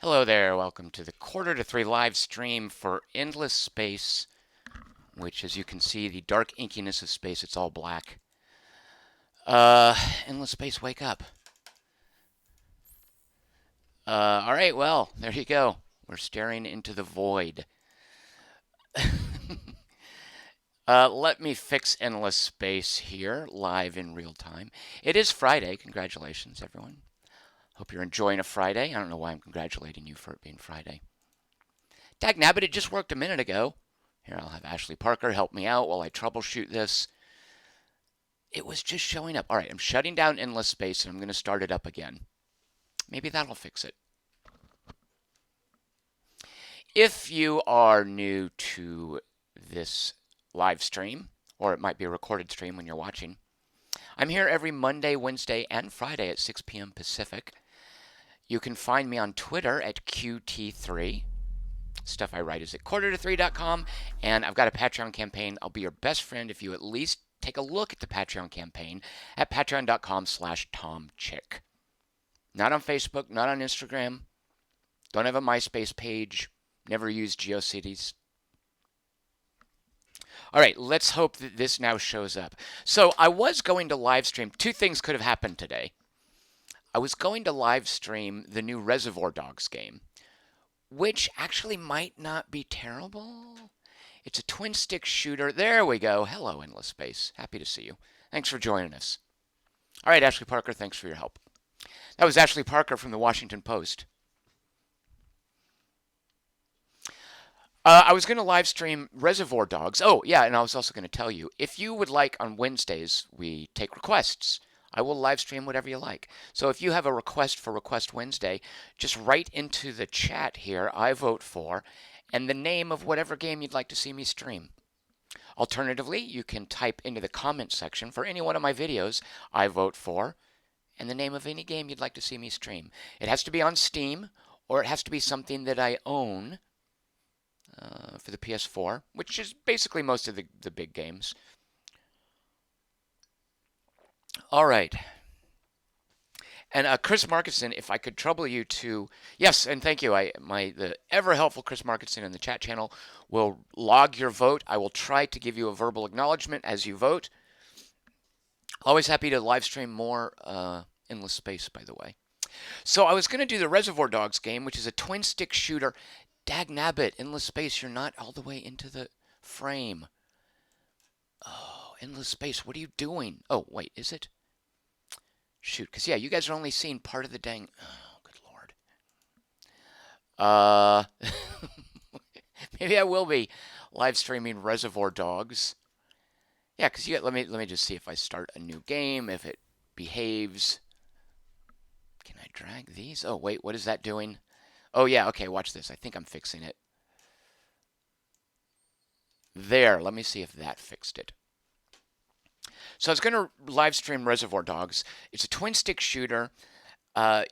Hello there, welcome to the quarter to three live stream for Endless Space, which as you can see, the dark inkiness of space, it's all black. Endless Space, wake up. Alright, well, there you go. We're staring into the void. Let me fix Endless Space here, live in real time. It is Friday, congratulations everyone. Hope you're enjoying a Friday. I don't know why I'm congratulating you for it being Friday. Dagnabbit, it just worked a minute ago. Here, I'll have Ashley Parker help me out while I troubleshoot this. It was just showing up. All right, I'm shutting down Endless Space and I'm going to start it up again. Maybe that'll fix it. If you are new to this live stream, or it might be a recorded stream when you're watching, I'm here every Monday, Wednesday, and Friday at 6 p.m. Pacific. You can find me on Twitter at QT3. Stuff I write is at quarter-to-3.com, and I've got a Patreon campaign. I'll be your best friend if you at least take a look at the Patreon campaign at patreon.com/TomChick. Not on Facebook, not on Instagram. Don't have a MySpace page. Never used GeoCities. All right, let's hope that this now shows up. So I was going to live stream. Two things could have happened today. I was going to live stream the new Reservoir Dogs game, which actually might not be terrible. It's a twin stick shooter. There we go. Hello, Endless Space. Happy to see you. Thanks for joining us. All right, Ashley Parker, thanks for your help. That was Ashley Parker from the Washington Post. I was going to live stream Reservoir Dogs. Oh, yeah, and I was also going to tell you, if you would like, on Wednesdays, we take requests. I will live stream whatever you like. So if you have a request for Request Wednesday, just write into the chat here, I vote for, and the name of whatever game you'd like to see me stream. Alternatively, you can type into the comment section for any one of my videos, I vote for, and the name of any game you'd like to see me stream. It has to be on Steam, or it has to be something that I own for the PS4, which is basically most of the big games. All right. And Chris Markinson, if I could trouble you to, yes, and thank you. The ever helpful Chris Markinson in the chat channel will log your vote. I will try to give you a verbal acknowledgement as you vote. Always happy to live stream more Endless Space, by the way. So I was going to do the Reservoir Dogs game, which is a twin stick shooter. Dagnabbit, Endless Space, you're not all the way into the frame. Oh, Endless Space, what are you doing? Oh, wait, is it? Shoot, because, yeah, you guys are only seeing part of the dang... Oh, good lord. Maybe I will be live streaming Reservoir Dogs. Yeah, because let me just see if I start a new game, if it behaves. Can I drag these? Oh, wait, what is that doing? Oh, yeah, okay, watch this. I think I'm fixing it. There, let me see if that fixed it. So I was going to live stream Reservoir Dogs. It's a twin stick shooter.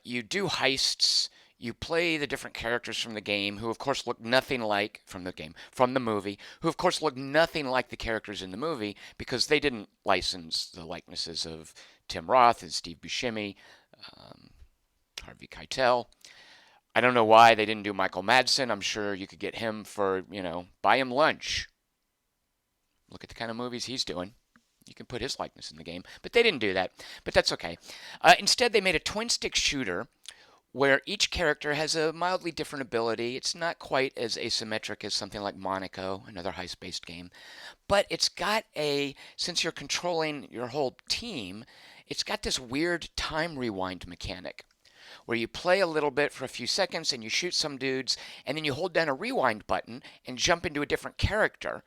You do heists. You play the different characters from the game, who of course look nothing like from the movie, who of course look nothing like the characters in the movie because they didn't license the likenesses of Tim Roth and Steve Buscemi, Harvey Keitel. I don't know why they didn't do Michael Madsen. I'm sure you could get him for, buy him lunch. Look at the kind of movies he's doing. You can put his likeness in the game. But they didn't do that. But that's okay. Instead, they made a twin stick shooter where each character has a mildly different ability. It's not quite as asymmetric as something like Monaco, another heist-based game. But it's got since you're controlling your whole team, it's got this weird time rewind mechanic where you play a little bit for a few seconds and you shoot some dudes, and then you hold down a rewind button and jump into a different character.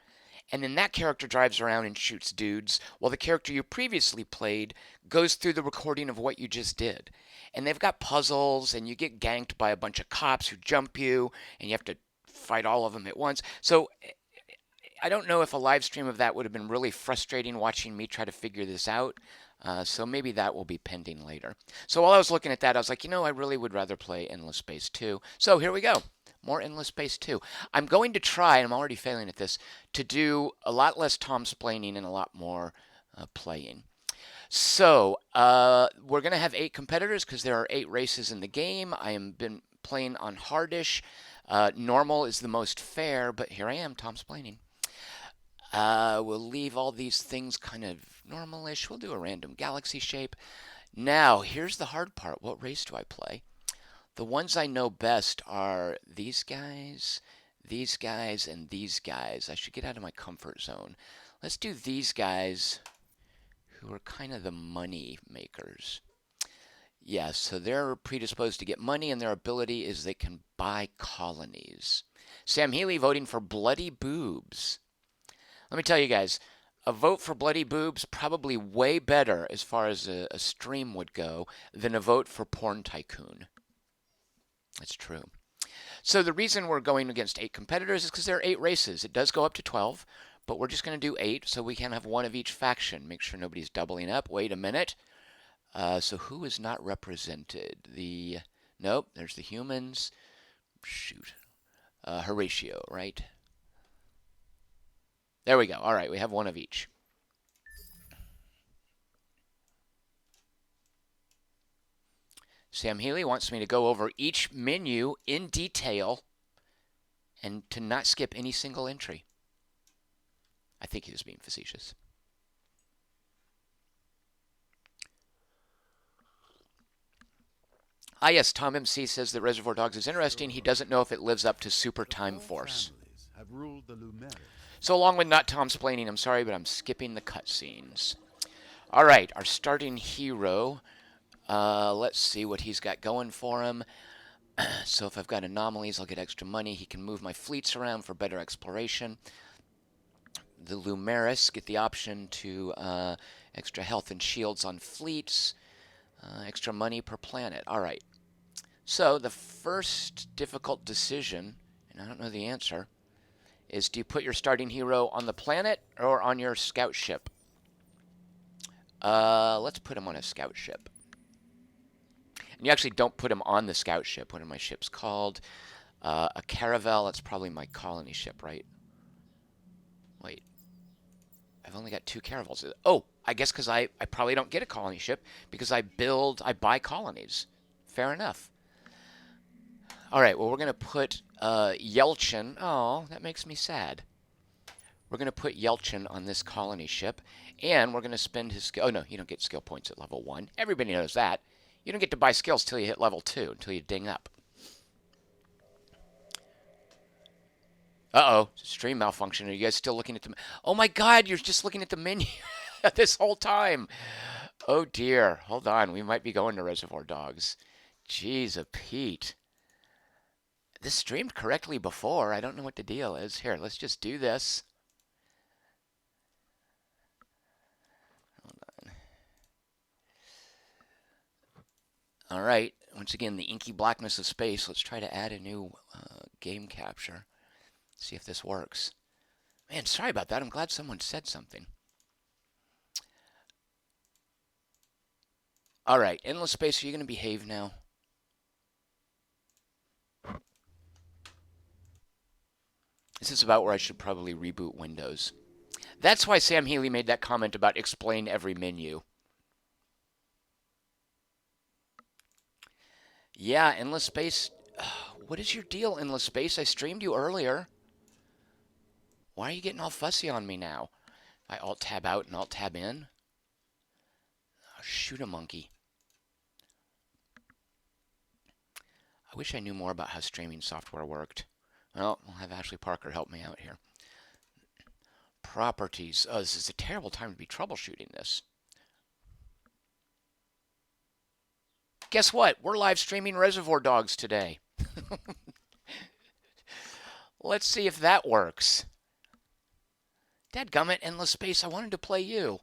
And then that character drives around and shoots dudes, while the character you previously played goes through the recording of what you just did. And they've got puzzles, and you get ganked by a bunch of cops who jump you, and you have to fight all of them at once. So I don't know if a live stream of that would have been really frustrating watching me try to figure this out. So maybe that will be pending later. So while I was looking at that, I was like, I really would rather play Endless Space 2. So here we go. More Endless Space 2. I'm going to try, and I'm already failing at this, to do a lot less Tom-splaining and a lot more playing. So we're going to have 8 competitors because there are 8 races in the game. I have been playing on hardish. Normal is the most fair, but here I am, Tom's planning. We'll leave all these things kind of normalish. We'll do a random galaxy shape. Now, here's the hard part. What race do I play? The ones I know best are these guys, and these guys. I should get out of my comfort zone. Let's do these guys, who are kind of the money makers. Yeah, so they're predisposed to get money, and their ability is they can buy colonies. Sam Healy voting for Bloody Boobs. Let me tell you guys, a vote for Bloody Boobs probably way better as far as a stream would go than a vote for Porn Tycoon. That's true. So the reason we're going against 8 competitors is because there are 8 races. It does go up to 12, but we're just going to do 8 so we can have one of each faction. Make sure nobody's doubling up. Wait a minute. So who is not represented? Nope, there's the humans. Shoot. Horatio, right? There we go. All right, we have one of each. Sam Healy wants me to go over each menu in detail and to not skip any single entry. I think he was being facetious. Ah, yes, Tom MC says that Reservoir Dogs is interesting. He doesn't know if it lives up to Super Time Force. So along with not Tom's planning, I'm sorry, but I'm skipping the cutscenes. All right, our starting hero. Let's see what he's got going for him. So if I've got anomalies, I'll get extra money. He can move my fleets around for better exploration. The Lumeris get the option to extra health and shields on fleets. Extra money per planet. All right. So the first difficult decision, and I don't know the answer, is do you put your starting hero on the planet or on your scout ship? Let's put him on a scout ship. And you actually don't put him on the scout ship. What are my ships called? A caravel. That's probably my colony ship, right? Wait. I've only got 2 caravels. Oh, I guess because I probably don't get a colony ship because I buy colonies. Fair enough. All right, well, we're going to put Yelchin. Oh, that makes me sad. We're going to put Yelchin on this colony ship, and we're going to spend his skill. Oh, no, you don't get skill points at level 1. Everybody knows that. You don't get to buy skills till you hit level 2, until you ding up. Uh-oh, stream malfunction. Are you guys still looking at the... Oh, my God, you're just looking at the menu this whole time. Oh, dear. Hold on. We might be going to Reservoir Dogs. Jeez, a Pete. This streamed correctly before. I don't know what the deal is. Here, let's just do this. Hold on. All right. Once again, the inky blackness of space. Let's try to add a new game capture. See if this works. Man, sorry about that. I'm glad someone said something. All right. Endless space, are you going to behave now? This is about where I should probably reboot Windows. That's why Sam Healy made that comment about explain every menu. Yeah, Endless Space. What is your deal, Endless Space? I streamed you earlier. Why are you getting all fussy on me now? I Alt-Tab out and Alt-Tab in? Oh, shoot a monkey. I wish I knew more about how streaming software worked. Well, I'll have Ashley Parker help me out here. Properties. Oh, this is a terrible time to be troubleshooting this. Guess what? We're live streaming Reservoir Dogs today. Let's see if that works. Dadgummit, Endless Space, I wanted to play you.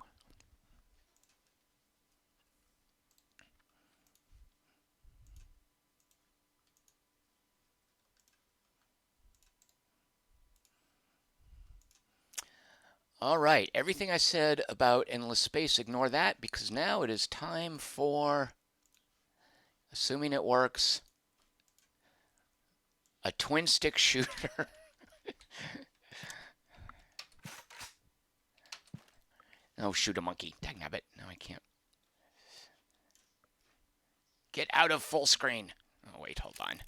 All right, everything I said about Endless Space, ignore that because now it is time for, assuming it works, a twin stick shooter. Oh, shoot a monkey. Dagnabbit. No, I can't. Get out of full screen. Oh, wait, hold on.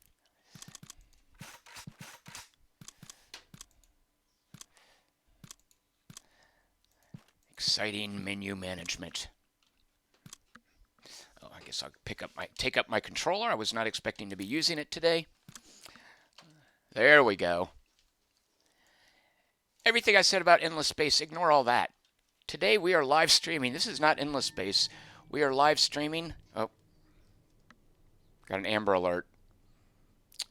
exciting menu management. Oh, I guess I'll take up my controller. I was not expecting to be using it today. There we go. Everything I said about endless space, ignore all that. Today we are live streaming. This is not endless space. We are live streaming. Oh, got an Amber Alert.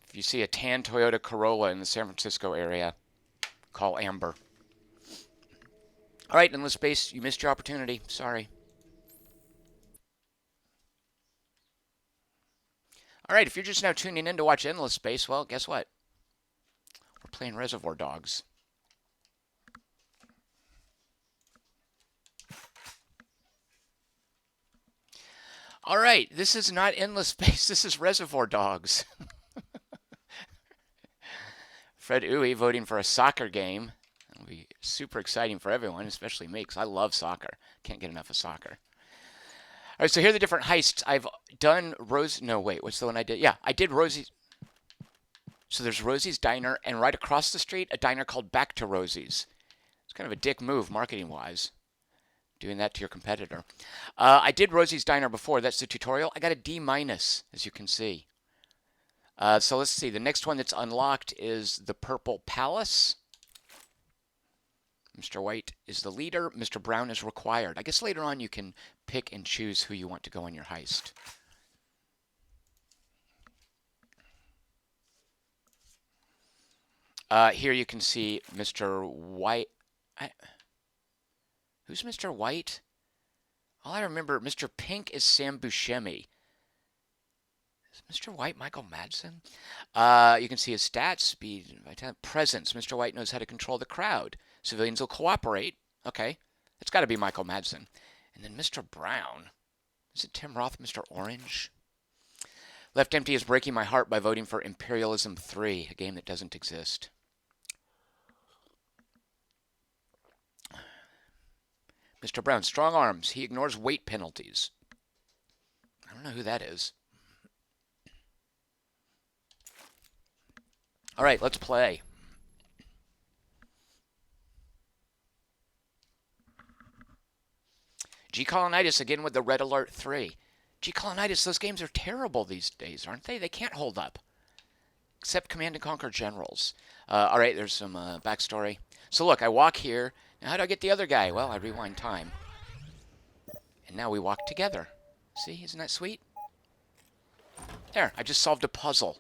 If you see a tan Toyota Corolla in the San Francisco area, call Amber. All right, endless space, you missed your opportunity. Sorry. All right, if you're just now tuning in to watch Endless Space, well, guess what? We're playing Reservoir Dogs. All right, this is not Endless Space. This is Reservoir Dogs. Fred Uwe voting for a soccer game. It'll be super exciting for everyone, especially me, because I love soccer. Can't get enough of soccer. All right, so here are the different heists. I've done No, wait, what's the one I did? Yeah, I did Rosie's. So there's Rosie's Diner, and right across the street, a diner called Back to Rosie's. It's kind of a dick move, marketing-wise, doing that to your competitor. I did Rosie's Diner before. That's the tutorial. I got a D-, as you can see. So let's see. The next one that's unlocked is the Purple Palace. Mr. White is the leader. Mr. Brown is required. I guess later on you can pick and choose who you want to go on your heist. Here you can see Mr. White. Who's Mr. White? All I remember, Mr. Pink is Sam Buscemi. Is Mr. White Michael Madsen? You can see his stats, speed, presence. Mr. White knows how to control the crowd. Civilians will cooperate. Okay, it's got to be Michael Madsen. And then Mr. Brown. Is it Tim Roth, Mr. Orange? Left Empty is breaking my heart by voting for Imperialism 3, a game that doesn't exist. Mr. Brown, strong arms. He ignores weight penalties. I don't know who that is. All right, let's play. G Colonitis again with the Red Alert 3. G Colonitis, those games are terrible these days, aren't they? They can't hold up. Except Command & Conquer Generals. All right, there's some backstory. So look, I walk here. Now how do I get the other guy? Well, I rewind time. And now we walk together. See, isn't that sweet? There, I just solved a puzzle.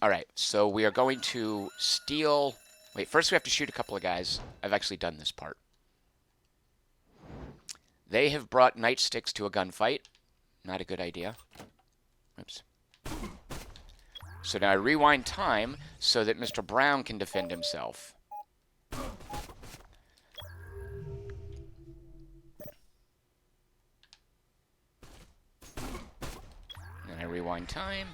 All right, so we are going to steal... Wait, first we have to shoot a couple of guys. I've actually done this part. They have brought nightsticks to a gunfight. Not a good idea. Oops. So now I rewind time so that Mr. Brown can defend himself. Then I rewind time.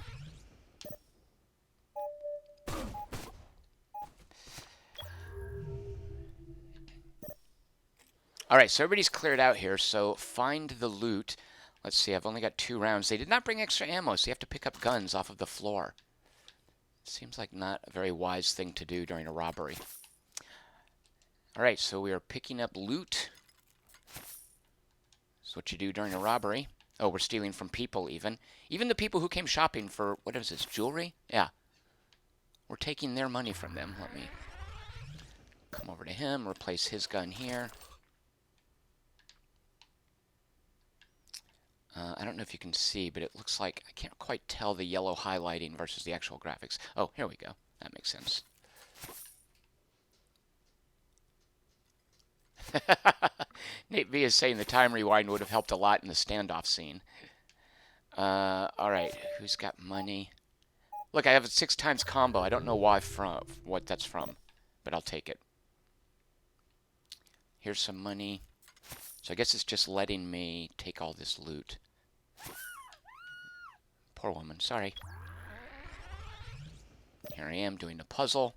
Alright, so everybody's cleared out here, so find the loot. Let's see, I've only got 2 rounds. They did not bring extra ammo, so you have to pick up guns off of the floor. Seems like not a very wise thing to do during a robbery. Alright, so we are picking up loot. That's what you do during a robbery. Oh, we're stealing from people even. Even the people who came shopping for, what is this, jewelry? Yeah. We're taking their money from them. Let me come over to him, replace his gun here. I don't know if you can see, but it looks like I can't quite tell the yellow highlighting versus the actual graphics. Oh, here we go. That makes sense. Nate V is saying the time rewind would have helped a lot in the standoff scene. Alright, who's got money? Look, I have a 6 times combo. I don't know what that's from, but I'll take it. Here's some money. So I guess it's just letting me take all this loot. Poor woman, sorry. Here I am doing a puzzle.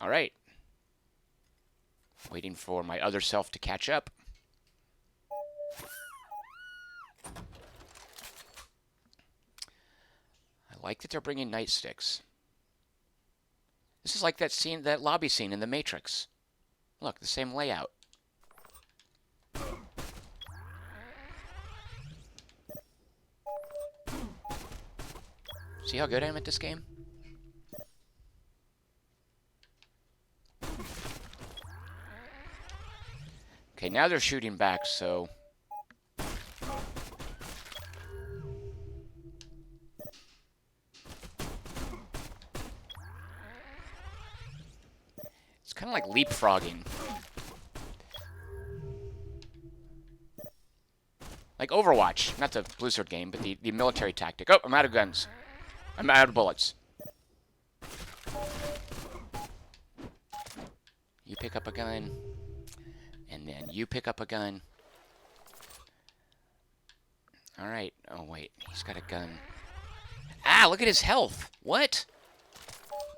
Alright. Waiting for my other self to catch up. I like that they're bringing nightsticks. This is like that scene, that lobby scene in The Matrix. Look, the same layout. See how good I am at this game? Okay, now they're shooting back, so... It's kind of like leapfrogging. Like Overwatch. Not the Blizzard game, but the military tactic. Oh, I'm out of guns. I'm out of bullets. You pick up a gun. And then you pick up a gun. Alright. Oh, wait. He's got a gun. Ah, look at his health. What?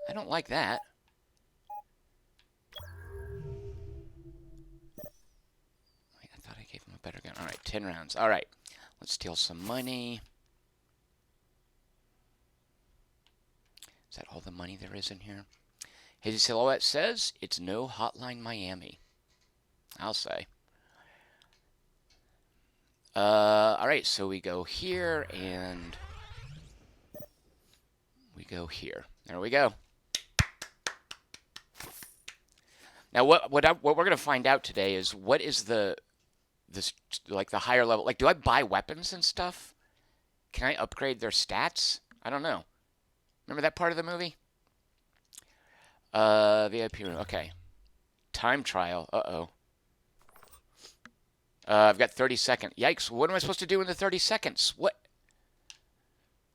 I don't like that. Wait, I thought I gave him a better gun. Alright, 10 rounds. Alright. Let's steal some money. Is that all the money there is in here? His silhouette says it's no Hotline Miami. I'll say. Alright, so we go here and we go here. There we go. Now, what we're gonna find out today is what is the higher level. Like, do I buy weapons and stuff? Can I upgrade their stats? I don't know. Remember that part of the movie? VIP room. Okay. Time trial. Uh-oh. I've got 30 seconds. Yikes. What am I supposed to do in the 30 seconds? What?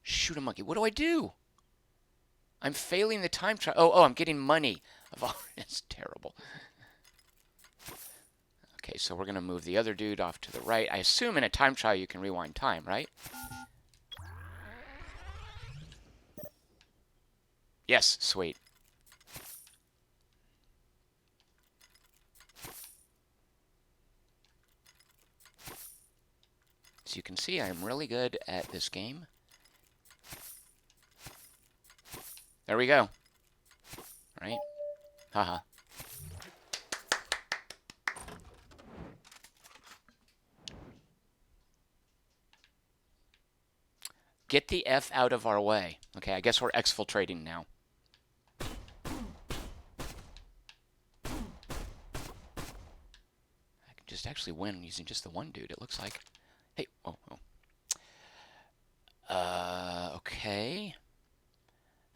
Shoot a monkey. What do I do? I'm failing the time trial. Oh, I'm getting money. It's terrible. Okay, so we're going to move the other dude off to the right. I assume in a time trial you can rewind time, right? Yes, sweet. As you can see, I'm really good at this game. There we go. Right? Haha. Get the F out of our way. Okay, I guess we're exfiltrating now. I can just actually win using just the one dude, it looks like. Hey, oh. Okay.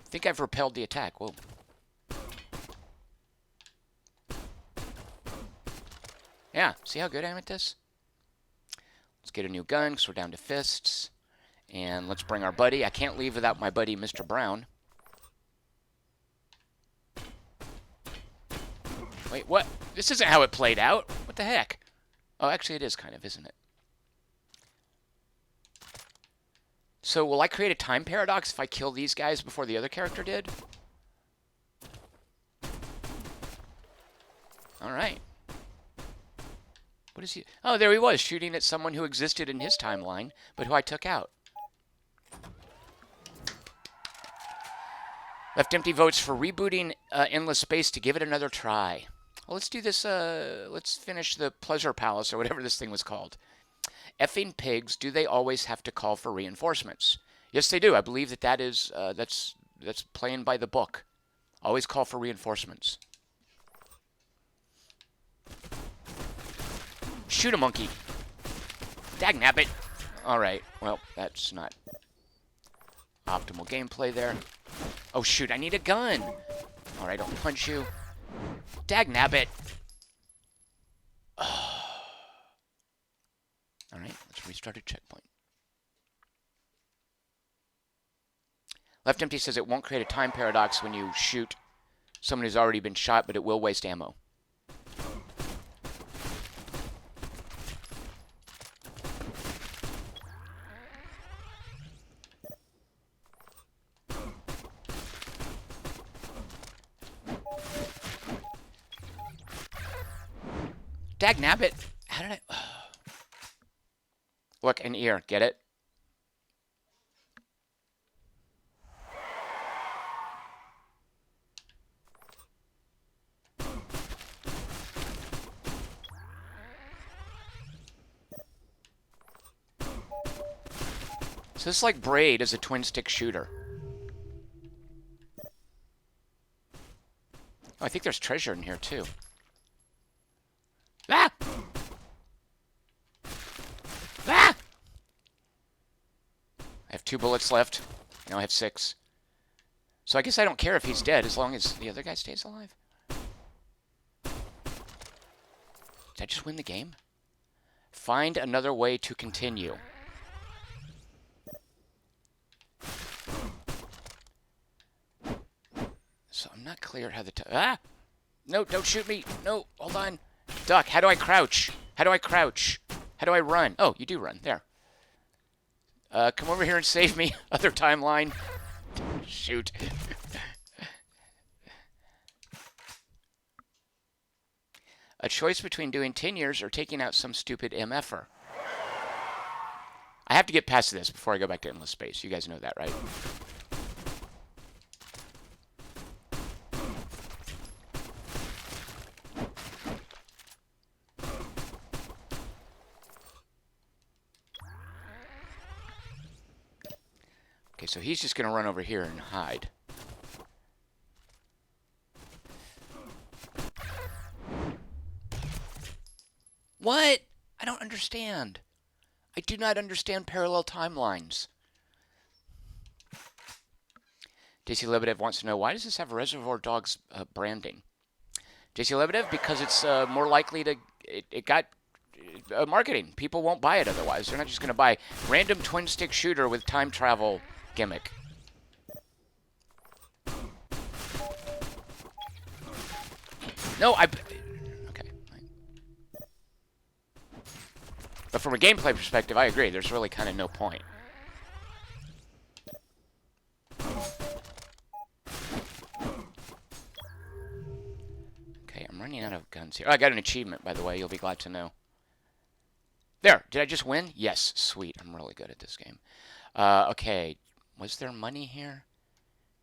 I think I've repelled the attack. Whoa. Yeah, see how good I am at this? Let's get a new gun, because we're down to fists. And let's bring our buddy. I can't leave without my buddy, Mr. Brown. Wait, what? This isn't how it played out. What the heck? Oh, actually it is kind of, isn't it? So will I create a time paradox if I kill these guys before the other character did? Alright. What is he? Oh, there he was, shooting at someone who existed in his timeline, but who I took out. Left Empty votes for rebooting Endless Space to give it another try. Well, let's do this, let's finish the Pleasure Palace, or whatever this thing was called. Effing pigs, do they always have to call for reinforcements? Yes, they do. I believe that is, that's playing by the book. Always call for reinforcements. Shoot a monkey. Dagnabbit. Alright, well, that's not optimal gameplay there. Oh, shoot, I need a gun. Alright, I'll punch you. Dagnabbit. Alright, let's restart a checkpoint. Left Empty says it won't create a time paradox when you shoot someone who's already been shot, but it will waste ammo. Dagnabbit. How did I... Look, an ear. Get it? So this is like Braid as a twin-stick shooter. Oh, I think there's treasure in here, too. Ah! Ah! I have 2 bullets left. Now I have 6. So I guess I don't care if he's dead as long as the other guy stays alive. Did I just win the game? Find another way to continue. So I'm not clear how the... Ah! No, don't shoot me. No, hold on. Duck, how do I crouch? How do I crouch? How do I run? Oh, you do run. There. Come over here and save me. Other timeline. Shoot. A choice between doing 10 years or taking out some stupid MFer. I have to get past this before I go back to endless space. You guys know that, right? Okay, so he's just going to run over here and hide. What? I don't understand. I do not understand parallel timelines. JC Lebedev wants to know, why does this have Reservoir Dogs branding? JC Lebedev, because it's more likely to... It got marketing. People won't buy it otherwise. They're not just going to buy random twin-stick shooter with time travel gimmick. No, okay. But from a gameplay perspective, I agree. There's really kind of no point. Okay, I'm running out of guns here. Oh, I got an achievement, by the way. You'll be glad to know. There. Did I just win? Yes. Sweet. I'm really good at this game. Okay. Was there money here?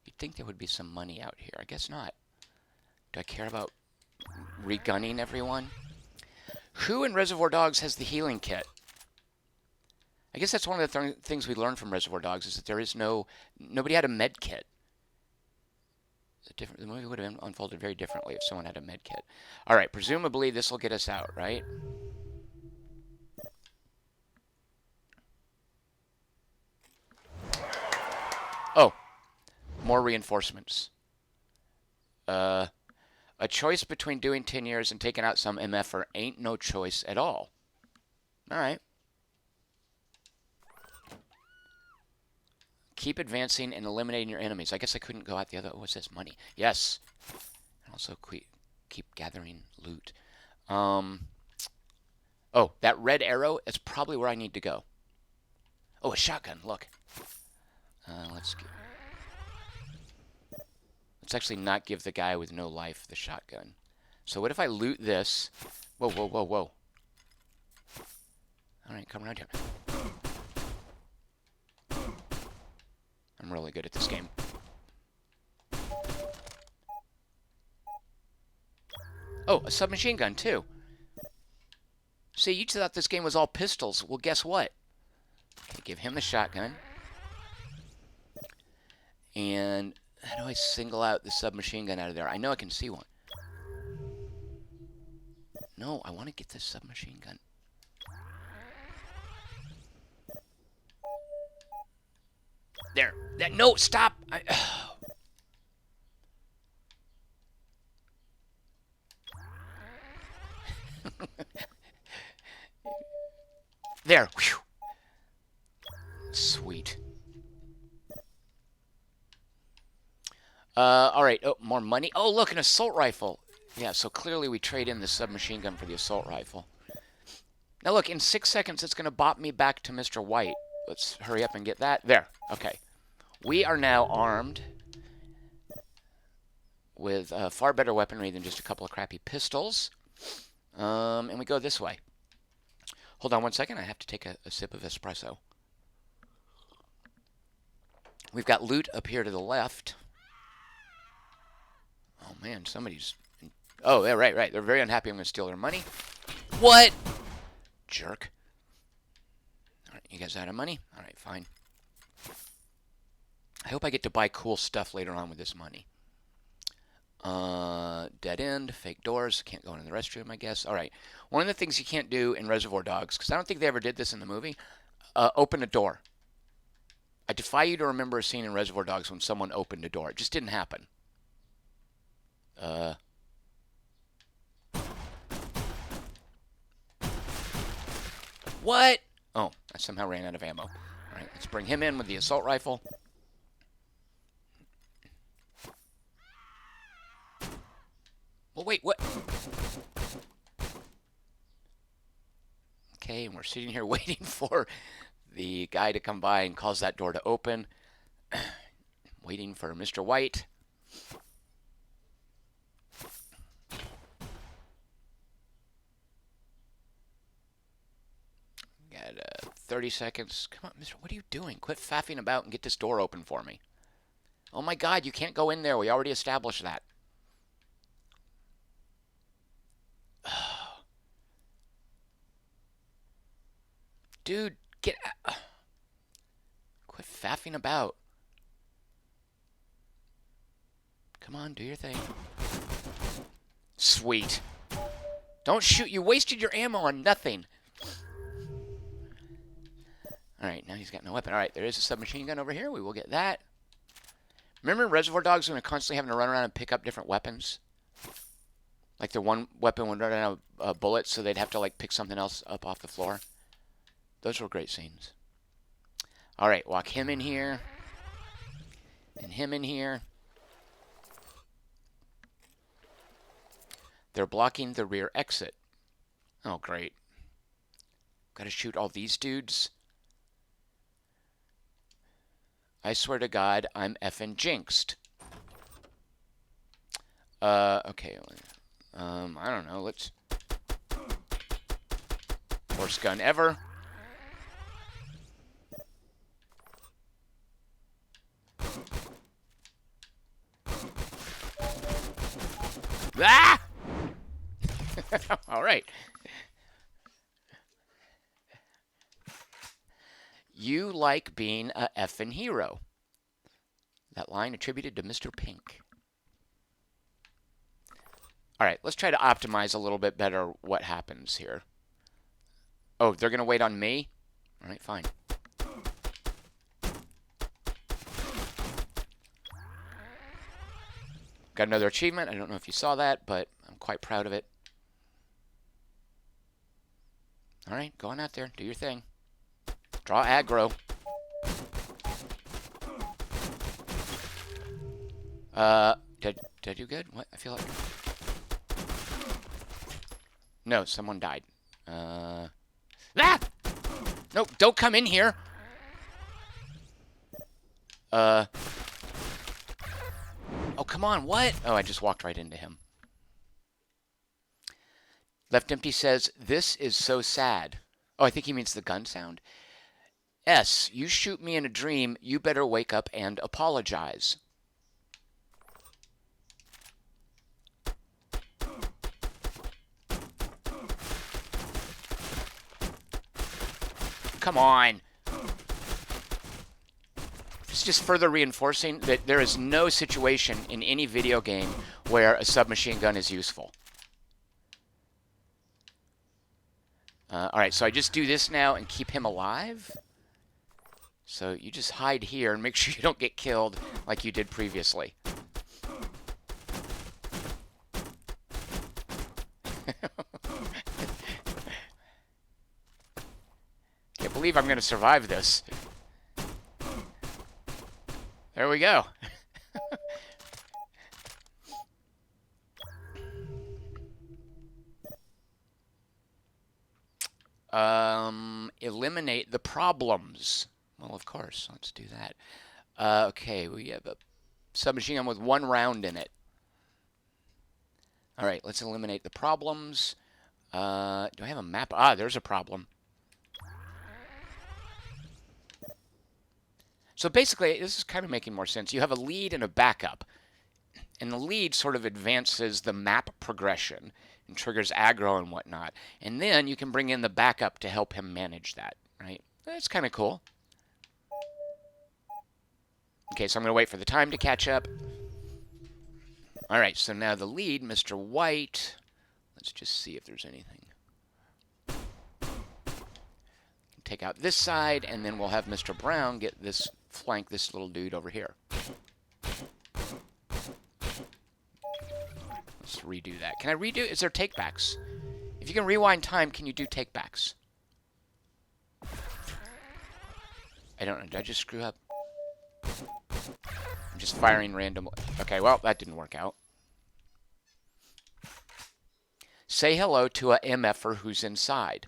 You'd think there would be some money out here. I guess not. Do I care about regunning everyone? Who in Reservoir Dogs has the healing kit? I guess that's one of the things we learned from Reservoir Dogs is that there is nobody had a med kit. The movie would have unfolded very differently if someone had a med kit. All right, presumably this will get us out, right? Oh, more reinforcements. A choice between doing 10 years and taking out some MFer ain't no choice at all. All right. Keep advancing and eliminating your enemies. I guess I couldn't go out the other... What's this? Money. Yes. And also keep gathering loot. Oh, that red arrow is probably where I need to go. Oh, a shotgun. Look. Let's actually not give the guy with no life the shotgun. So what if I loot this? Whoa, whoa, whoa, whoa. All right, come around here. I'm really good at this game. Oh, a submachine gun, too. See, you thought this game was all pistols. Well, guess what? Okay, give him the shotgun. And how do I single out the submachine gun out of there? I know I can see one. No, I want to get this submachine gun. There. No, stop! There. Whew. Sweet. All right. Oh, more money. Oh, look, an assault rifle. Yeah, so clearly we trade in the submachine gun for the assault rifle. Now, look, in 6 seconds, it's going to bop me back to Mr. White. Let's hurry up and get that. There. Okay. We are now armed with far better weaponry than just a couple of crappy pistols. And we go this way. Hold on one second. I have to take a sip of espresso. We've got loot up here to the left. Oh, man, somebody's... Oh, yeah, right. They're very unhappy I'm going to steal their money. What? Jerk. All right, you guys out of money? All right, fine. I hope I get to buy cool stuff later on with this money. Dead end, fake doors. Can't go in the restroom, I guess. All right. One of the things you can't do in Reservoir Dogs, because I don't think they ever did this in the movie, open a door. I defy you to remember a scene in Reservoir Dogs when someone opened a door. It just didn't happen. What? Oh, I somehow ran out of ammo. All right, let's bring him in with the assault rifle. Well, wait, what? Okay, and we're sitting here waiting for the guy to come by and cause that door to open. Waiting for Mr. White. Got 30 seconds. Come on, Mr. What are you doing? Quit faffing about and get this door open for me. Oh my God, you can't go in there. We already established that. Dude, get out. Quit faffing about. Come on, do your thing. Sweet. Don't shoot. You wasted your ammo on nothing. Alright, now he's got no weapon. Alright, there is a submachine gun over here. We will get that. Remember Reservoir Dogs when they're constantly having to run around and pick up different weapons? Like the one weapon would run out of bullets, so they'd have to like pick something else up off the floor. Those were great scenes. Alright, walk him in here. And him in here. They're blocking the rear exit. Oh, great. Gotta shoot all these dudes. I swear to God, I'm effing jinxed. Okay. I don't know. Let's... Worst gun ever. Ah! All right. You like being a effing hero. That line attributed to Mr. Pink. All right, let's try to optimize a little bit better what happens here. Oh, they're going to wait on me? All right, fine. Got another achievement. I don't know if you saw that, but I'm quite proud of it. All right, go on out there. Do your thing. Draw aggro. Did I do good? What? I feel like... No, someone died. Ah! No, don't come in here! Oh, come on, what? Oh, I just walked right into him. Left Empty says, this is so sad. Oh, I think he means the gun sound. S, you shoot me in a dream, you better wake up and apologize. Come on. It's just further reinforcing that there is no situation in any video game where a submachine gun is useful. Alright, so I just do this now and keep him alive. So you just hide here and make sure you don't get killed like you did previously. Can't believe I'm going to survive this. There we go. Eliminate the problems. Well, of course. Let's do that. Okay, we have a submachine gun with 1 round in it. All right, let's eliminate the problems. Do I have a map? Ah, there's a problem. So basically, this is kind of making more sense. You have a lead and a backup. And the lead sort of advances the map progression and triggers aggro and whatnot. And then you can bring in the backup to help him manage that, right? That's kind of cool. Okay, so I'm going to wait for the time to catch up. All right, so now the lead, Mr. White. Let's just see if there's anything. Take out this side, and then we'll have Mr. Brown get this, flank this little dude over here. Let's redo that. Can I redo? Is there takebacks? If you can rewind time, can you do takebacks? I don't know. Did I just screw up? I'm just firing randomly. Okay, well, that didn't work out. Say hello to a MFer who's inside.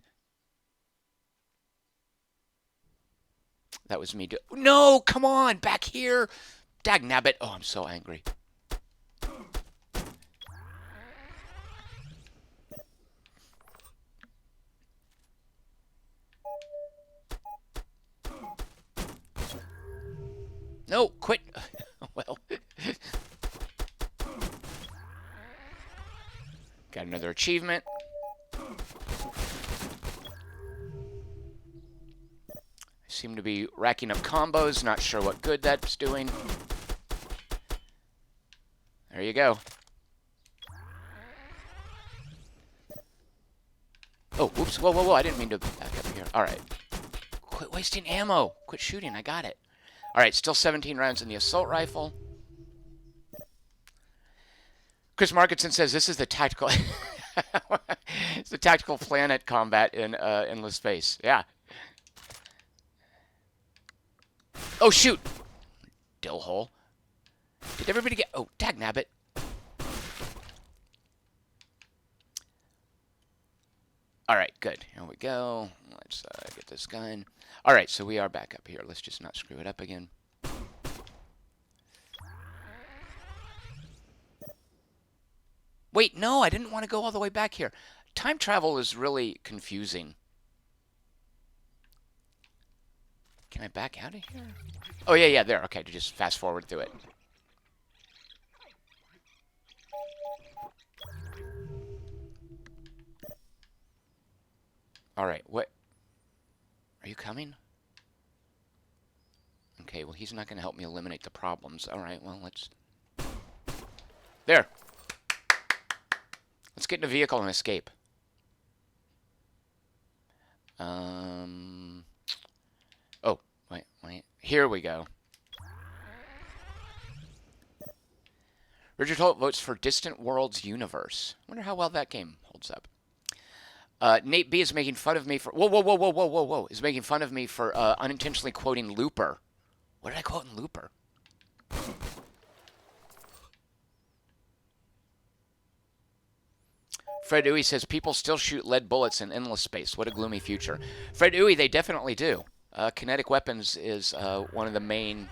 That was me. No, come on, back here. Dagnabbit. Oh, I'm so angry. No, quit. Well. Got another achievement. Seem to be racking up combos. Not sure what good that's doing. There you go. Oh, whoops. Whoa, whoa, whoa. I didn't mean to back up here. All right. Quit wasting ammo. Quit shooting. I got it. All right. Still 17 rounds in the assault rifle. Chris Markinson says this is the tactical... it's the tactical planet combat in Endless Space. Yeah. Oh, shoot! Dill hole. Did everybody get... Oh, dagnabbit. Alright, good. Here we go. Let's get this gun. Alright, so we are back up here. Let's just not screw it up again. Wait, no, I didn't want to go all the way back here. Time travel is really confusing. Can I back out of here? Oh, yeah, yeah, there. Okay, to just fast forward through it. All right, what? Are you coming? Okay, well, he's not going to help me eliminate the problems. All right, well, let's... There. Let's get in a vehicle and escape. Oh, wait. Here we go. Richard Holt votes for Distant Worlds Universe. Wonder how well that game holds up. Nate B is making fun of me for... Whoa. Is making fun of me for unintentionally quoting Looper. What did I quote in Looper? Fred Uwe says, people still shoot lead bullets in Endless Space. What a gloomy future. Fred Uwe, they definitely do. Kinetic weapons is one of the main...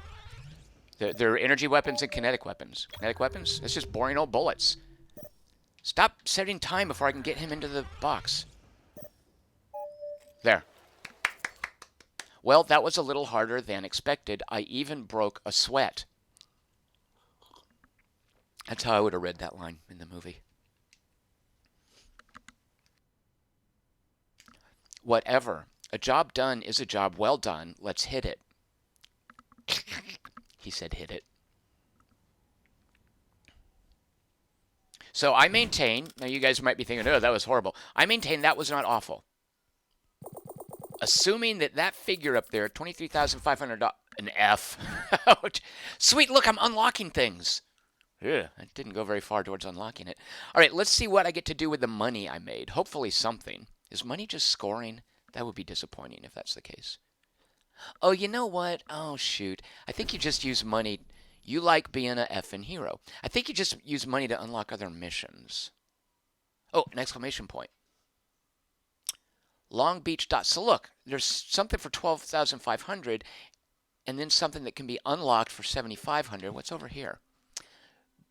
There are energy weapons and kinetic weapons. Kinetic weapons? It's just boring old bullets. Stop setting time before I can get him into the box. There. Well, that was a little harder than expected. I even broke a sweat. That's how I would have read that line in the movie. Whatever. A job done is a job well done. Let's hit it. He said hit it. So I maintain, now you guys might be thinking, oh, that was horrible. I maintain that was not awful. Assuming that that figure up there, $23,500, an F. Sweet, look, I'm unlocking things. Yeah, I didn't go very far towards unlocking it. All right, let's see what I get to do with the money I made. Hopefully something. Is money just scoring? That would be disappointing if that's the case. Oh, you know what? Oh, shoot. I think you just use money. You like being a effing hero. I think you just use money to unlock other missions. Oh, an exclamation point. Long Beach dot. So look, there's something for 12,500 and then something that can be unlocked for 7,500. What's over here?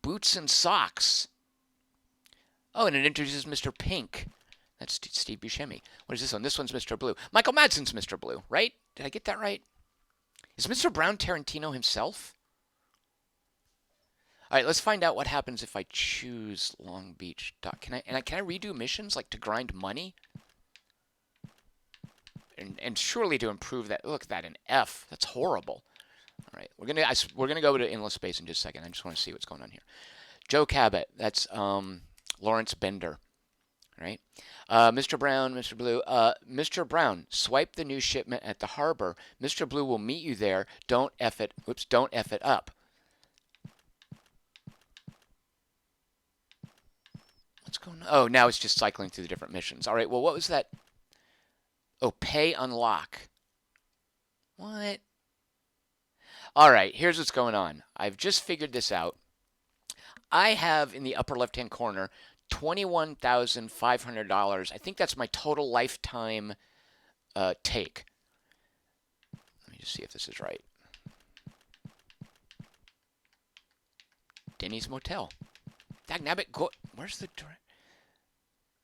Boots and socks. Oh, and it introduces Mr. Pink. That's Steve Buscemi. What is this one? This one's Mr. Blue. Michael Madsen's Mr. Blue, right? Did I get that right? Is Mr. Brown Tarantino himself? All right, let's find out what happens if I choose Long Beach. Can I redo missions like to grind money? And surely to improve that. Look at that, an F. That's horrible. All right, we're gonna go to endless space in just a second. I just want to see what's going on here. Joe Cabot, that's Lawrence Bender, right? Mr. Brown, Mr. Blue, Mr. Brown, swipe the new shipment at the harbor. Mr. Blue will meet you there. Don't F it. Whoops, don't F it up. What's going on? Oh, now it's just cycling through the different missions. All right, well, what was that? Oh, pay unlock. What? All right, here's what's going on. I've just figured this out. I have in the upper left-hand corner $21,500. I think that's my total lifetime take. Let me just see if this is right. Denny's Motel. Dagnabbit, go. Where's the?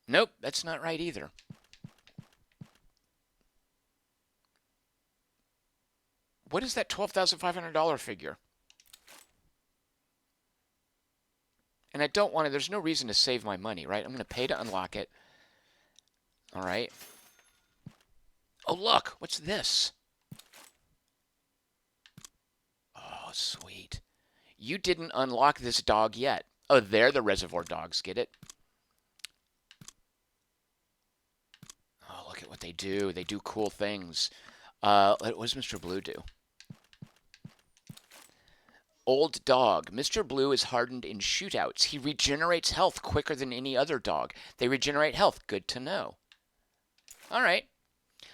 Nope, that's not right either. What is that $12,500 figure? And I don't want to, there's no reason to save my money, right? I'm going to pay to unlock it. All right. Oh, look, what's this? Oh, sweet. You didn't unlock this dog yet. Oh, they're the Reservoir Dogs, get it? Oh, look at what they do. They do cool things. What does Mr. Blue do? Old dog. Mr. Blue is hardened in shootouts. He regenerates health quicker than any other dog. They regenerate health. Good to know. All right.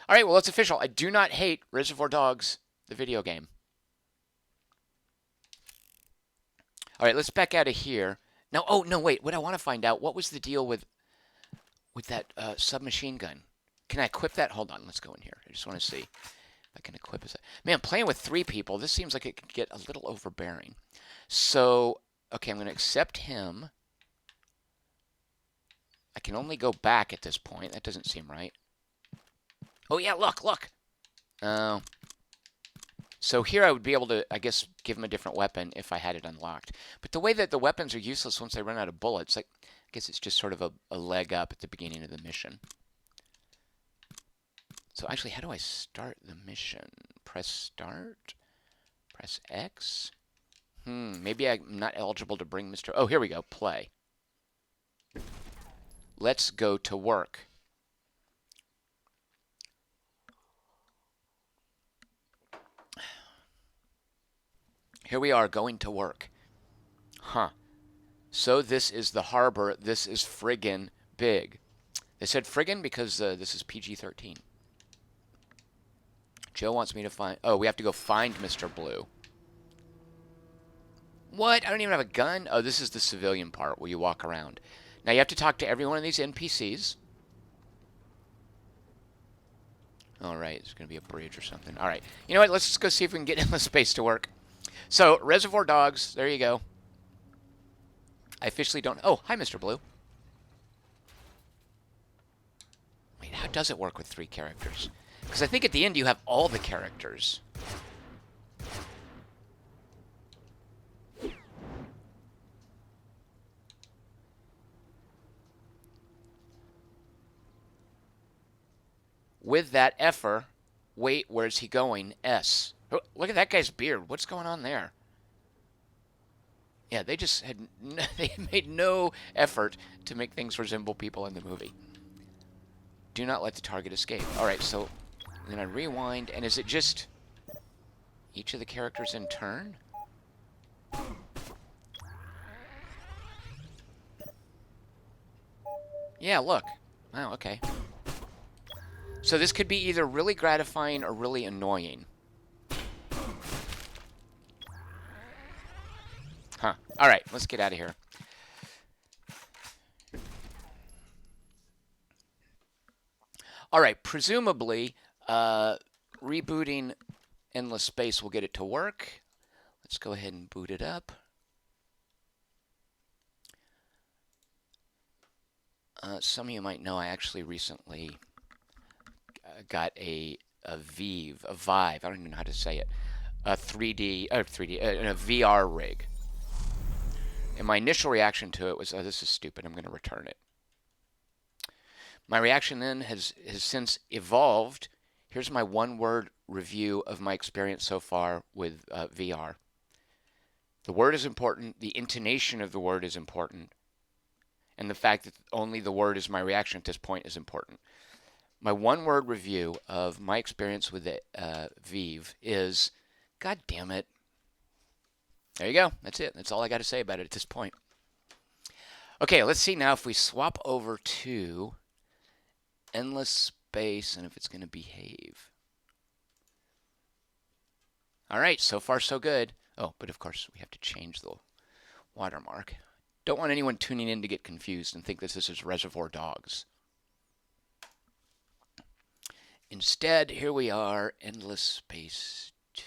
All right, well, it's official. I do not hate Reservoir Dogs, the video game. All right, let's back out of here. Now, oh, no, wait. What I want to find out, what was the deal with that submachine gun? Can I equip that? Hold on, let's go in here. I just want to see. I can equip it. Man, playing with 3 people, this seems like it could get a little overbearing. So, okay, I'm going to accept him. I can only go back at this point. That doesn't seem right. Oh, yeah, look, look. Oh. So here I would be able to, I guess, give him a different weapon if I had it unlocked. But the way that the weapons are useless once they run out of bullets, I guess it's just sort of a leg up at the beginning of the mission. So actually, how do I start the mission? Press start? Press X? Maybe I'm not eligible to bring Mr. Oh, here we go. Play. Let's go to work. Here we are going to work. Huh. So this is the harbor. This is friggin' big. They said friggin' because this is PG-13. Joe wants me to find... Oh, we have to go find Mr. Blue. What? I don't even have a gun? Oh, this is the civilian part where you walk around. Now you have to talk to every one of these NPCs. All right, there's going to be a bridge or something. All right. You know what? Let's just go see if we can get in the space to work. So, Reservoir Dogs. There you go. I officially don't... Oh, hi, Mr. Blue. Wait, how does it work with 3 characters? Because I think at the end you have all the characters. With that effort, wait, where's he going? S. Oh, look at that guy's beard. What's going on there? Yeah, they just had... they made no effort to make things resemble people in the movie. Do not let the target escape. All right, so... Then I rewind, and is it just each of the characters in turn? Yeah, look. Wow, okay. So this could be either really gratifying or really annoying. Huh. All right, let's get out of here. All right, presumably... rebooting Endless Space will get it to work. Let's go ahead and boot it up. Some of you might know I actually recently got a Vive, I don't even know how to say it, a 3D, a VR rig. And my initial reaction to it was, oh, this is stupid, I'm going to return it. My reaction then has since evolved. Here's my one-word review of my experience so far with VR. The word is important. The intonation of the word is important. And the fact that only the word is my reaction at this point is important. My one-word review of my experience with the Vive is, God damn it. There you go. That's it. That's all I got to say about it at this point. Okay, let's see now if we swap over to endless space and if it's going to behave. All right, so far so good. Oh, but of course we have to change the watermark. Don't want anyone tuning in to get confused and think this is Reservoir Dogs. Instead, here we are, endless space 2.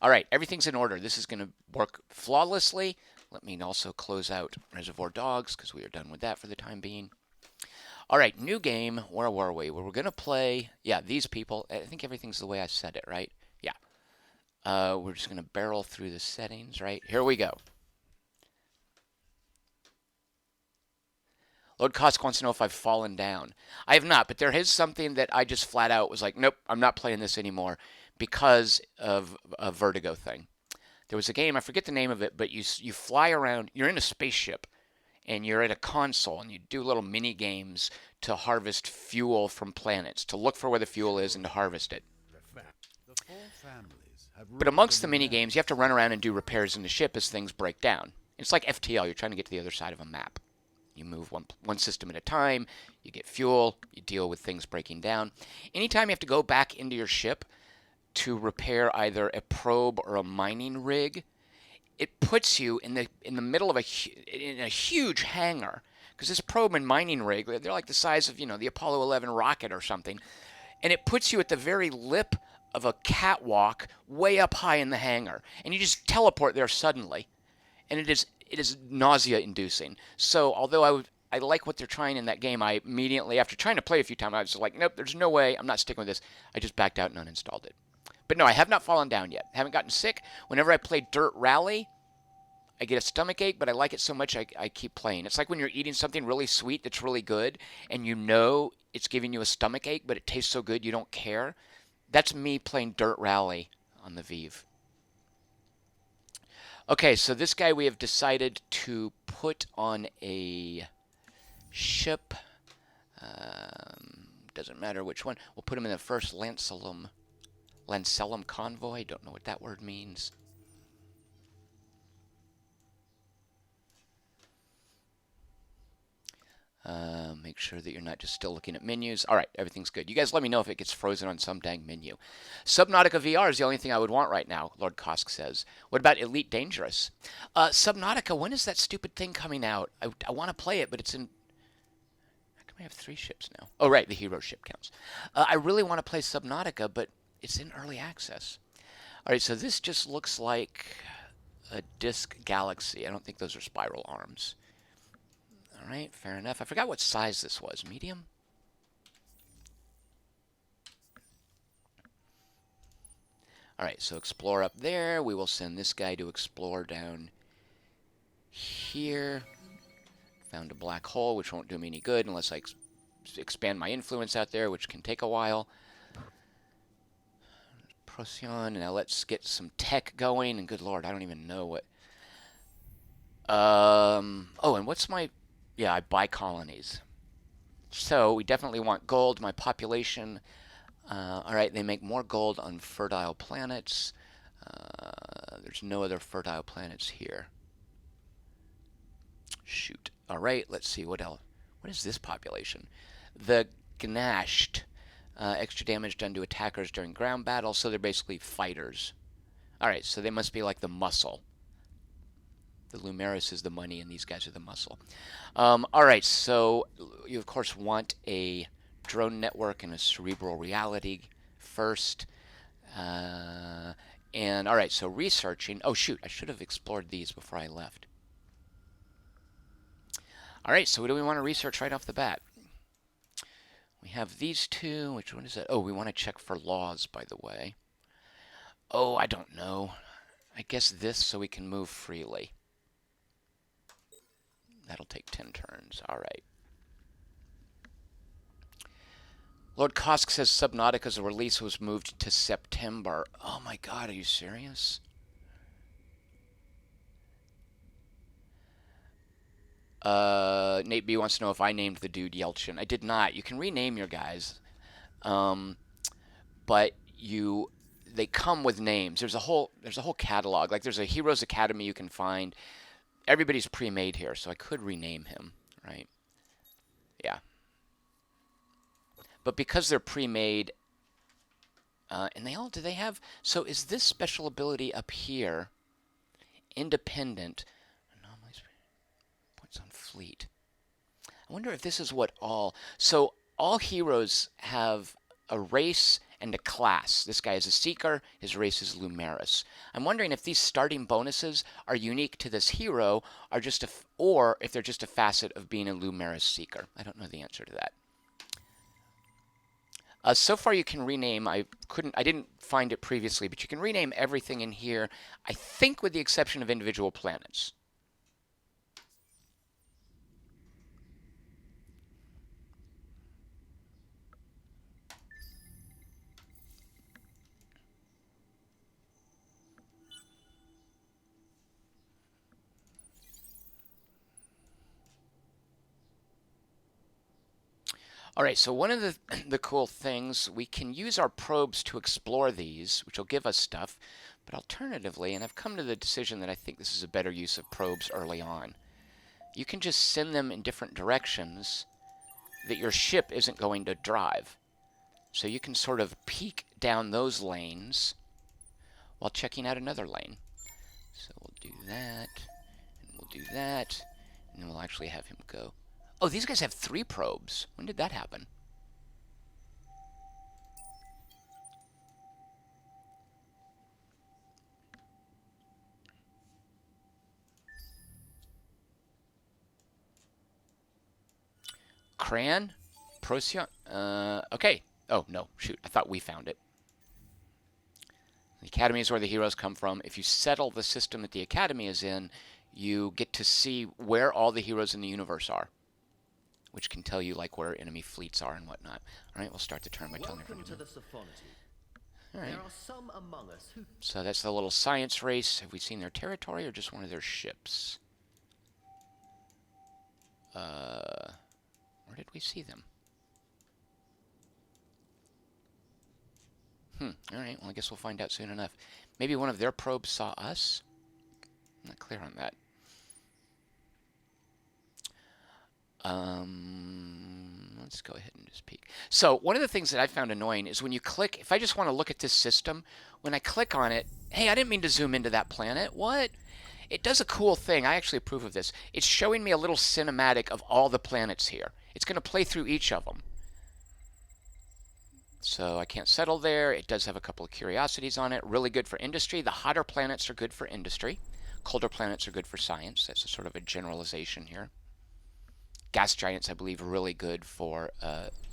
All right, everything's in order. This is going to work flawlessly. Let me also close out Reservoir Dogs because we are done with that for the time being. All right, new game. Where were we? Well, we're going to play, yeah, these people. I think everything's the way I said it, right? Yeah. We're just going to barrel through the settings, right? Here we go. Lord Kosk wants to know if I've fallen down. I have not, but there is something that I just flat out was like, nope, I'm not playing this anymore because of a Vertigo thing. There was a game, I forget the name of it, but you fly around, you're in a spaceship, and you're at a console, and you do little mini games to harvest fuel from planets, to look for where the fuel is and to harvest it. But amongst the mini games, you have to run around and do repairs in the ship as things break down. It's like FTL, you're trying to get to the other side of a map. You move one system at a time, you get fuel, you deal with things breaking down. Anytime you have to go back into your ship to repair either a probe or a mining rig, it puts you in the middle of a huge hangar. Because this probe and mining rig, they're like the size of, the Apollo 11 rocket or something. And it puts you at the very lip of a catwalk way up high in the hangar. And you just teleport there suddenly. And it is nausea-inducing. So although I like what they're trying in that game, I immediately, after trying to play a few times, I was like, nope, there's no way, I'm not sticking with this. I just backed out and uninstalled it. But no, I have not fallen down yet. Haven't gotten sick. Whenever I play Dirt Rally, I get a stomach ache, but I like it so much I keep playing. It's like when you're eating something really sweet that's really good, and you know it's giving you a stomach ache, but it tastes so good you don't care. That's me playing Dirt Rally on the Vive. Okay, so this guy we have decided to put on a ship. Doesn't matter which one. We'll put him in the first Lancellum convoy. Don't know what that word means. Make sure that you're not just still looking at menus. All right, everything's good. You guys let me know if it gets frozen on some dang menu. Subnautica VR is the only thing I would want right now, Lord Kosk says. What about Elite Dangerous? Subnautica, when is that stupid thing coming out? I want to play it, but it's in... How come I have 3 ships now? Oh, right, the hero ship counts. I really want to play Subnautica, but it's in early access. All right, so this just looks like a disc galaxy. I don't think those are spiral arms. All right, fair enough. I forgot what size this was. Medium? All right, so explore up there. We will send this guy to explore down here. Found a black hole, which won't do me any good unless I expand my influence out there, which can take a while. Procyon. Now let's get some tech going. And good lord, I don't even know what... Oh, and what's my... Yeah, I buy colonies. So we definitely want gold. My population. All right, they make more gold on fertile planets. There's no other fertile planets here. Shoot. All right, let's see what else. What is this population? The Gnashed. Extra damage done to attackers during ground battle. So they're basically fighters. All right, so they must be like the muscle. The Lumeris is the money, and these guys are the muscle. All right, so you, of course, want a drone network and a cerebral reality first. And, all right, so researching. Oh, shoot, I should have explored these before I left. All right, so what do we want to research right off the bat? We have these two. Which one is that? Oh, we want to check for laws, by the way. Oh, I don't know. I guess this so we can move freely. That'll take 10 turns. All right. Lord Kosk says Subnautica's release was moved to September. Oh my god, are you serious? Nate B wants to know if I named the dude Yelchin. I did not. You can rename your guys, um, but they come with names. There's a whole catalog. Like there's a Heroes Academy you can find. Everybody's pre-made here, so I could rename him, right? Yeah. But because they're pre-made, and do they have, so is this special ability up here independent? Anomalies, points on fleet. I wonder if this is what so all heroes have a race and a class. This guy is a seeker, his race is Lumeris. I'm wondering if these starting bonuses are unique to this hero, or if they're just a facet of being a Lumeris seeker. I don't know the answer to that. So far you can rename, I didn't find it previously, but you can rename everything in here, I think with the exception of individual planets. All right, so one of the cool things, we can use our probes to explore these, which will give us stuff, but alternatively, and I've come to the decision that I think this is a better use of probes early on, you can just send them in different directions that your ship isn't going to drive. So you can sort of peek down those lanes while checking out another lane. So we'll do that, and we'll do that, and then we'll actually have him go. Oh, these guys have 3 probes. When did that happen? Cran? Procyon? Okay. Oh, no. Shoot. I thought we found it. The Academy is where the heroes come from. If you settle the system that the Academy is in, you get to see where all the heroes in the universe are, which can tell you like where enemy fleets are and whatnot. All right, we'll start the turn by telling everybody. All right. There are some among us who... So that's the little science race. Have we seen their territory or just one of their ships? Where did we see them? All right, well, I guess we'll find out soon enough. Maybe one of their probes saw us? I'm not clear on that. Let's go ahead and just peek. So one of the things that I found annoying is when you click, if I just want to look at this system, when I click on it, hey, I didn't mean to zoom into that planet. What? It does a cool thing. I actually approve of this. It's showing me a little cinematic of all the planets here. It's going to play through each of them. So I can't settle there. It does have a couple of curiosities on it. Really good for industry. The hotter planets are good for industry. Colder planets are good for science. That's a sort of a generalization here. Gas giants, I believe, are really good for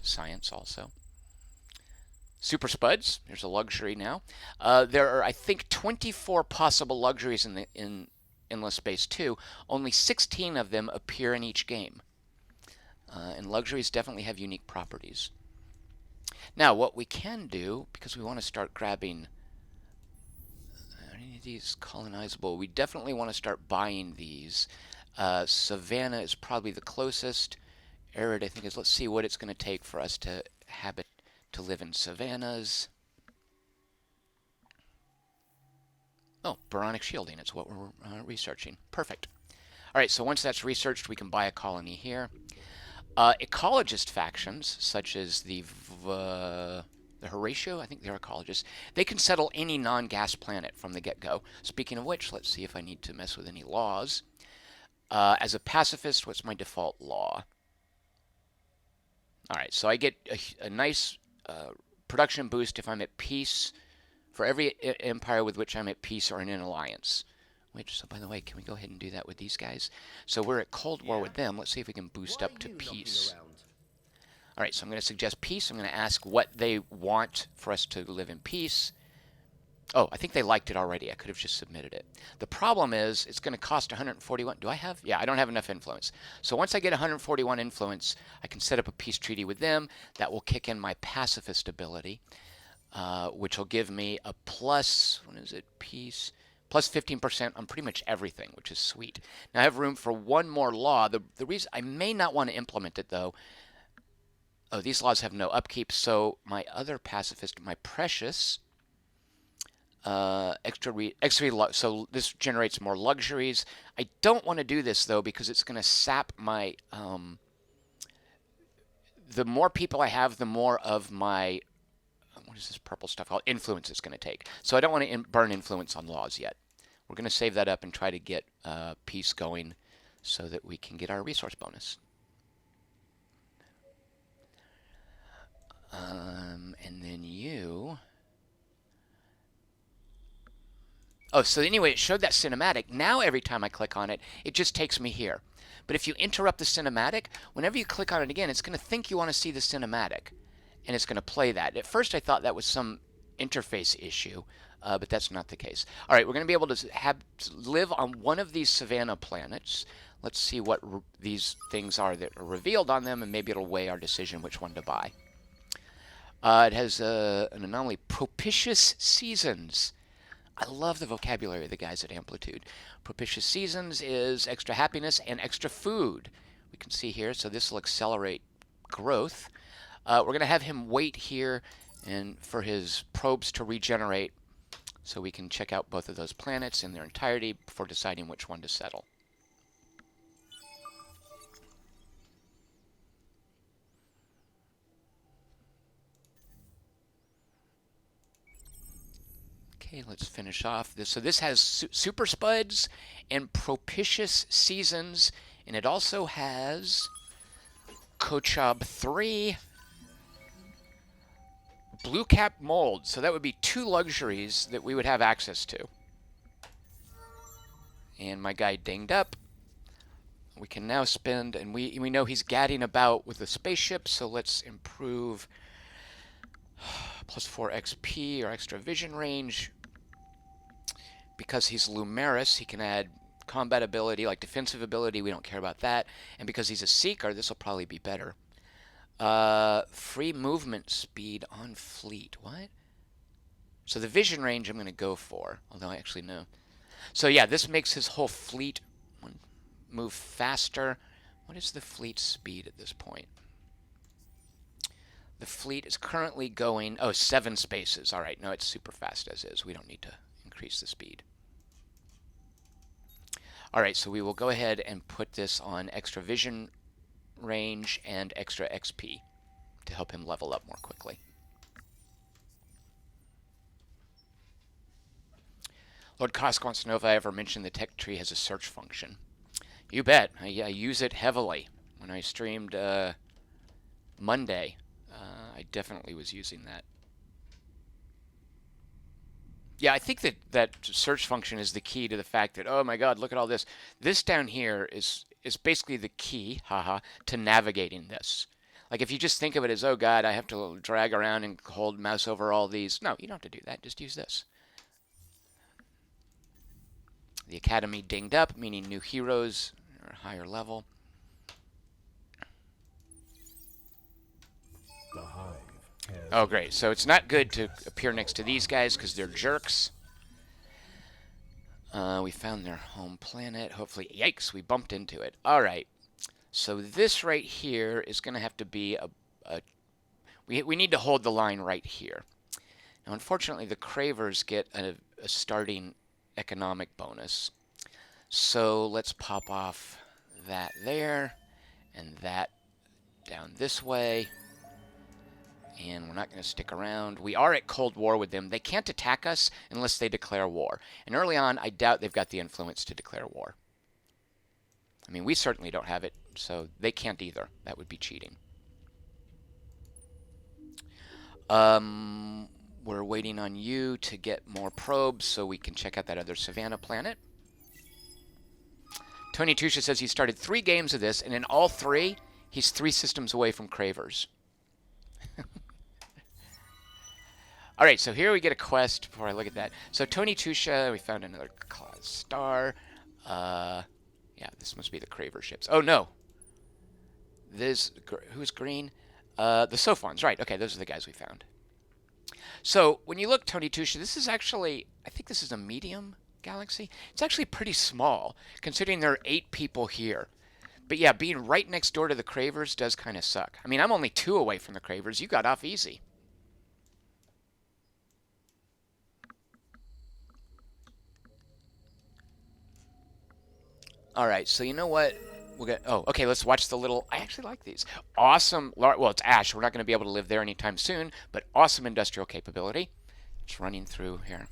science also. Super spuds. There's a luxury now. There are, I think, 24 possible luxuries in Endless Space 2. Only 16 of them appear in each game. And luxuries definitely have unique properties. Now, what we can do, because we want to start grabbing any of these colonizable, we definitely want to start buying these. Savannah is probably the closest. Arid, I think, is, let's see what it's going to take for us to live in savannas. Oh, baronic shielding, it's what we're researching. Perfect. All right, so once that's researched, we can buy a colony here. Ecologist factions, such as the Horatio, I think they're ecologists, they can settle any non-gas planet from the get-go. Speaking of which, let's see if I need to mess with any laws. As a pacifist, what's my default law? All right, so I get a nice production boost if I'm at peace for every empire with which I'm at peace or in an alliance. Which, so by the way, can we go ahead and do that with these guys? So we're at Cold War with them. Let's see if we can boost up to peace. All right, so I'm going to suggest peace. I'm going to ask what they want for us to live in peace. Oh, I think they liked it already. I could have just submitted it. The problem is it's going to cost 141. Do I have? Yeah, I don't have enough influence. So once I get 141 influence, I can set up a peace treaty with them. That will kick in my pacifist ability, which will give me a plus, what is it, peace, plus 15% on pretty much everything, which is sweet. Now I have room for one more law. The reason I may not want to implement it, though, oh, these laws have no upkeep, so my other pacifist, my precious, so this generates more luxuries. I don't want to do this though because it's going to sap my the more people I have, the more of my what is this purple stuff called, influence it's going to take. So I don't want to burn influence on laws yet. We're going to save that up and try to get peace going so that we can get our resource bonus. And then you. Oh, so anyway, it showed that cinematic. Now every time I click on it, it just takes me here. But if you interrupt the cinematic, whenever you click on it again, it's going to think you want to see the cinematic, and it's going to play that. At first, I thought that was some interface issue, but that's not the case. All right, we're going to be able to live on one of these savanna planets. Let's see what these things are that are revealed on them, and maybe it'll weigh our decision which one to buy. It has an anomaly, propitious seasons. I love the vocabulary of the guys at Amplitude. Propitious seasons is extra happiness and extra food. We can see here, so this will accelerate growth. We're going to have him wait here and for his probes to regenerate so we can check out both of those planets in their entirety before deciding which one to settle. Okay, let's finish off this. So this has super spuds and propitious seasons, and it also has Kochab 3, blue cap mold. So that would be 2 luxuries that we would have access to. And my guy dinged up. We can now spend, and we know he's gadding about with the spaceship, so let's improve plus 4 XP or extra vision range. Because he's Lumeris, he can add combat ability, like defensive ability. We don't care about that. And because he's a Seeker, this will probably be better. Free movement speed on fleet. What? So the vision range I'm going to go for, although I actually know. So yeah, this makes his whole fleet move faster. What is the fleet speed at this point? The fleet is currently going, 7 spaces. All right, no, it's super fast as is. We don't need to increase the speed. All right, so we will go ahead and put this on extra vision range and extra XP to help him level up more quickly. Lord Kosk wants to know if I ever mentioned the tech tree has a search function. You bet. I use it heavily. When I streamed Monday, I definitely was using that. Yeah, I think that search function is the key to the fact that, oh my god, look at all this. This down here is basically the key, to navigating this. Like if you just think of it as, oh god, I have to drag around and hold mouse over all these. No, you don't have to do that. Just use this. The Academy dinged up, meaning new heroes are higher level. The hive. Oh, great. So it's not good to appear next to these guys because they're jerks. We found their home planet. Hopefully, yikes, we bumped into it. All right. So this right here is going to have to be we need to hold the line right here. Now, unfortunately, the Cravers get a starting economic bonus. So let's pop off that there and that down this way. And we're not going to stick around. We are at Cold War with them. They can't attack us unless they declare war. And early on, I doubt they've got the influence to declare war. I mean, we certainly don't have it, so they can't either. That would be cheating. We're waiting on you to get more probes so we can check out that other Savannah planet. Tony Tusha says he started 3 games of this, and in all 3, he's 3 systems away from Cravers. All right, so here we get a quest before I look at that. So Tony Tusha, we found another class star. Yeah, this must be the Craver ships. Oh no, this who's green? The Sophons, right? Okay, those are the guys we found. So when you look, Tony Tusha, this is actually, I think this is a medium galaxy. It's actually pretty small, considering there are 8 people here. But yeah, being right next door to the Cravers does kind of suck. I mean, I'm only 2 away from the Cravers. You got off easy. All right, so you know what? We'll get. Oh, okay. Let's watch the little. I actually like these. Awesome. Well, it's Ash. We're not going to be able to live there anytime soon, but awesome industrial capability. It's running through here.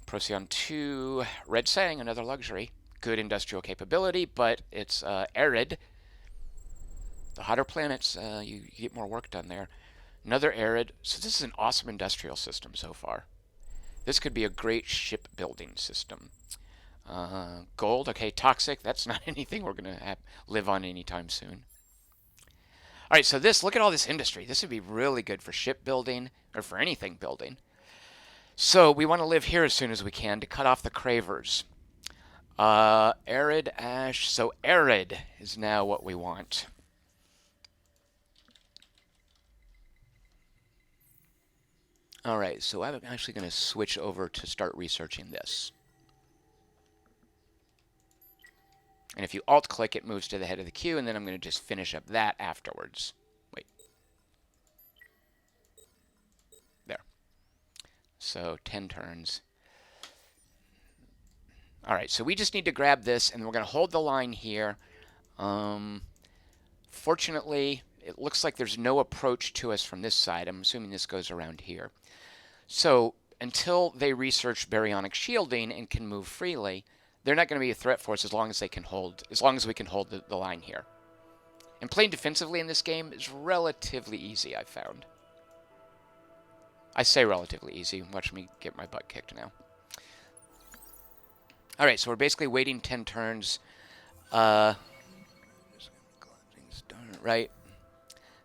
Procyon 2, Red Sang, another luxury. Good industrial capability, but it's arid. The hotter planets, you get more work done there. Another arid. So this is an awesome industrial system so far. This could be a great shipbuilding system. Gold, okay, toxic. That's not anything we're going to live on anytime soon. All right, so look at all this industry. This would be really good for shipbuilding or for anything building. So we want to live here as soon as we can to cut off the Cravers. Arid ash. So arid is now what we want. All right, so I'm actually going to switch over to start researching this. And if you alt-click, it moves to the head of the queue, and then I'm going to just finish up that afterwards. Wait. There. So 10 turns. All right, so we just need to grab this, and we're going to hold the line here. Fortunately, it looks like there's no approach to us from this side. I'm assuming this goes around here. So until they research baryonic shielding and can move freely, they're not going to be a threat for us as long as we can hold the line here. And playing defensively in this game is relatively easy, I've found. I say relatively easy. Watch me get my butt kicked now. All right, so we're basically waiting 10 turns. Right.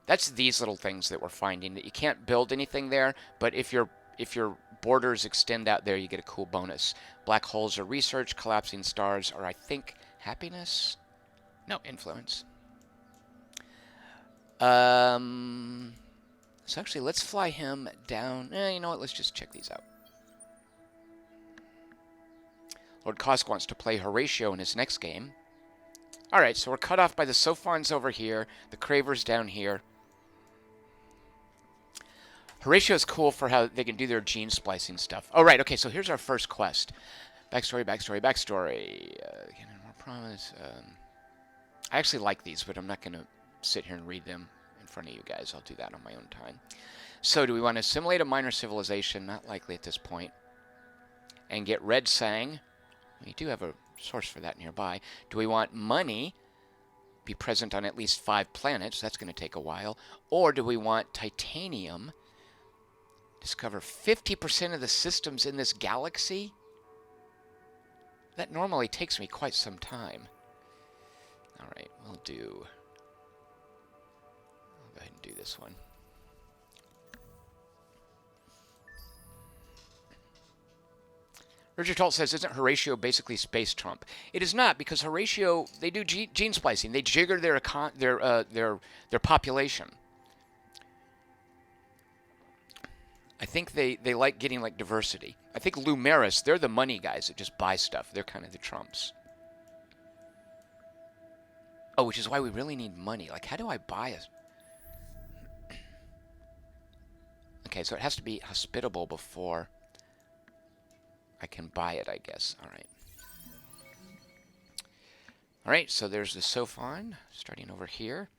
That's these little things that we're finding, that you can't build anything there, but if your borders extend out there, you get a cool bonus. Black holes are research, collapsing stars are, I think, happiness? No, influence. So actually, let's fly him down. You know what? Let's just check these out. Lord Kosk wants to play Horatio in his next game. Alright, so we're cut off by the Sophons over here, the Cravers down here. Horatio is cool for how they can do their gene splicing stuff. Oh, right, okay, so here's our first quest. Backstory, backstory, backstory. More promise. I actually like these, but I'm not going to sit here and read them in front of you guys. I'll do that on my own time. So do we want to assimilate a minor civilization? Not likely at this point. And get Red Sang. We do have a source for that nearby. Do we want money? Be present on at least 5 planets. That's going to take a while. Or do we want titanium? Discover 50% of the systems in this galaxy? That normally takes me quite some time. All right, I'll go ahead and do this one. Richard Holt says, isn't Horatio basically Space Trump? It is not, because Horatio, they do gene splicing. They jigger their population. I think they like getting like diversity. I think Lumeris, they're the money guys that just buy stuff. They're kind of the Trumps. Oh, which is why we really need money. Like, how do I buy it? Okay, so it has to be hospitable before I can buy it, I guess. All right. All right, so there's the Sophon, starting over here.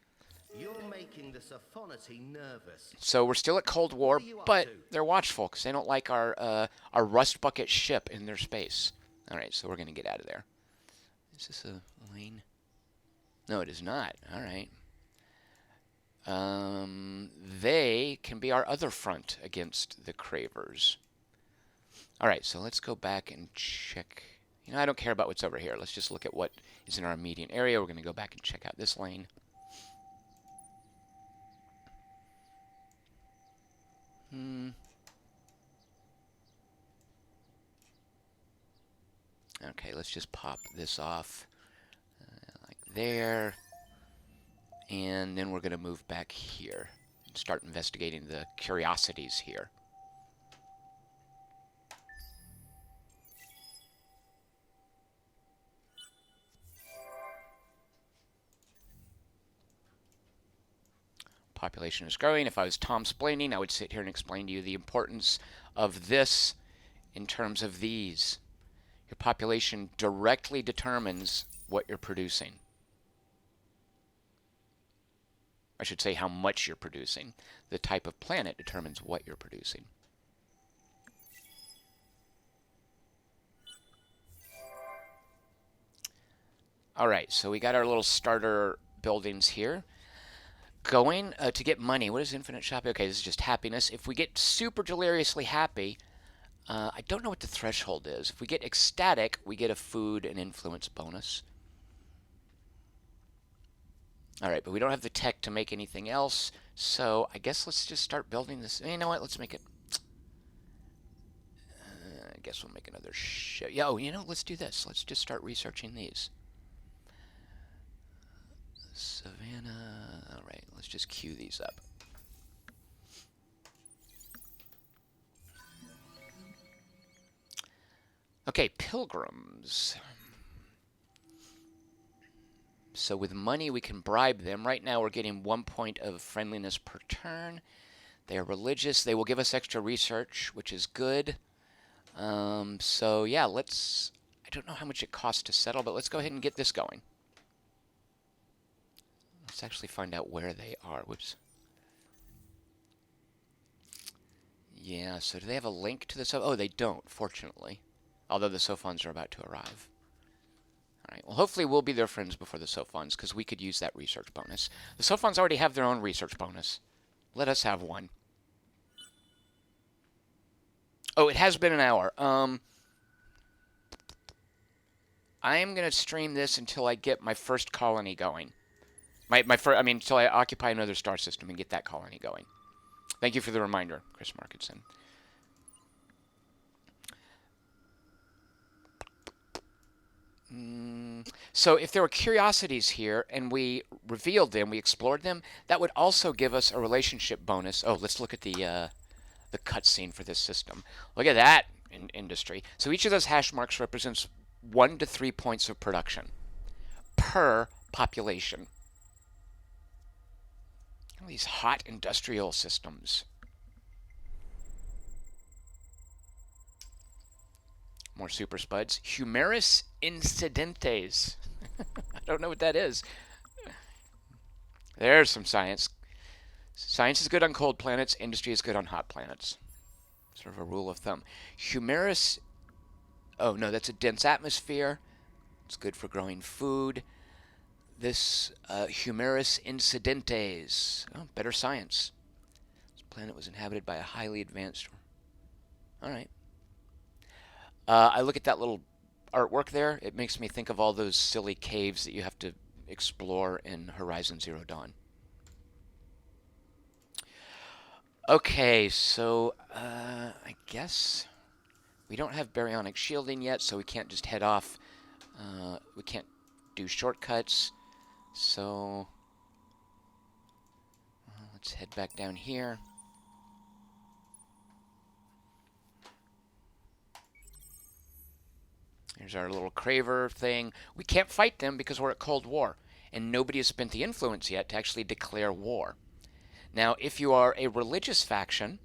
You're making the Sophonity nervous. So we're still at Cold War, but they're watchful because they don't like our rust bucket ship in their space. All right, so we're going to get out of there. Is this a lane? No, it is not. All right. They can be our other front against the Cravers. All right, so let's go back and check. You know, I don't care about what's over here. Let's just look at what is in our immediate area. We're going to go back and check out this lane. Okay, let's just pop this off like there. And then we're going to move back here and start investigating the curiosities here. Population is growing. If I was Tom Splaining, I would sit here and explain to you the importance of this in terms of these. Your population directly determines what you're producing. I should say how much you're producing. The type of planet determines what you're producing. All right, so we got our little starter buildings here. Going to get money. What is infinite shopping? Okay, this is just happiness. If we get super deliriously happy, I don't know what the threshold is. If we get ecstatic, we get a food and influence bonus. All right, but we don't have the tech to make anything else, so I guess let's just start building this. You know what? Let's make it. I guess we'll make another show. Yeah, oh, you know, let's do this. Let's just start researching these. Savannah. All right, let's just queue these up. Okay, pilgrims. So with money, we can bribe them. Right now, we're getting 1 point of friendliness per turn. They are religious. They will give us extra research, which is good. So yeah, let's. I don't know how much it costs to settle, but let's go ahead and get this going. Let's actually find out where they are. Whoops. Yeah, so do they have a link to this? Oh, they don't, fortunately. Although the Sophons are about to arrive. Alright, well, hopefully we'll be their friends before the Sophons, because we could use that research bonus. The Sophons already have their own research bonus. Let us have one. Oh, it has been an hour. I am going to stream this until I get my first colony going. Until I occupy another star system and get that colony going. Thank you for the reminder, Chris Markinson. So if there were curiosities here and we revealed them, we explored them, that would also give us a relationship bonus. Oh, let's look at the cutscene for this system. Look at that in industry. So each of those hash marks represents 1 to 3 points of production per population. These hot industrial systems. More super spuds. Humerus incidentes. I don't know what that is. There's some science. Science is good on cold planets. Industry is good on hot planets. Sort of a rule of thumb. Humerus. Oh, no, that's a dense atmosphere. It's good for growing food. This Humerus incidentes. Oh, better science. This planet was inhabited by a highly advanced. All right. I look at that little artwork there. It makes me think of all those silly caves that you have to explore in Horizon Zero Dawn. Okay, so I guess we don't have baryonic shielding yet, so we can't just head off. We can't do shortcuts. So let's head back down here. Here's our little Craver thing. We can't fight them because we're at Cold War, and nobody has spent the influence yet to actually declare war. Now, if you are a religious faction,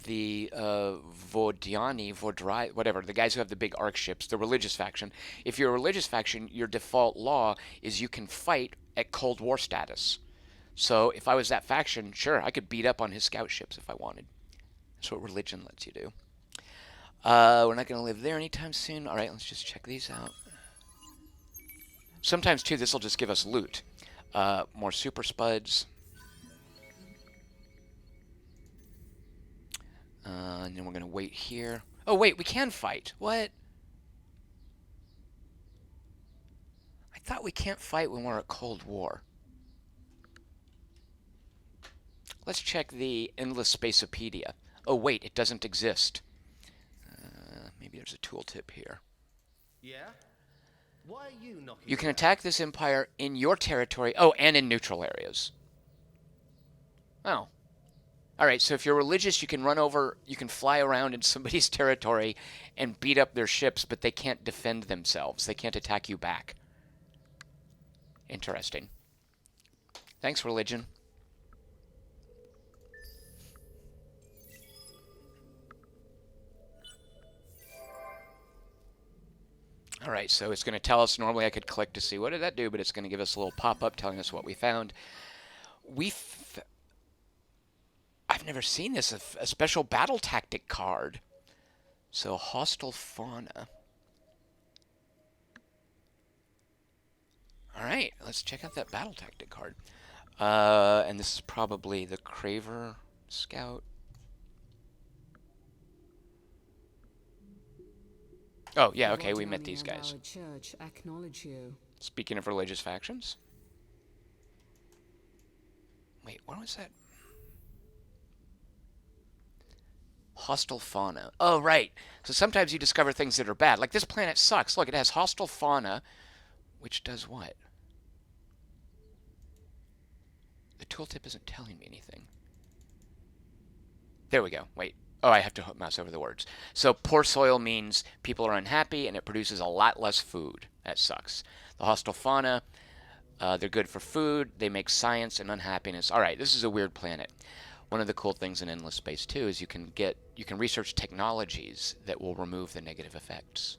the Vodiani, Vodrai, whatever, the guys who have the big arc ships, the religious faction, if you're a religious faction, your default law is you can fight at Cold War status. So if I was that faction, sure, I could beat up on his scout ships if I wanted. That's what religion lets you do. We're not going to live there anytime soon. All right, let's just check these out. Sometimes, too, this will just give us loot. More super spuds. And then we're going to wait here. Oh, wait, we can fight. What? I thought we can't fight when we're at Cold War. Let's check the Endless Spaceopedia. Oh, wait, it doesn't exist. Maybe there's a tooltip here. Yeah? Why are you knocking You can around? attack this empire in your territory. Oh, and in neutral areas. Oh. All right, so if you're religious, you can run over, you can fly around in somebody's territory and beat up their ships, but they can't defend themselves. They can't attack you back. Interesting. Thanks, religion. All right, so it's going to tell us. Normally I could click to see what did that do, but it's going to give us a little pop-up telling us what we found. I've never seen this, a special battle tactic card. So hostile fauna. All right, let's check out that battle tactic card. And this is probably the Craver Scout. Oh, yeah, okay, we met these guys. Church acknowledge you. Speaking of religious factions. Wait, what was that? Hostile fauna. Oh, right. So sometimes you discover things that are bad. Like this planet sucks. Look, it has hostile fauna, which does what? The tooltip isn't telling me anything. There we go. Wait. Oh, I have to mouse over the words. So poor soil means people are unhappy and it produces a lot less food. That sucks. The hostile fauna, they're good for food. They make science and unhappiness. All right, this is a weird planet. One of the cool things in Endless Space too is you can research technologies that will remove the negative effects.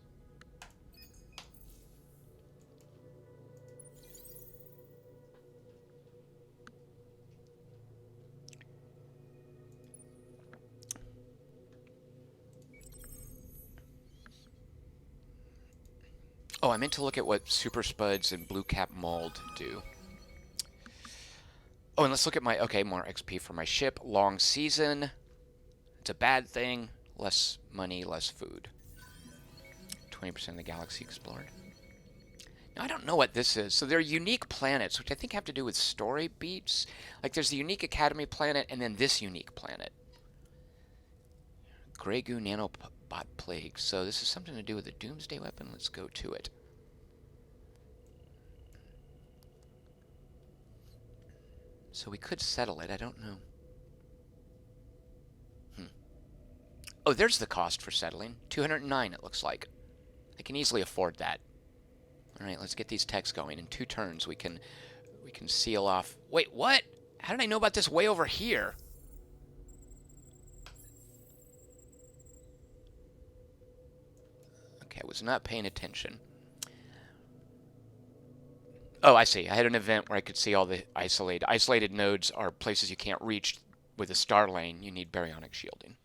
Oh, I meant to look at what Super Spuds and Blue Cap Mold do. Oh, and let's look at my, okay, more XP for my ship. Long season. It's a bad thing. Less money, less food. 20% of the galaxy explored. Now, I don't know what this is. So they're unique planets, which I think have to do with story beats. Like there's the unique Academy planet and then this unique planet. Grey Goo Nanobot Plague. So this is something to do with the Doomsday Weapon. Let's go to it. So we could settle it. I don't know. Oh, there's the cost for settling. 209, it looks like. I can easily afford that. All right, let's get these techs going. In 2 turns, we can seal off. Wait, what? How did I know about this way over here? Okay, I was not paying attention. Oh, I see. I had an event where I could see all the isolated. Isolated nodes are places you can't reach with a star lane. You need baryonic shielding.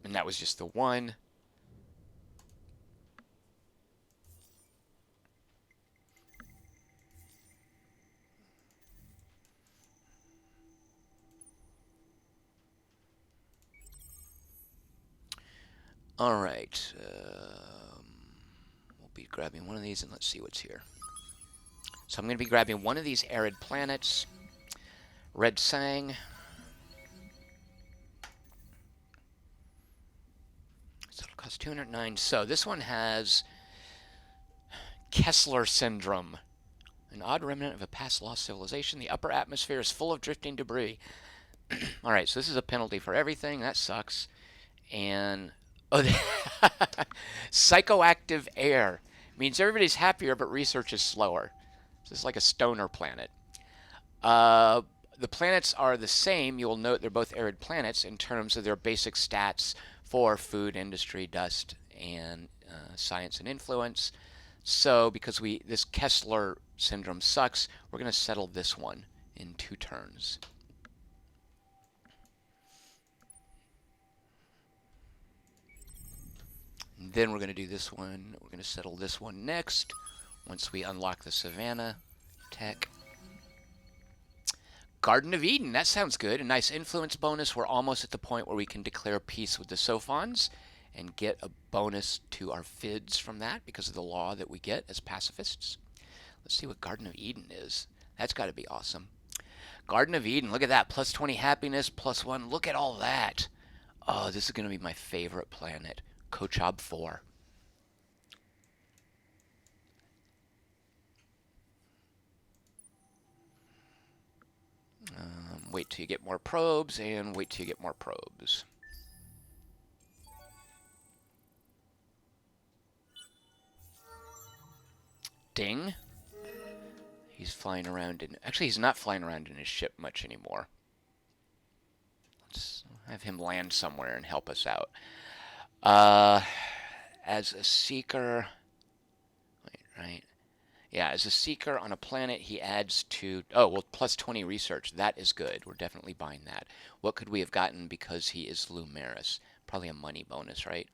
And that was just the one. All right. We'll be grabbing one of these and let's see what's here. So I'm going to be grabbing one of these arid planets. Red Sang. So it'll cost 209. So this one has Kessler Syndrome. An odd remnant of a past lost civilization. The upper atmosphere is full of drifting debris. All right, so this is a penalty for everything. That sucks. And oh, psychoactive air means everybody's happier, but research is slower. So it's like a stoner planet. The planets are the same. You will note they're both arid planets in terms of their basic stats for food, industry, dust, and science and influence. So because this Kessler syndrome sucks, we're going to settle this one in 2 turns. And then we're going to do this one. We're going to settle this one next once we unlock the Savannah tech. Garden of Eden, that sounds good. A nice influence bonus. We're almost at the point where we can declare peace with the Sophons and get a bonus to our FIDs from that because of the law that we get as pacifists. Let's see what Garden of Eden is. That's got to be awesome. Garden of Eden, look at that. Plus 20 happiness, plus 1. Look at all that. Oh, this is going to be my favorite planet. Kochab 4. Wait till you get more probes, and wait till you get more probes. Ding. He's flying around in... Actually, he's not flying around in his ship much anymore. Let's have him land somewhere and help us out. As a seeker... Wait, right? Yeah, as a seeker on a planet, he adds to... Oh, well, plus 20 research. That is good. We're definitely buying that. What could we have gotten because he is Lumeris? Probably a money bonus, right?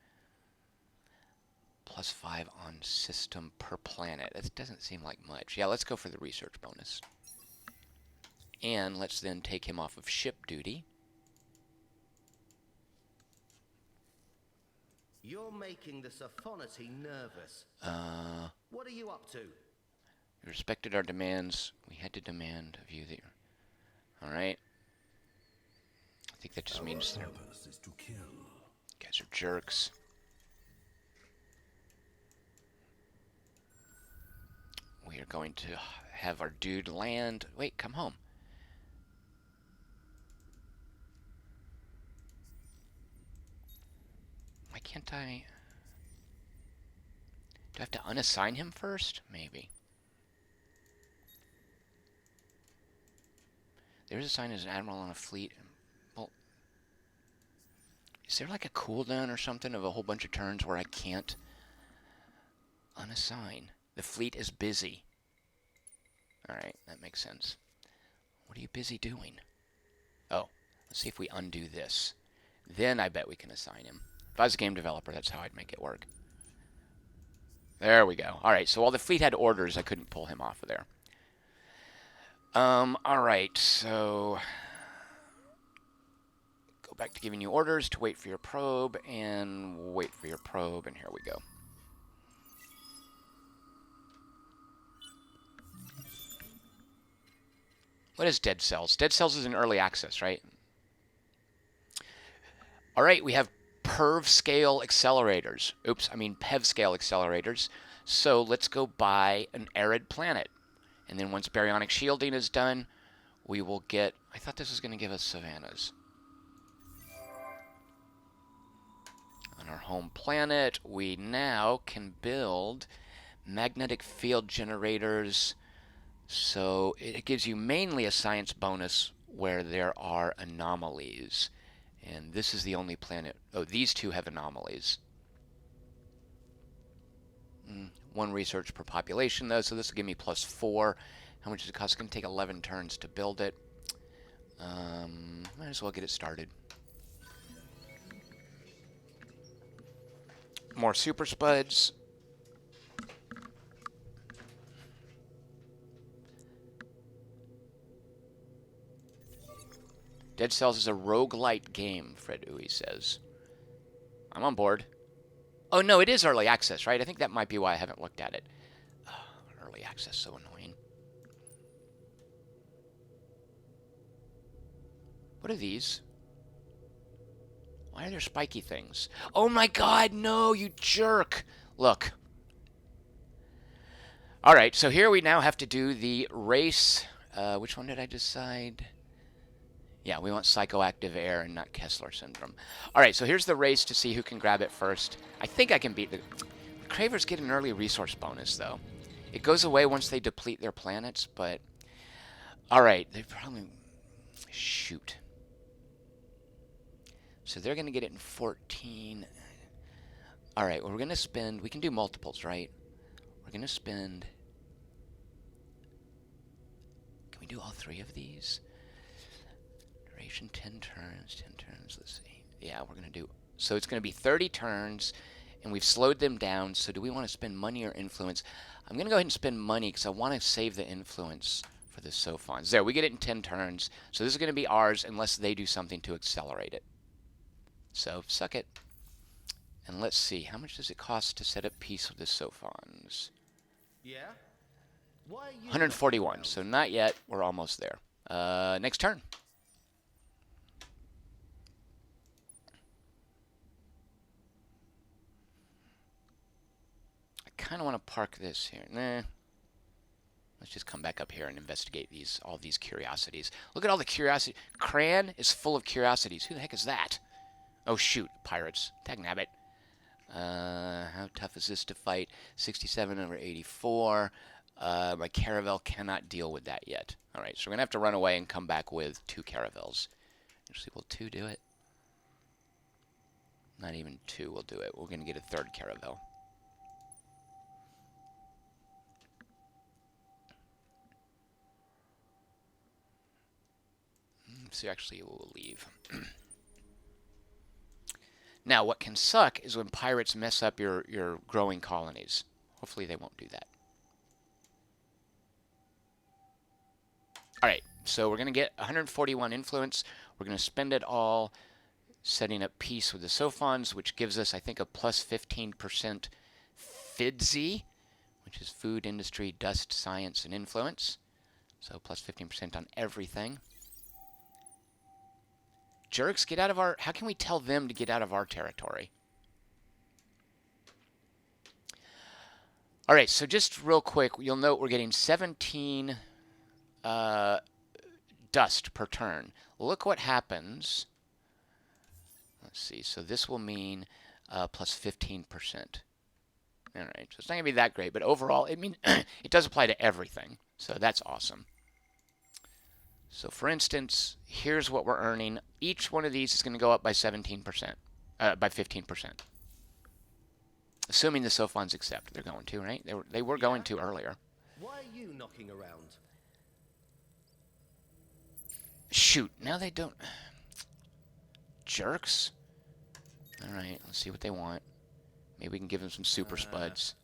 Plus 5 on system per planet. That doesn't seem like much. Yeah, let's go for the research bonus. And let's then take him off of ship duty. You're making the Sophonoty nervous. What are you up to? We respected our demands. We had to demand of you that you're... Alright. I think that just means... Our purpose is to kill. You guys are jerks. We are going to have our dude land... Wait, come home. Why can't I... Do I have to unassign him first? Maybe. There's assigned as an admiral on a fleet. Well, is there like a cooldown or something of a whole bunch of turns where I can't unassign? The fleet is busy. Alright, that makes sense. What are you busy doing? Oh, let's see if we undo this. Then I bet we can assign him. If I was a game developer, that's how I'd make it work. There we go. Alright, so while the fleet had orders, I couldn't pull him off of there. Alright, so... Go back to giving you orders to wait for your probe, and wait for your probe, and here we go. What is Dead Cells? Dead Cells is in early access, right? Alright, we have PERV scale accelerators. Oops, I mean PEV scale accelerators. So let's go buy an arid planet. And then once baryonic shielding is done, we will get... I thought this was going to give us savannas. On our home planet, we now can build magnetic field generators. So it gives you mainly a science bonus where there are anomalies. And this is the only planet... Oh, these two have anomalies. 1 research per population, though, so this will give me plus 4. How much does it cost? It's going to take 11 turns to build it. Might as well get it started. More super spuds. Dead Cells is a roguelite game, Fred Uwe says. I'm on board. Oh, no, it is early access, right? I think that might be why I haven't looked at it. Oh, early access, so annoying. What are these? Why are there spiky things? Oh my god, no, you jerk! Look. Alright, so here we now have to do the race. Which one did I decide? Yeah, we want psychoactive air and not Kessler syndrome. Alright, so here's the race to see who can grab it first. I think I can beat the... The Cravers get an early resource bonus, though. It goes away once they deplete their planets, but... Alright, they probably... Shoot. So they're going to get it in 14. Alright, well, we're going to spend... We can do multiples, right? We're going to spend... Can we do all 3 of these? 10 turns, 10 turns, let's see. Yeah, we're going to do... So it's going to be 30 turns, and we've slowed them down, so do we want to spend money or influence? I'm going to go ahead and spend money, because I want to save the influence for the Sophons. There, we get it in 10 turns, so this is going to be ours unless they do something to accelerate it. So, suck it. And let's see, how much does it cost to set up peace with the Sophons? Yeah? Why are you 141, so not yet. We're almost there. Next turn. I kind of want to park this here. Nah. Let's just come back up here and investigate all these curiosities. Look at all the curiosity. Cran is full of curiosities. Who the heck is that? Oh, shoot. Pirates. Dagnabbit. How tough is this to fight? 67 over 84. My caravel cannot deal with that yet. All right, so we're going to have to run away and come back with 2 caravels. Actually, will 2 do it? Not even 2 will do it. We're going to get a 3rd caravel. So actually, we'll leave. Now, what can suck is when pirates mess up your growing colonies. Hopefully, they won't do that. All right, so we're going to get 141 influence. We're going to spend it all setting up peace with the Sophons, which gives us, I think, a plus 15% FIDSI, which is food, industry, dust, science, and influence. So plus 15% on everything. Jerks, get out of our... How can we tell them to get out of our territory? All right, so just real quick, you'll note we're getting 17 dust per turn. Look what happens. Let's see. So this will mean plus 15%. All right, so it's not going to be that great, but overall, it does apply to everything. So that's awesome. So for instance, here's what we're earning. Each one of these is going to go up by 17%, by 15%. Assuming the Sophons accept. They're going to, right? They were going to earlier. Why are you knocking around? Shoot, now they don't... Jerks. Alright, let's see what they want. Maybe we can give them some super spuds.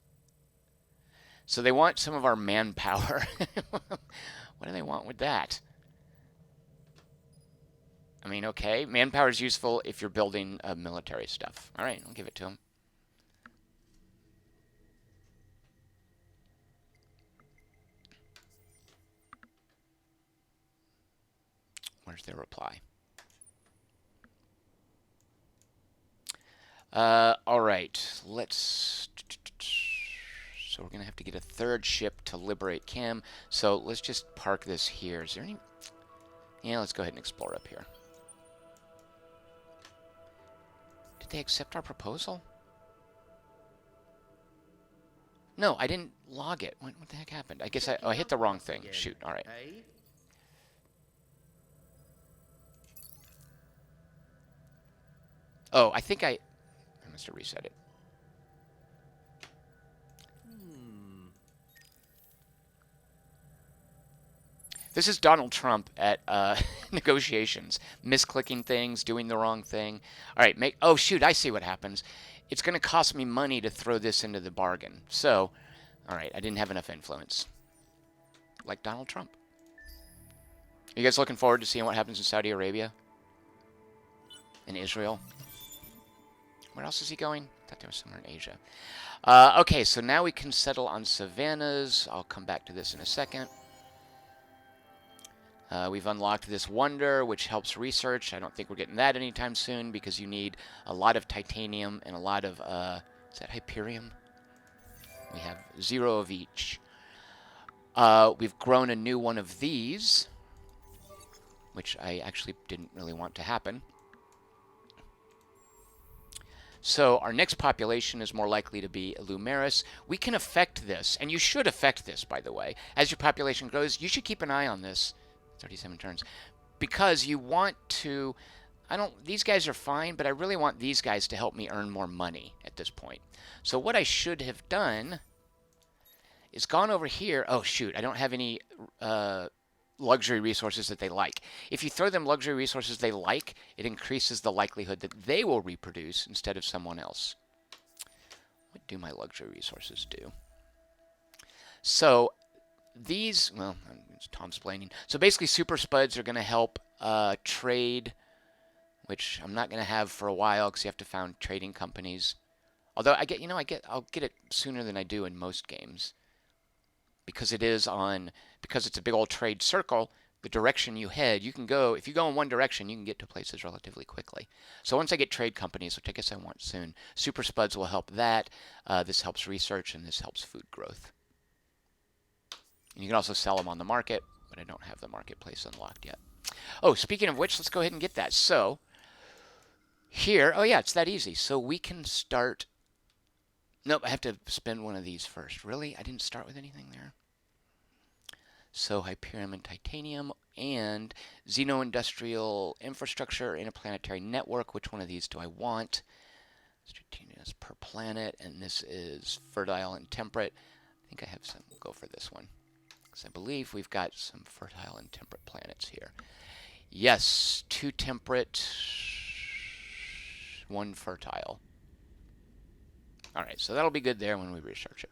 So they want some of our manpower. What do they want with that? I mean, okay, manpower is useful if you're building military stuff. Alright, I'll give it to them. Where's their reply? All right, let's... So we're going to have to get a 3rd ship to liberate Cam. So let's just park this here. Is there any... Yeah, let's go ahead and explore up here. Did they accept our proposal? No, I didn't log it. What the heck happened? I guess I hit the wrong thing. Shoot, all right. Oh, I think I must have reset it. This is Donald Trump at negotiations. Misclicking things, doing the wrong thing. All right, oh, shoot, I see what happens. It's going to cost me money to throw this into the bargain. So, all right, I didn't have enough influence. Like Donald Trump. Are you guys looking forward to seeing what happens in Saudi Arabia? In Israel? Where else is he going? I thought there was somewhere in Asia. Okay, so now we can settle on savannas. I'll come back to this in a second. We've unlocked this wonder, which helps research. I don't think we're getting that anytime soon because you need a lot of titanium and a lot of, is that Hyperium? We have 0 of each. We've grown a new one of these, which I actually didn't really want to happen. So our next population is more likely to be Lumeris. We can affect this, and you should affect this, by the way. As your population grows, you should keep an eye on this. 37 turns. Because you want to... These guys are fine, but I really want these guys to help me earn more money at this point. So what I should have done is gone over here. Oh, shoot. I don't have any luxury resources that they like. If you throw them luxury resources they like, it increases the likelihood that they will reproduce instead of someone else. What do my luxury resources do? So these, well, it's Tom's explaining. So basically super spuds are going to help trade, which I'm not going to have for a while because you have to found trading companies. Although I'll get it sooner than I do in most games. Because it's a big old trade circle, the direction you head, you can go, if you go in one direction, you can get to places relatively quickly. So once I get trade companies, which I guess I want soon, super spuds will help that. This helps research, and this helps food growth. And you can also sell them on the market, but I don't have the marketplace unlocked yet. Oh, speaking of which, let's go ahead and get that. So here, oh yeah, it's that easy. So we can start. Nope, I have to spend one of these first. Really? I didn't start with anything there. So Hyperium and Titanium and Xeno-Industrial Infrastructure, Interplanetary Network. Which one of these do I want? Strategic per planet, and this is Fertile and Temperate. I think I have some. We'll go for this one, because I believe we've got some fertile and temperate planets here. Yes, 2 temperate, 1 fertile. Alright, so that'll be good there when we research it.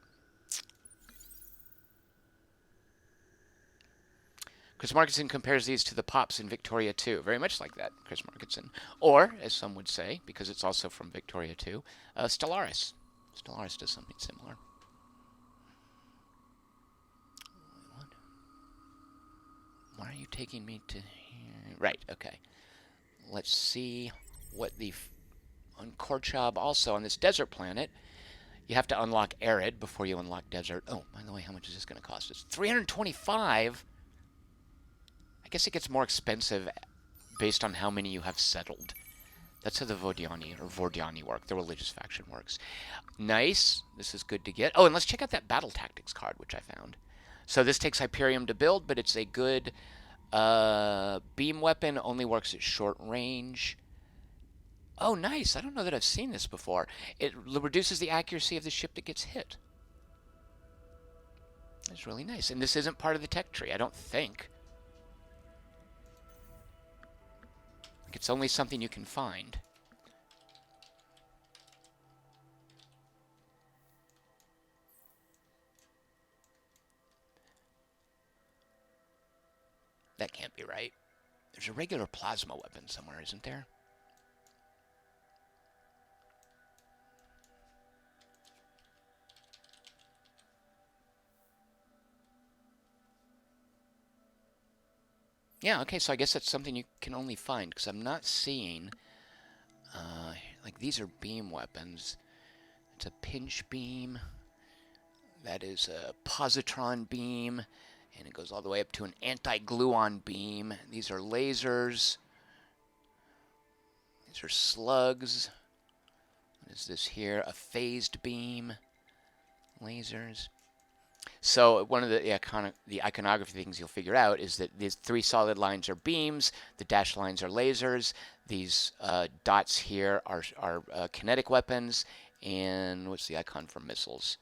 Chris Markinson compares these to the Pops in Victoria 2. Very much like that, Chris Markinson. Or, as some would say, because it's also from Victoria 2, Stellaris. Stellaris does something similar. Why are you taking me to here? Right, okay. Let's see what the... On Korchab, also on this desert planet, you have to unlock Arid before you unlock Desert. Oh, by the way, how much is this going to cost us? 325? I guess it gets more expensive based on how many you have settled. That's how the Vordiani work. The religious faction works. Nice. This is good to get. Oh, and let's check out that Battle Tactics card, which I found. So this takes Hyperium to build, but it's a good beam weapon. Only works at short range. Oh, nice. I don't know that I've seen this before. It reduces the accuracy of the ship that gets hit. That's really nice. And this isn't part of the tech tree, I don't think. It's only something you can find. That can't be right. There's a regular plasma weapon somewhere, isn't there? Yeah, okay, so I guess that's something you can only find, because I'm not seeing... like, these are beam weapons. It's a pinch beam. That is a positron beam. And it goes all the way up to an anti-gluon beam. These are lasers. These are slugs. What is this here? A phased beam. Lasers. So one of the iconography things you'll figure out is that these 3 solid lines are beams, the dashed lines are lasers, these dots here are kinetic weapons, and what's the icon for missiles?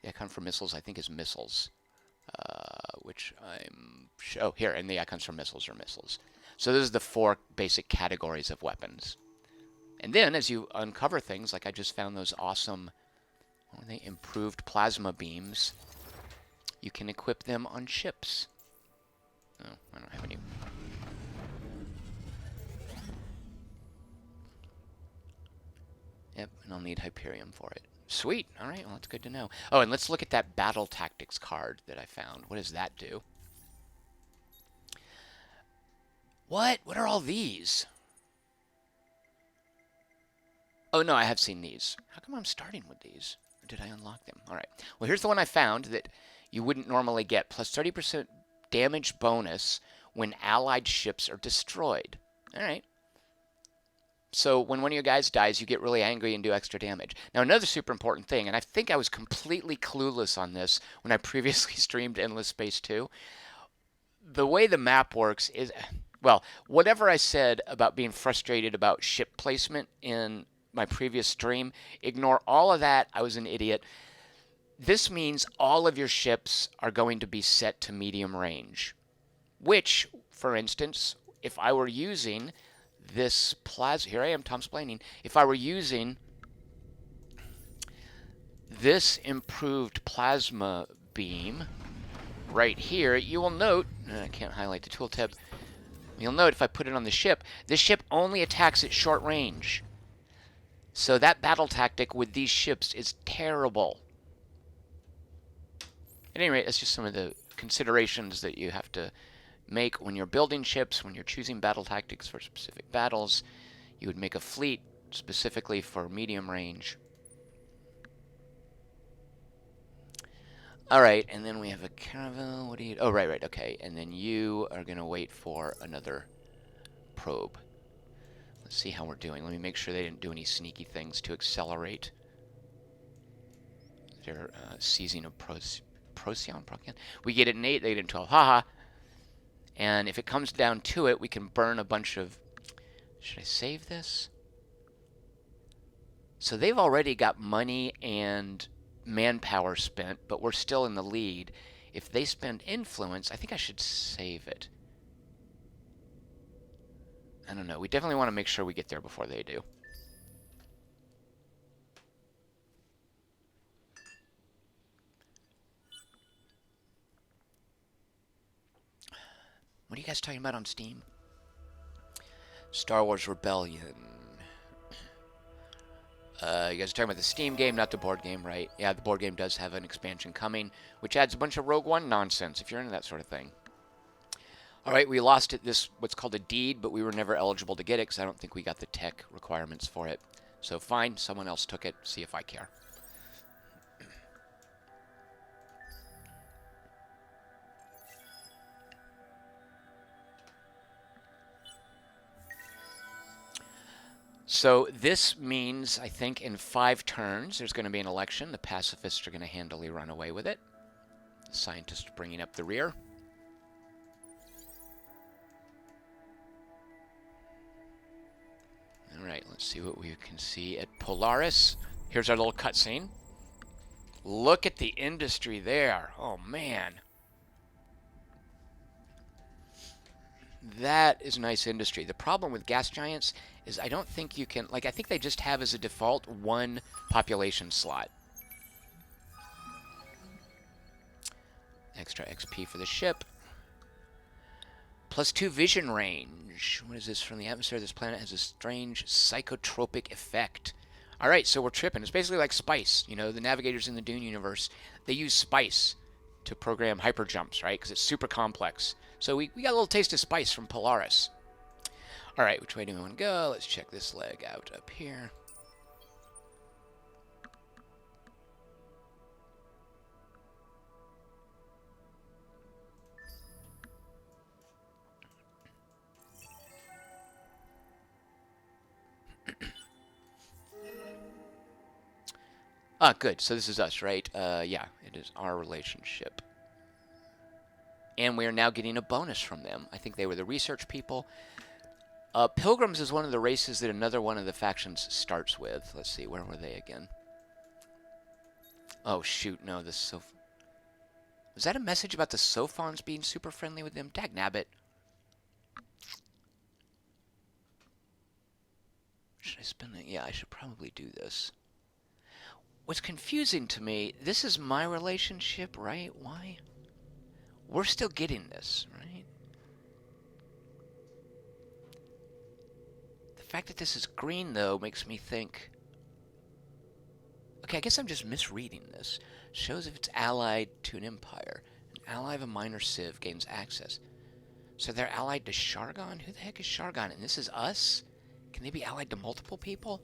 The icon for missiles, I think, is missiles, which I'm... Oh, here, and the icons for missiles are missiles. So those are the 4 basic categories of weapons. And then, as you uncover things, like I just found those awesome, what were they, improved plasma beams, you can equip them on ships. Oh, I don't have any. Yep, and I'll need Hyperium for it. Sweet. All right, well, that's good to know. Oh, and let's look at that Battle Tactics card that I found. What does that do? What? What are all these? Oh, no, I have seen these. How come I'm starting with these? Or did I unlock them? All right. Well, here's the one I found that you wouldn't normally get. Plus 30% damage bonus when allied ships are destroyed. All right. So when one of your guys dies, you get really angry and do extra damage. Now, another super important thing, and I think I was completely clueless on this when I previously streamed Endless Space 2. The way the map works is, well, whatever I said about being frustrated about ship placement in my previous stream, ignore all of that. I was an idiot. This means all of your ships are going to be set to medium range, which, for instance, if I were using this plasma, here I am, Tom's planning, if I were using this improved plasma beam right here, you will note, I can't highlight the tooltip, you'll note if I put it on the ship, this ship only attacks at short range. So that battle tactic with these ships is terrible. At any rate, that's just some of the considerations that you have to make when you're building ships, when you're choosing battle tactics for specific battles. You would make a fleet specifically for medium range. All right, and then we have a caravel. What do you? Oh, right. Okay, and then you are gonna wait for another probe. Let's see how we're doing. Let me make sure they didn't do any sneaky things to accelerate their seizing of Procyon. We get it in 8, they get it in 12. Haha. And if it comes down to it, we can burn a bunch of... Should I save this? So they've already got money and manpower spent, but we're still in the lead. If they spend influence, I think I should save it. I don't know. We definitely want to make sure we get there before they do. What are you guys talking about on Steam? Star Wars Rebellion. You guys are talking about the Steam game, not the board game, right? Yeah, the board game does have an expansion coming, which adds a bunch of Rogue One nonsense, if you're into that sort of thing. All right, we lost it, this what's called a deed, but we were never eligible to get it because I don't think we got the tech requirements for it. So fine, someone else took it. See if I care. So this means, I think, in 5 turns, there's going to be an election. The pacifists are going to handily run away with it. The scientists are bringing up the rear. All right, let's see what we can see at Polaris. Here's our little cutscene. Look at the industry there. Oh, man. That is nice industry. The problem with gas giants is I don't think you can... Like, I think they just have as a default 1 population slot. Extra XP for the ship. +2 vision range. What is this? From the atmosphere of this planet has a strange psychotropic effect. Alright, so we're tripping. It's basically like spice. You know, the navigators in the Dune universe, they use spice to program hyper jumps, right? Because it's super complex. So we got a little taste of spice from Polaris. Alright, which way do we want to go? Let's check this leg out up here. Ah, good. So this is us, right? Yeah, it is our relationship. And we are now getting a bonus from them. I think they were the research people. Pilgrims is one of the races that another one of the factions starts with. Let's see, where were they again? Oh, shoot, no, this is so... Was that a message about the Sophons being super friendly with them? Dagnabbit. Should I spend that? Yeah, I should probably do this. What's confusing to me, this is my relationship, right? Why? We're still getting this, right? The fact that this is green, though, makes me think... Okay, I guess I'm just misreading this. Shows if it's allied to an empire. An ally of a minor civ gains access. So they're allied to Shargon? Who the heck is Shargon? And this is us? Can they be allied to multiple people?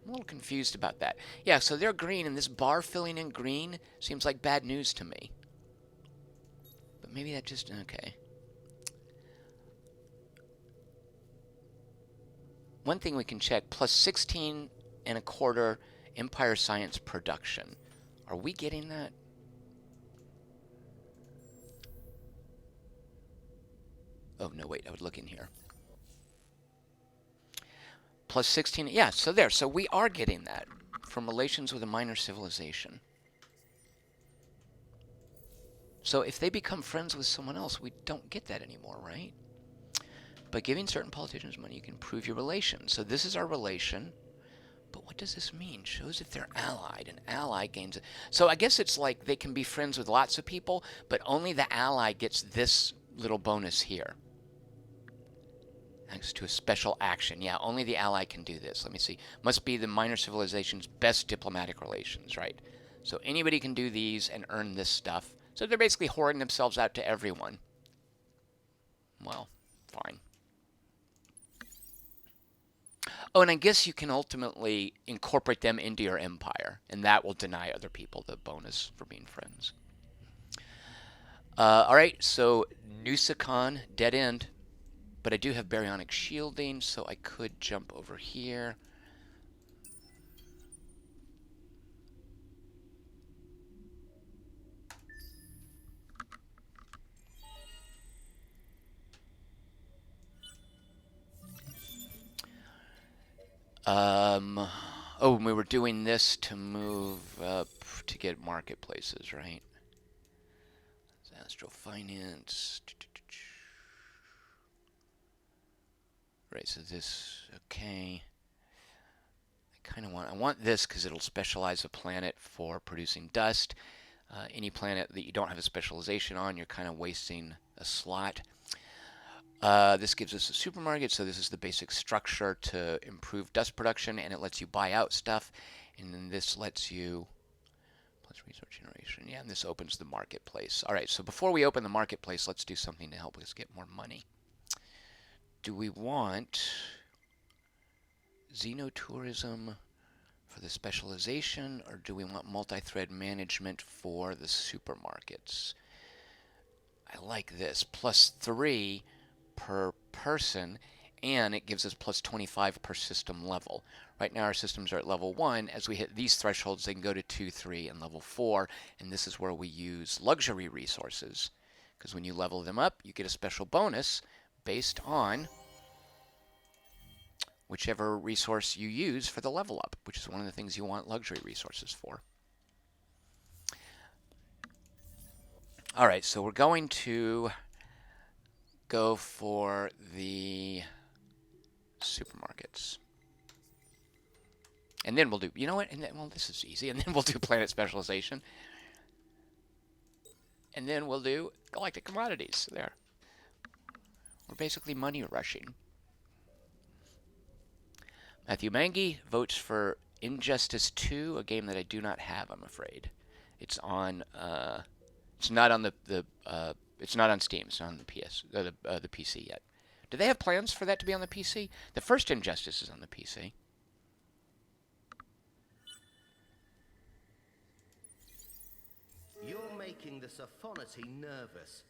I'm a little confused about that. Yeah, so they're green, and this bar filling in green seems like bad news to me. But maybe that just... Okay. One thing we can check, +16.25 Empire Science production. Are we getting that? Oh, no, wait, I would look in here. +16, yeah, so there. So we are getting that from relations with a minor civilization. So if they become friends with someone else, we don't get that anymore, right? By giving certain politicians money, you can prove your relation. So this is our relation. But what does this mean? Shows if they're allied. An ally gains it. So I guess it's like they can be friends with lots of people, but only the ally gets this little bonus here. Thanks to a special action. Yeah, only the ally can do this. Let me see. Must be the minor civilization's best diplomatic relations, right? So anybody can do these and earn this stuff. So they're basically hoarding themselves out to everyone. Well, fine. Oh, and I guess you can ultimately incorporate them into your empire, and that will deny other people the bonus for being friends. Alright, so Nusicon, dead end. But I do have baryonic shielding, so I could jump over here. Oh, and we were doing this to move up to get marketplaces, right? Astro Finance. Right, so this, okay. I want this because it'll specialize a planet for producing dust. Any planet that you don't have a specialization on, you're kind of wasting a slot. This gives us a supermarket, so this is the basic structure to improve dust production, and it lets you buy out stuff. And then this lets you, plus resource generation, yeah, and this opens the marketplace. All right, so before we open the marketplace, let's do something to help us get more money. Do we want Xenotourism for the specialization, or do we want multi-thread management for the supermarkets? I like this, +3 per person, and it gives us +25 per system level. Right now our systems are at level 1. As we hit these thresholds, they can go to 2, 3, and level 4, and this is where we use luxury resources, because when you level them up, you get a special bonus based on whichever resource you use for the level up, which is one of the things you want luxury resources for. All right, so we're going to go for the supermarkets. And then we'll do, you know what? And then, well, this is easy. And then we'll do planet specialization. And then we'll do galactic commodities. There. We're basically money rushing. Matthew Mangy votes for Injustice 2, a game that I do not have, I'm afraid. It's on, it's not on it's not on Steam. It's not on the PC yet. Do they have plans for that to be on the PC? The first Injustice is on the PC. You're making the Sophonoty nervous.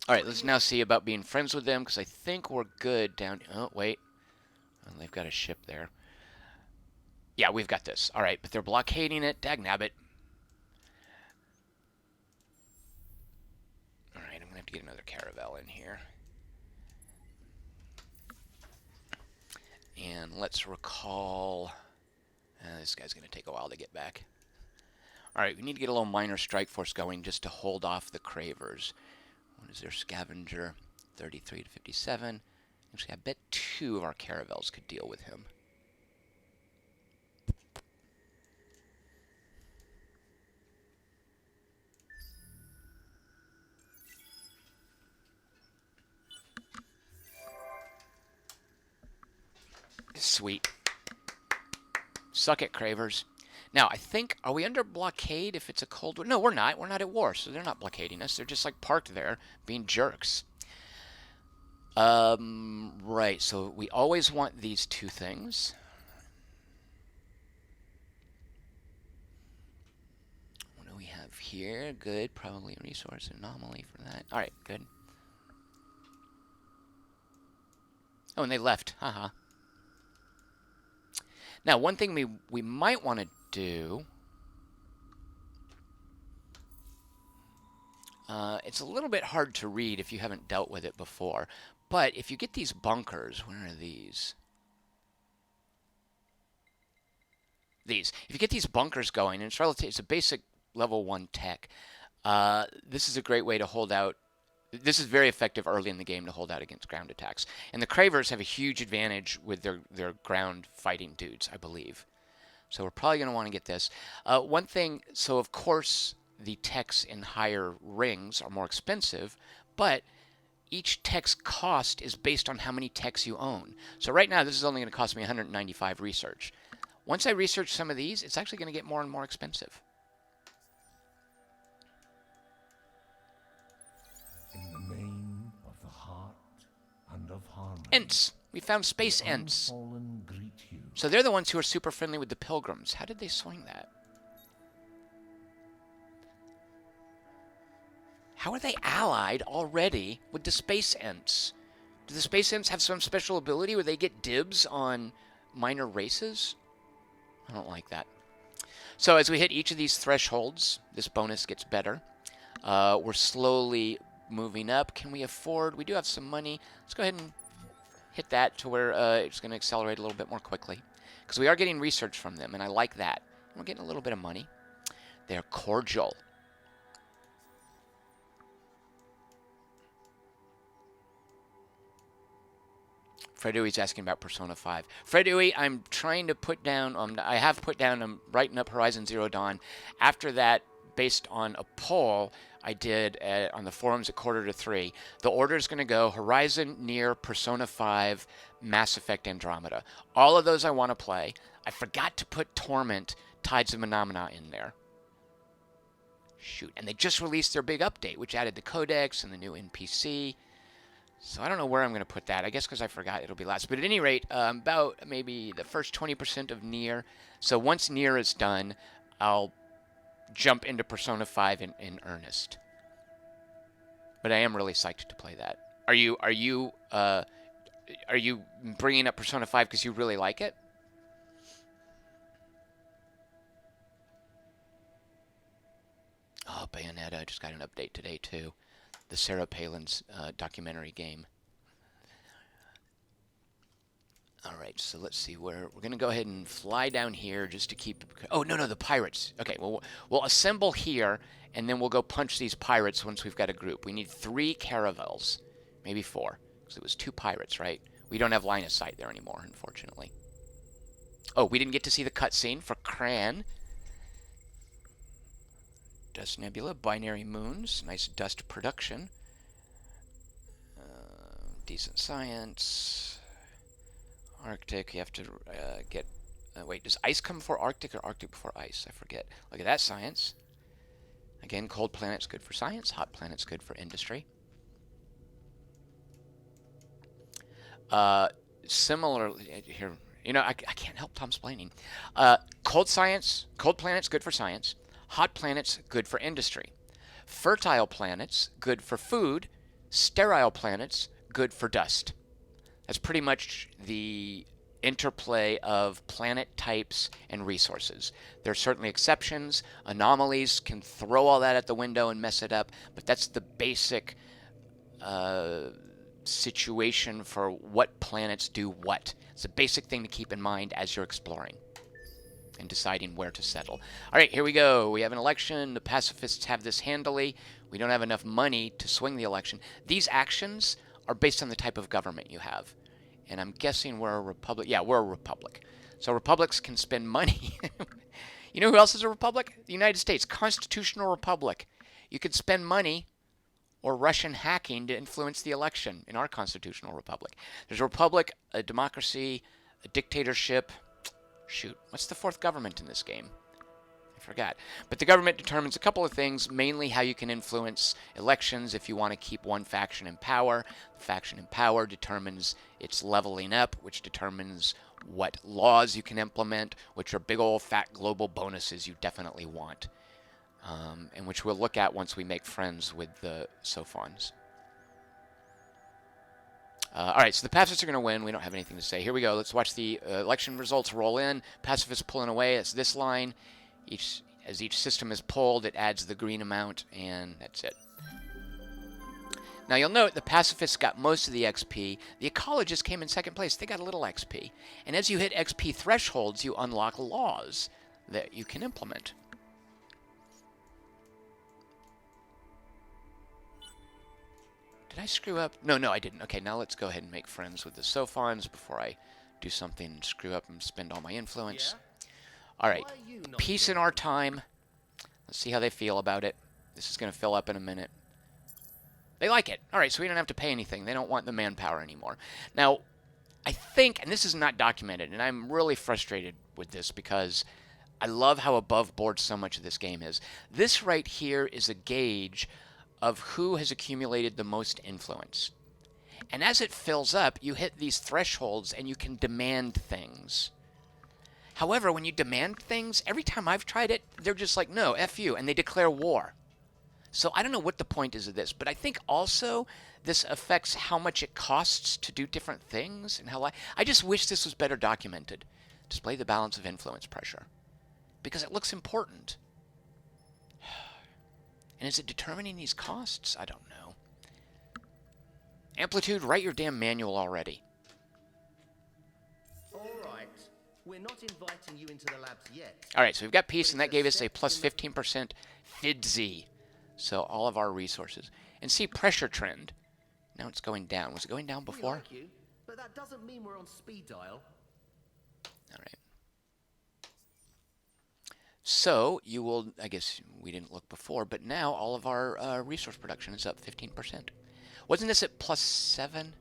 All right, let's now see about being friends with them, because I think we're good down... Oh, wait. Well, they've got a ship there. Yeah, we've got this. All right, but they're blockading it. Dagnabbit. All right, I'm going to have to get another caravel in here. And let's recall... this guy's going to take a while to get back. All right, we need to get a little minor strike force going just to hold off the Cravers. What is their scavenger? 33 to 57. Actually, I bet 2 of our caravels could deal with him. Sweet. Suck it, Cravers. Now, I think, are we under blockade if it's a cold war? No, we're not. We're not at war, so they're not blockading us. They're just, like, parked there, being jerks. Right, so we always want these 2 things. What do we have here? Good, probably a resource anomaly for that. All right, good. Oh, and they left. Haha. Now, one thing we might want to do... it's a little bit hard to read if you haven't dealt with it before. But if you get these bunkers... Where are these? These. If you get these bunkers going, and it's a basic level 1 tech, this is a great way to hold out. This is very effective early in the game to hold out against ground attacks. And the Cravers have a huge advantage with their ground fighting dudes, I believe. So we're probably going to want to get this. One thing, so of course the techs in higher rings are more expensive, but each tech's cost is based on how many techs you own. So right now this is only going to cost me 195 research. Once I research some of these, it's actually going to get more and more expensive. Ents. We found space Ents. So they're the ones who are super friendly with the Pilgrims. How did they swing that? How are they allied already with the Space Ents? Do the Space Ents have some special ability where they get dibs on minor races? I don't like that. So as we hit each of these thresholds, this bonus gets better. We're slowly moving up. Can we afford? We do have some money. Let's go ahead and hit that to where it's going to accelerate a little bit more quickly. Because we are getting research from them, and I like that. We're getting a little bit of money. They're cordial. Fred Dewey's asking about Persona 5. Fred Dewey, I'm trying to put down, I have put down, I'm writing up Horizon Zero Dawn. After that, based on a poll I did on the forums at 2:45, the order is going to go Horizon, Nier, Persona 5, Mass Effect Andromeda. All of those I want to play. I forgot to put Torment, Tides of Phenomena in there. Shoot. And they just released their big update, which added the codex and the new NPC. So I don't know where I'm going to put that. I guess because I forgot it'll be last. But at any rate, about maybe the first 20% of Nier. So once Nier is done, I'll jump into Persona 5 in earnest. But I am really psyched to play that. Are you bringing up Persona 5 because you really like it? Oh, Bayonetta. I just got an update today, too. The Sarah Palin's documentary game. All right, so let's see where we're going to go ahead and fly down here just to keep. Oh no, the pirates. Okay, well we'll assemble here and then we'll go punch these pirates once we've got a group. We need 3 caravels, maybe 4, because it was 2 pirates, right? We don't have line of sight there anymore, unfortunately. Oh, we didn't get to see the cutscene for Cran. Dust Nebula, Binary Moons, nice dust production. Decent science. Arctic, you have to get... wait, does ice come before Arctic or Arctic before ice? I forget. Look at that science. Again, cold planet's good for science, hot planet's good for industry. Similarly, here, you know, I can't help Tom's explaining. Cold planet's good for science. Hot planets, good for industry. Fertile planets, good for food. Sterile planets, good for dust. That's pretty much the interplay of planet types and resources. There are certainly exceptions. Anomalies can throw all that at the window and mess it up, but that's the basic situation for what planets do what. It's a basic thing to keep in mind as you're exploring and deciding where to settle. All right, here we go. We have an election. The pacifists have this handily. We don't have enough money to swing the election. These actions are based on the type of government you have. And I'm guessing we're a republic. Yeah, we're a republic. So republics can spend money. You know who else is a republic? The United States. Constitutional republic. You could spend money or Russian hacking to influence the election in our constitutional republic. There's a republic, a democracy, a dictatorship. Shoot, what's the 4th government in this game? I forgot. But the government determines a couple of things, mainly how you can influence elections if you want to keep one faction in power. The faction in power determines its leveling up, which determines what laws you can implement, which are big old fat global bonuses you definitely want, and which we'll look at once we make friends with the Sophons. All right, so the pacifists are going to win. We don't have anything to say. Here we go. Let's watch the election results roll in. Pacifists pulling away. It's this line. As each system is pulled, it adds the green amount, and that's it. Now, you'll note the pacifists got most of the XP. The ecologists came in 2nd place. They got a little XP. And as you hit XP thresholds, you unlock laws that you can implement. Did I screw up? No, I didn't. Okay, now let's go ahead and make friends with the Sophons before I do something and screw up and spend all my influence. Yeah? All right, peace in our time. Let's see how they feel about it. This is going to fill up in a minute. They like it. All right, so we don't have to pay anything. They don't want the manpower anymore. Now, I think, and this is not documented, and I'm really frustrated with this because I love how above board so much of this game is. This right here is a gauge of who has accumulated the most influence. And as it fills up, you hit these thresholds and you can demand things. However, when you demand things, every time I've tried it, they're just like, no, F you, and they declare war. So I don't know what the point is of this, but I think also this affects how much it costs to do different things and how I just wish this was better documented. Display the balance of influence pressure because it looks important. And is it determining these costs? I don't know. Amplitude, write your damn manual already. All right. We're not inviting you into the labs yet. All right, so we've got peace, and that gave us a plus 15% FIDZ. So all of our resources. And see pressure trend. Now it's going down. Was it going down We before? like you, but that doesn't mean we're on speed dial. All right. So you will, I guess we didn't look before, but now all of our resource production is up 15%. Wasn't this at plus 7?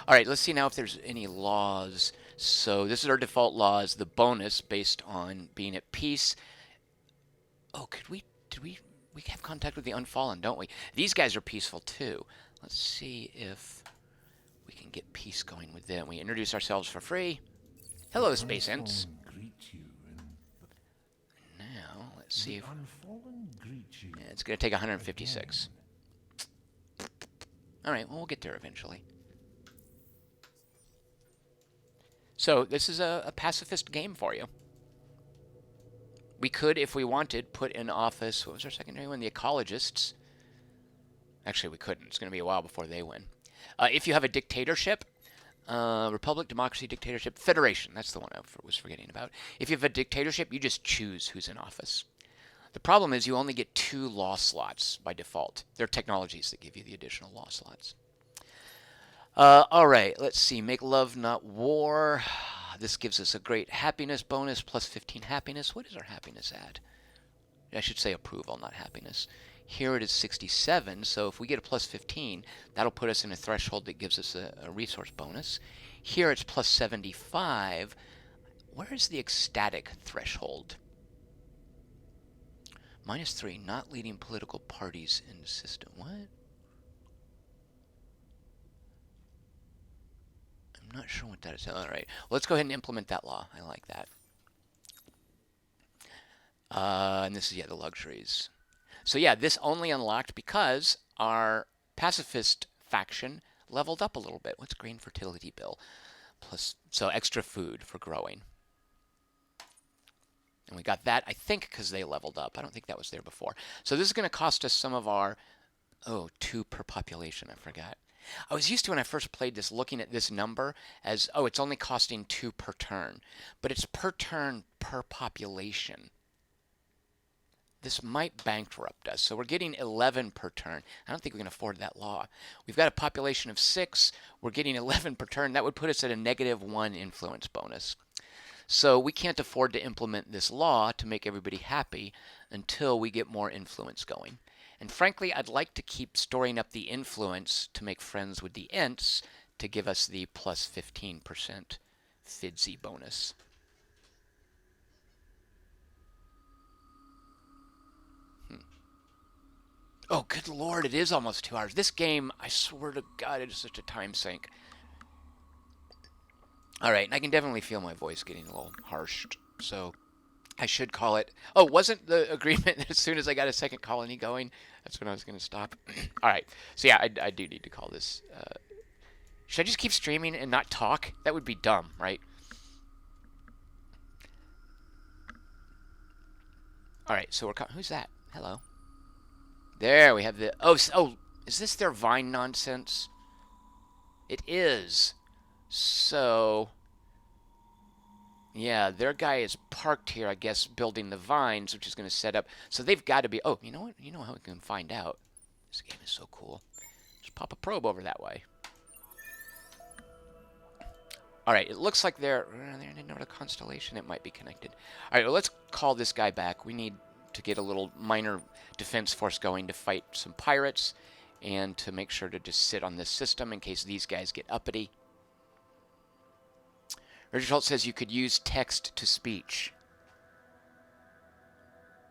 All right, let's see now if there's any laws. So this is our default laws, the bonus based on being at peace. Oh, did we have contact with the Unfallen, don't we? These guys are peaceful too. Let's see if we can get peace going with them. We introduce ourselves for free. Hello, Space Ents. Now, let's see if... Yeah, it's going to take 156. All right, well, we'll get there eventually. So, this is a pacifist game for you. We could, if we wanted, put in office... What was our secondary one? The Ecologists. Actually, we couldn't. It's going to be a while before they win. If you have a dictatorship... Republic, democracy, dictatorship, federation. That's the one I was forgetting about. If you have a dictatorship, you just choose who's in office. The problem is you only get 2 law slots by default. There are technologies that give you the additional law slots. All right, let's see. Make love, not war. This gives us a great happiness bonus, plus 15 happiness. What is our happiness at? I should say approval, not happiness. Here it is 67, so if we get a plus 15, that'll put us in a threshold that gives us a resource bonus. Here it's plus 75. Where is the ecstatic threshold? Minus 3, not leading political parties in the system. What? I'm not sure what that is. All right, well, let's go ahead and implement that law. I like that. And this is, yeah, the luxuries. So yeah, this only unlocked because our pacifist faction leveled up a little bit. What's grain fertility bill? Plus, so extra food for growing. And we got that, I think, because they leveled up. I don't think that was there before. So this is going to cost us some of our... Oh, 2 per population, I forgot. I was used to, when I first played this, looking at this number as, oh, it's only costing 2 per turn. But it's per turn per population. This might bankrupt us. So we're getting 11 per turn. I don't think we can afford that law. We've got a population of 6. We're getting 11 per turn. That would put us at a -1 influence bonus. So we can't afford to implement this law to make everybody happy until we get more influence going. And frankly, I'd like to keep storing up the influence to make friends with the Ents to give us the plus 15% FIDZ bonus. Oh, good lord, it is almost 2 hours. This game, I swear to God, it is such a time sink. Alright, and I can definitely feel my voice getting a little harsh, so I should call it... Oh, wasn't the agreement that as soon as I got a second colony going, that's when I was going to stop? Alright, so yeah, I do need to call this... Should I just keep streaming and not talk? That would be dumb, right? Alright, so we're... Who's that? Hello. There, we have the... Oh, is this their vine nonsense? It is. So... Yeah, their guy is parked here, I guess, building the vines, which is going to set up... So they've got to be... Oh, you know what? You know how we can find out. This game is so cool. Just pop a probe over that way. Alright, it looks like they're in another constellation. It might be connected. Alright, well, let's call this guy back. We need to get a little minor defense force going to fight some pirates and to make sure to just sit on this system in case these guys get uppity. Richard Schultz says you could use text to speech.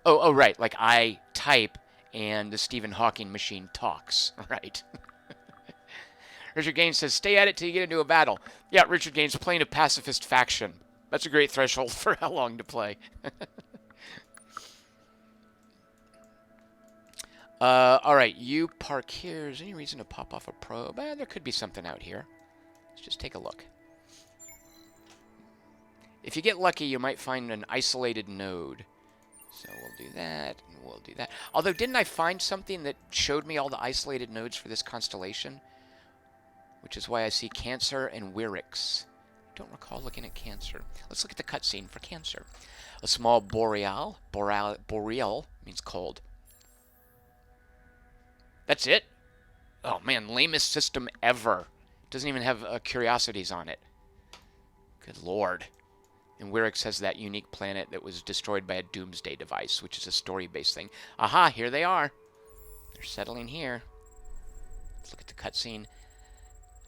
Oh, right. Like I type and the Stephen Hawking machine talks. Right. Richard Gaines says, stay at it till you get into a battle. Yeah, Richard Gaines, playing a pacifist faction. That's a great threshold for how long to play. All right, you park here. Is there any reason to pop off a probe? There could be something out here. Let's just take a look. If you get lucky, you might find an isolated node. So we'll do that, and we'll do that. Although, didn't I find something that showed me all the isolated nodes for this constellation? Which is why I see Cancer and Wyrix. I don't recall looking at Cancer. Let's look at the cutscene for Cancer. A small boreal. Boreal means cold. That's it? Oh man, lamest system ever. Doesn't even have curiosities on it. Good lord. And Wyrix has that unique planet that was destroyed by a doomsday device, which is a story-based thing. Aha, here they are. They're settling here. Let's look at the cutscene.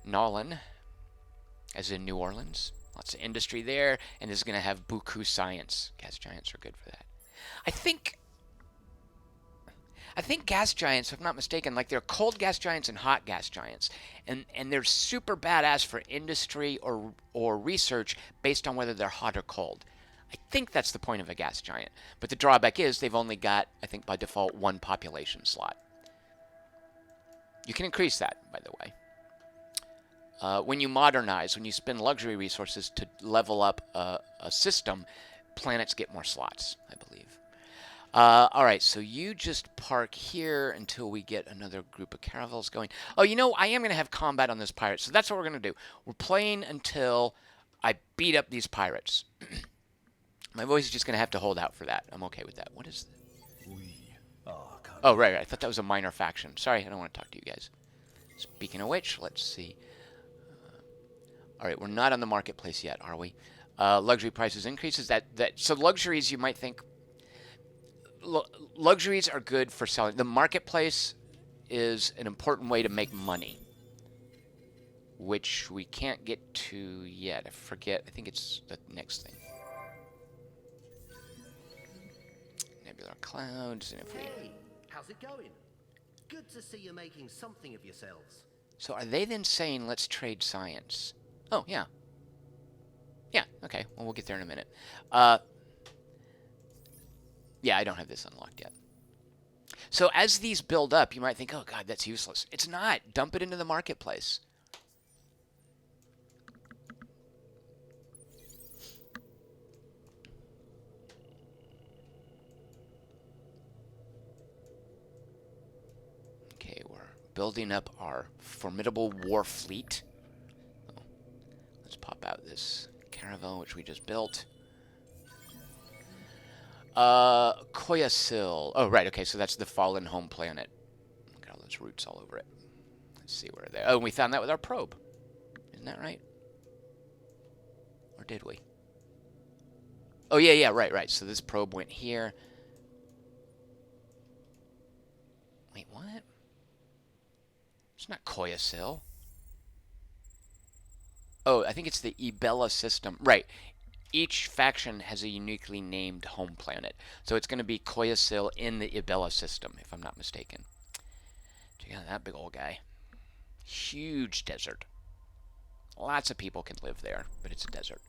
Nolan, as in New Orleans. Lots of industry there, and this is going to have buku science. Gas giants are good for that. I think gas giants, if I'm not mistaken, like they're cold gas giants and hot gas giants, and they're super badass for industry or research based on whether they're hot or cold. I think that's the point of a gas giant. But the drawback is they've only got, I think by default, one population slot. You can increase that, by the way. When you modernize, when you spend luxury resources to level up a system, planets get more slots, I believe. All right, so you just park here until we get another group of caravels going. Oh, you know, I am going to have combat on this pirate, so that's what we're going to do. We're playing until I beat up these pirates. My voice is just going to have to hold out for that. I'm okay with that. What is this? Oh, right. I thought that was a minor faction. Sorry, I don't want to talk to you guys. Speaking of which, let's see. All right, we're not on the marketplace yet, are we? Luxury prices increases. So luxuries, you might think, luxuries are good for selling. The marketplace is an important way to make money, which we can't get to yet. I forget. I think it's the next thing. Nebular clouds, and if we... Hey, how's it going? Good to see you making something of yourselves. So are they then saying, let's trade science? Oh, yeah. Yeah, okay. Well, we'll get there in a minute. Yeah, I don't have this unlocked yet. So as these build up, you might think, oh, God, that's useless. It's not. Dump it into the marketplace. Okay, we're building up our formidable war fleet. Let's pop out this caravel, which we just built. Koyasil. Oh, right. Okay, so that's the fallen home planet. Look at all those roots all over it. Let's see where they're... Oh, and we found that with our probe. Isn't that right? Or did we? Oh, yeah, right. So this probe went here. Wait, what? It's not Koyasil. Oh, I think it's the Ibella system. Right. Each faction has a uniquely named home planet. So it's going to be Koyasil in the Ibella system, if I'm not mistaken. Check out that big old guy. Huge desert. Lots of people can live there, but it's a desert.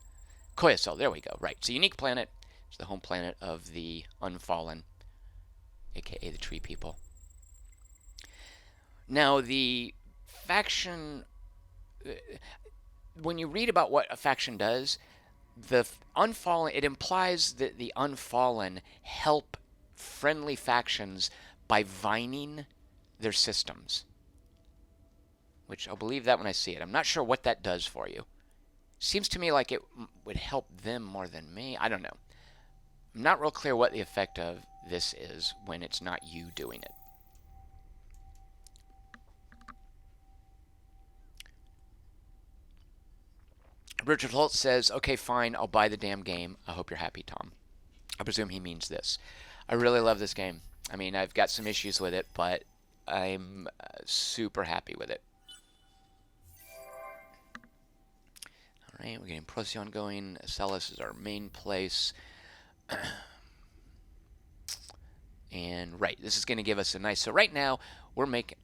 Koyasil, there we go. Right. It's a unique planet. It's the home planet of the Unfallen, aka the Tree People. Now, the faction... When you read about what a faction does, the Unfallen, it implies that the Unfallen help friendly factions by vining their systems. Which I'll believe that when I see it. I'm not sure what that does for you. Seems to me like it would help them more than me. I don't know. I'm not real clear what the effect of this is when it's not you doing it. Richard Holt says, okay, fine, I'll buy the damn game. I hope you're happy, Tom. I presume he means this. I really love this game. I mean, I've got some issues with it, but I'm super happy with it. All right, we're getting Procyon going. Acellus is our main place. And, right, this is going to give us a nice... So right now, we're making...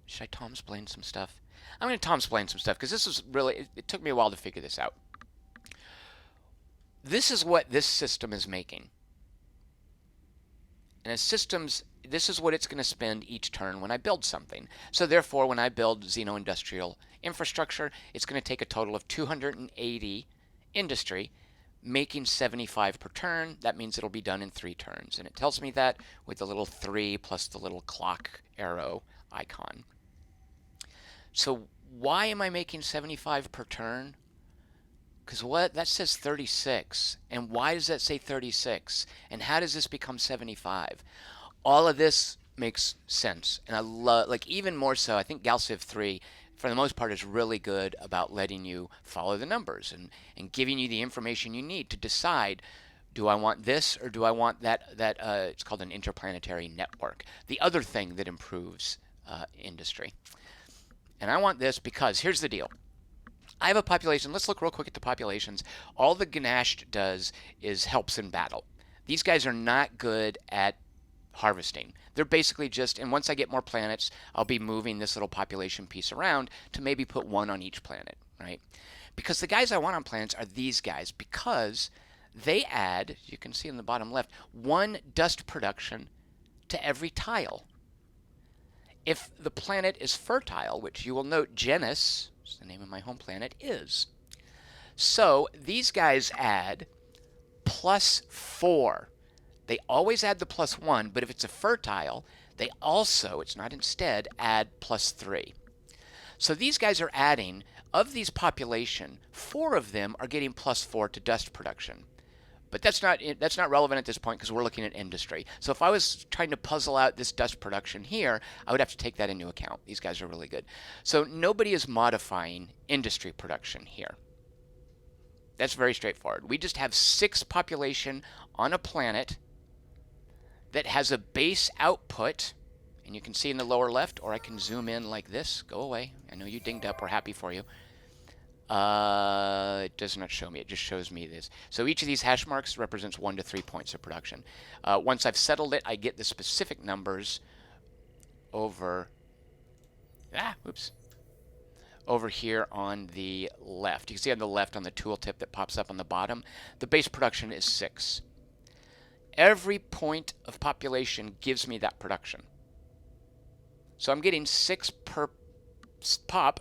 Should I Tom-splain some stuff? I'm going to Tom-splain some stuff, because this was really... It took me a while to figure this out. This is what this system is making. And a system's, this is what it's going to spend each turn when I build something. So therefore, when I build xeno-industrial infrastructure, it's going to take a total of 280 industry, making 75 per turn. That means it'll be done in 3 turns. And it tells me that with the little 3 plus the little clock arrow icon. So why am I making 75 per turn? Because what? That says 36. And why does that say 36? And how does this become 75? All of this makes sense. And I love, like, even more so, I think Galciv 3, for the most part, is really good about letting you follow the numbers and giving you the information you need to decide, do I want this or do I want that, it's called an interplanetary network. The other thing that improves industry. And I want this because here's the deal. I have a population. Let's look real quick at the populations. All the Ganache does is helps in battle. These guys are not good at harvesting. They're basically just, and once I get more planets, I'll be moving this little population piece around to maybe put 1 on each planet, right? Because the guys I want on planets are these guys, because they add, you can see in the bottom left, 1 dust production to every tile. If the planet is fertile, which you will note Genus, is the name of my home planet, is. So these guys add +4. They always add the +1, but if it's a fertile, they also, it's not instead, add +3. So these guys are adding, of these population, 4 of them are getting +4 to dust production. But that's not relevant at this point because we're looking at industry. So if I was trying to puzzle out this dust production here, I would have to take that into account. These guys are really good. So nobody is modifying industry production here. That's very straightforward. We just have 6 population on a planet that has a base output, and you can see in the lower left, or I can zoom in like this. Go away. I know you dinged up. We're happy for you. It does not show me. It just shows me this. So each of these hash marks represents 1 to 3 points of production. Once I've settled it, I get the specific numbers over, over here on the left. You can see on the left on the tooltip that pops up on the bottom, the base production is 6. Every point of population gives me that production. So I'm getting 6 per pop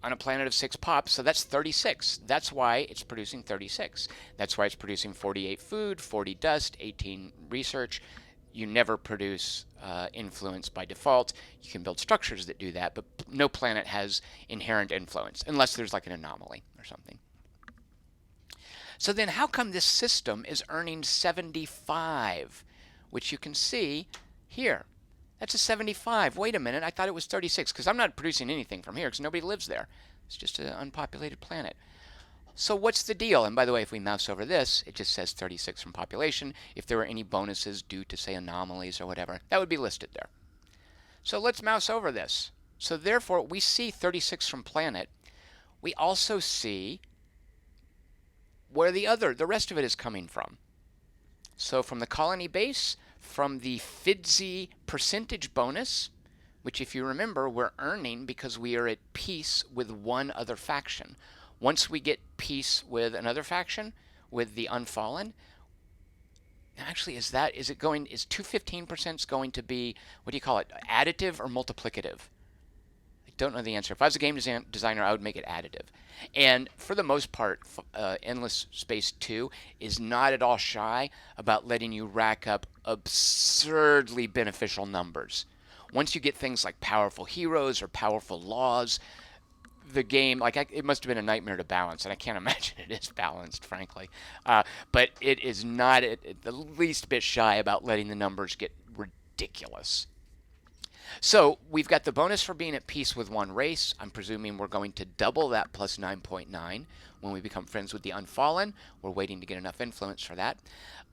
on a planet of 6 pops, so that's 36. That's why it's producing 36. That's why it's producing 48 food, 40 dust, 18 research. You never produce influence by default. You can build structures that do that, but no planet has inherent influence, unless there's like an anomaly or something. So then how come this system is earning 75, which you can see here? That's a 75. Wait a minute, I thought it was 36, because I'm not producing anything from here, because nobody lives there. It's just an unpopulated planet. So what's the deal? And by the way, if we mouse over this, it just says 36 from population. If there were any bonuses due to, say, anomalies or whatever, that would be listed there. So let's mouse over this. So therefore, we see 36 from planet. We also see where the rest of it is coming from. So from the colony base, from the FIDSI percentage bonus, which if you remember, we're earning because we are at peace with one other faction. Once we get peace with another faction, with the Unfallen, actually, is 215% going to be, what do you call it, additive or multiplicative? I don't know the answer. If I was a game designer, I would make it additive. And for the most part, Endless Space 2 is not at all shy about letting you rack up absurdly beneficial numbers. Once you get things like powerful heroes or powerful laws, the game, it must have been a nightmare to balance, and I can't imagine it is balanced, frankly. But it is not at the least bit shy about letting the numbers get ridiculous. So we've got the bonus for being at peace with one race. I'm presuming we're going to double that plus 9.9 when we become friends with the Unfallen. We're waiting to get enough influence for that.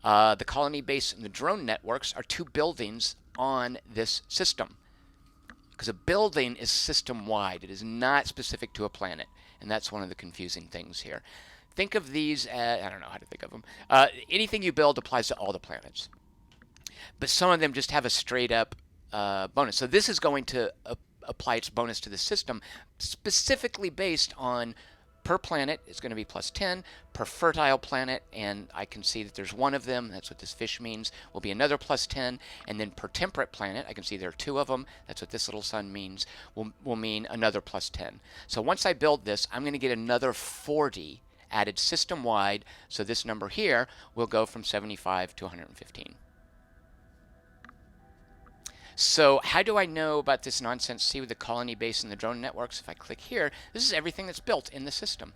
The colony base and the drone networks are 2 buildings on this system, because a building is system-wide. It is not specific to a planet, and that's one of the confusing things here. Think of these as, I don't know how to think of them. Anything you build applies to all the planets, but some of them just have a straight-up bonus. So this is going to apply its bonus to the system specifically based on per planet is going to be plus 10. Per fertile planet, and I can see that there's one of them, that's what this fish means, will be another plus 10. And then per temperate planet, I can see there are two of them, that's what this little sun means, will mean another plus 10. So once I build this, I'm going to get another 40 added system-wide, so this number here will go from 75 to 115. So how do I know about this nonsense? See with the colony base and the drone networks, if I click here, this is everything that's built in the system.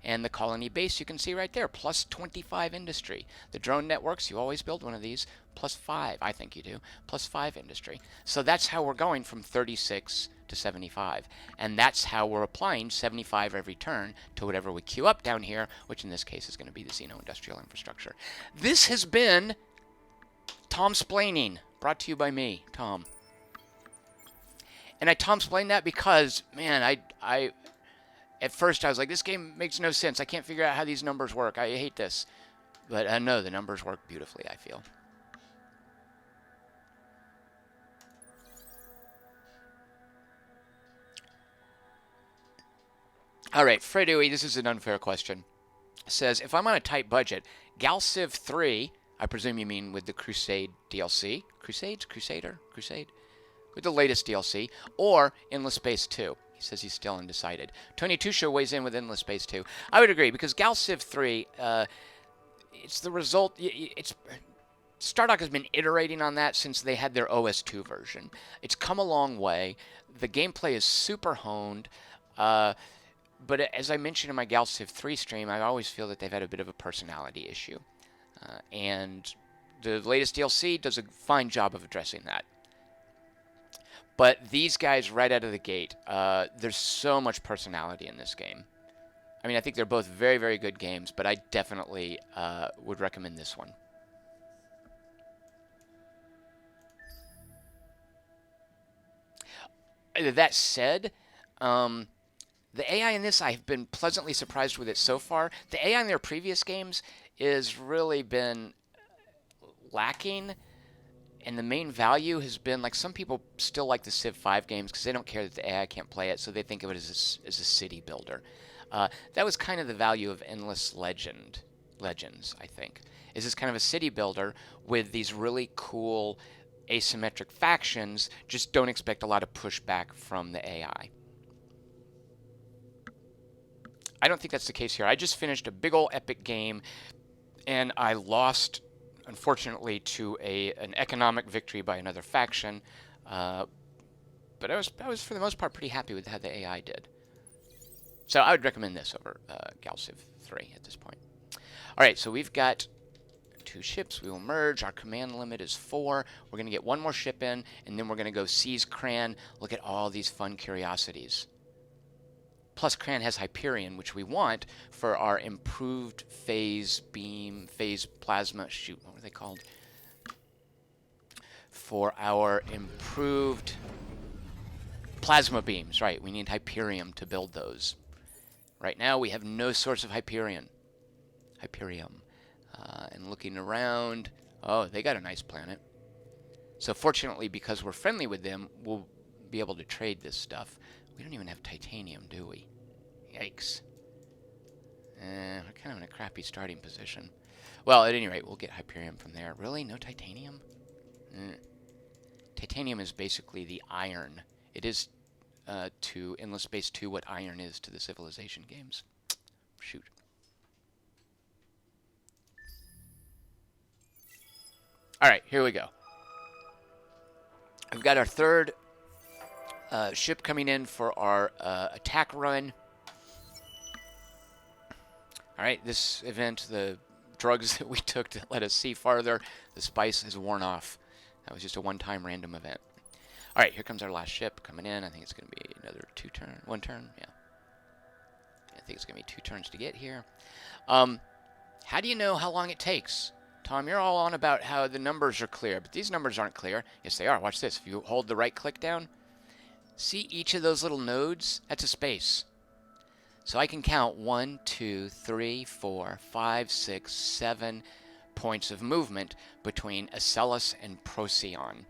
And the colony base, you can see right there, plus 25 industry. The drone networks, you always build one of these, plus 5, I think you do, plus 5 industry. So that's how we're going from 36 to 75. And that's how we're applying 75 every turn to whatever we queue up down here, which in this case is going to be the Xeno Industrial Infrastructure. This has been Tom Splaining, brought to you by me, Tom. And I Tom Splained that because, man, I at first I was like, this game makes no sense. I can't figure out how these numbers work. I hate this. But no, the numbers work beautifully, I feel. All right, Fredui, this is an unfair question. Says, if I'm on a tight budget, Galciv 3, I presume you mean with the Crusade DLC. Crusades? Crusader? Crusade? With the latest DLC. Or Endless Space 2. He says he's still undecided. Tony Tusha weighs in with Endless Space 2. I would agree, because Galciv 3, it's the result... Stardock has been iterating on that since they had their OS2 version. It's come a long way. The gameplay is super honed. But as I mentioned in my Galciv 3 stream, I always feel that they've had a bit of a personality issue. And the latest DLC does a fine job of addressing that. But these guys, right out of the gate, there's so much personality in this game. I mean, I think they're both very, very good games, but I definitely would recommend this one. That said, the AI in this, I've been pleasantly surprised with it so far. The AI in their previous games has really been lacking, and the main value has been, like, some people still like the Civ 5 games because they don't care that the AI can't play it, so they think of it as a city builder. That was kind of the value of Endless Legends, I think. Is this kind of a city builder with these really cool asymmetric factions, just don't expect a lot of pushback from the AI. I don't think that's the case here. I just finished a big old epic game, and I lost, unfortunately, to an economic victory by another faction. But I was for the most part pretty happy with how the AI did. So I would recommend this over Galciv 3 at this point. All right, so we've got 2 ships. We will merge. Our command limit is 4. We're going to get 1 more ship in, and then we're going to go seize Cran. Look at all these fun curiosities. Plus, Cran has Hyperion, which we want for our improved phase beam, phase plasma. Shoot, what were they called? For our improved plasma beams, right? We need Hyperium to build those. Right now, we have no source of Hyperium. And looking around, oh, they got a nice planet. So fortunately, because we're friendly with them, we'll be able to trade this stuff. We don't even have titanium, do we? Yikes. We're kind of in a crappy starting position. Well, at any rate, we'll get Hyperium from there. Really? No titanium? Titanium is basically the iron. It is to Endless Space 2 what iron is to the Civilization games. Shoot. Alright, here we go. We've got our third ship coming in for our attack run. Alright, this event, the drugs that we took to let us see farther, the spice has worn off. That was just a one-time random event. Alright, here comes our last ship coming in. I think it's going to be another 1 turn, yeah. I think it's going to be 2 turns to get here. How do you know how long it takes? Tom, you're all on about how the numbers are clear, but these numbers aren't clear. Yes, they are. Watch this. If you hold the right click down, see each of those little nodes? That's a space. So I can count 1, 2, 3, 4, 5, 6, 7 points of movement between Acellus and Procyon.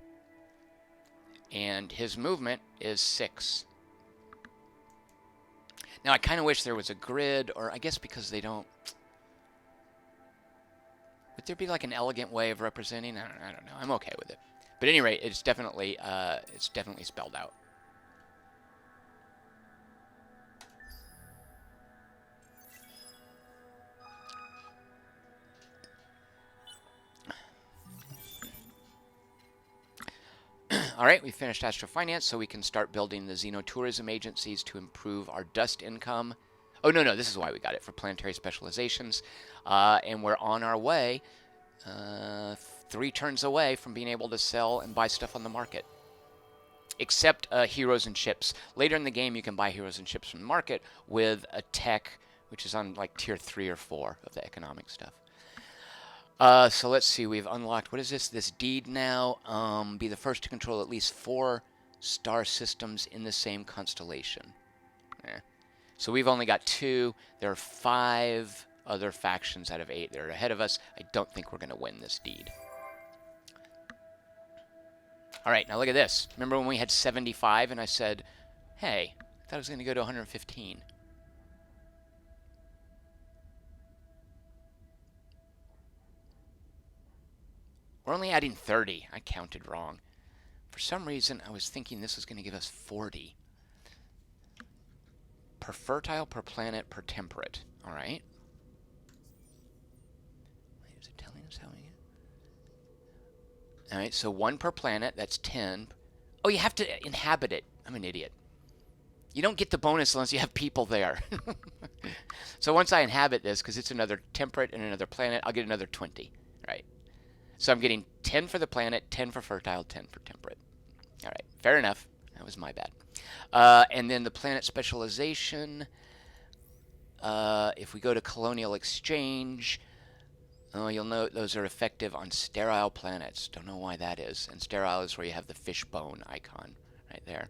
And his movement is 6. Now, I kind of wish there was a grid, or I guess because they don't... Would there be like an elegant way of representing? I don't know. I'm okay with it. But at any rate, it's definitely spelled out. All right, we finished astrofinance, so we can start building the xenotourism agencies to improve our dust income. Oh, no, this is why we got it, for planetary specializations. And we're on our way, 3 turns away from being able to sell and buy stuff on the market. Except heroes and ships. Later in the game, you can buy heroes and ships from the market with a tech, which is on like tier 3 or 4 of the economic stuff. So let's see, we've unlocked, what is this? This deed now. Be the first to control at least 4 star systems in the same constellation. So we've only got 2. There are 5 other factions out of 8 that are ahead of us. I don't think we're going to win this deed. All right, now look at this. Remember when we had 75 and I said, hey, I thought it was going to go to 115. We're only adding 30. I counted wrong. For some reason, I was thinking this was going to give us 40. Per fertile, per planet, per temperate. All right. Wait, is it telling us how we get? All right, so 1 per planet. That's 10. Oh, you have to inhabit it. I'm an idiot. You don't get the bonus unless you have people there. So once I inhabit this, because it's another temperate and another planet, I'll get another 20. Right. So I'm getting 10 for the planet, 10 for fertile, 10 for temperate. All right, fair enough. That was my bad. And then the planet specialization, if we go to colonial exchange, you'll note those are effective on sterile planets. Don't know why that is. And sterile is where you have the fishbone icon right there.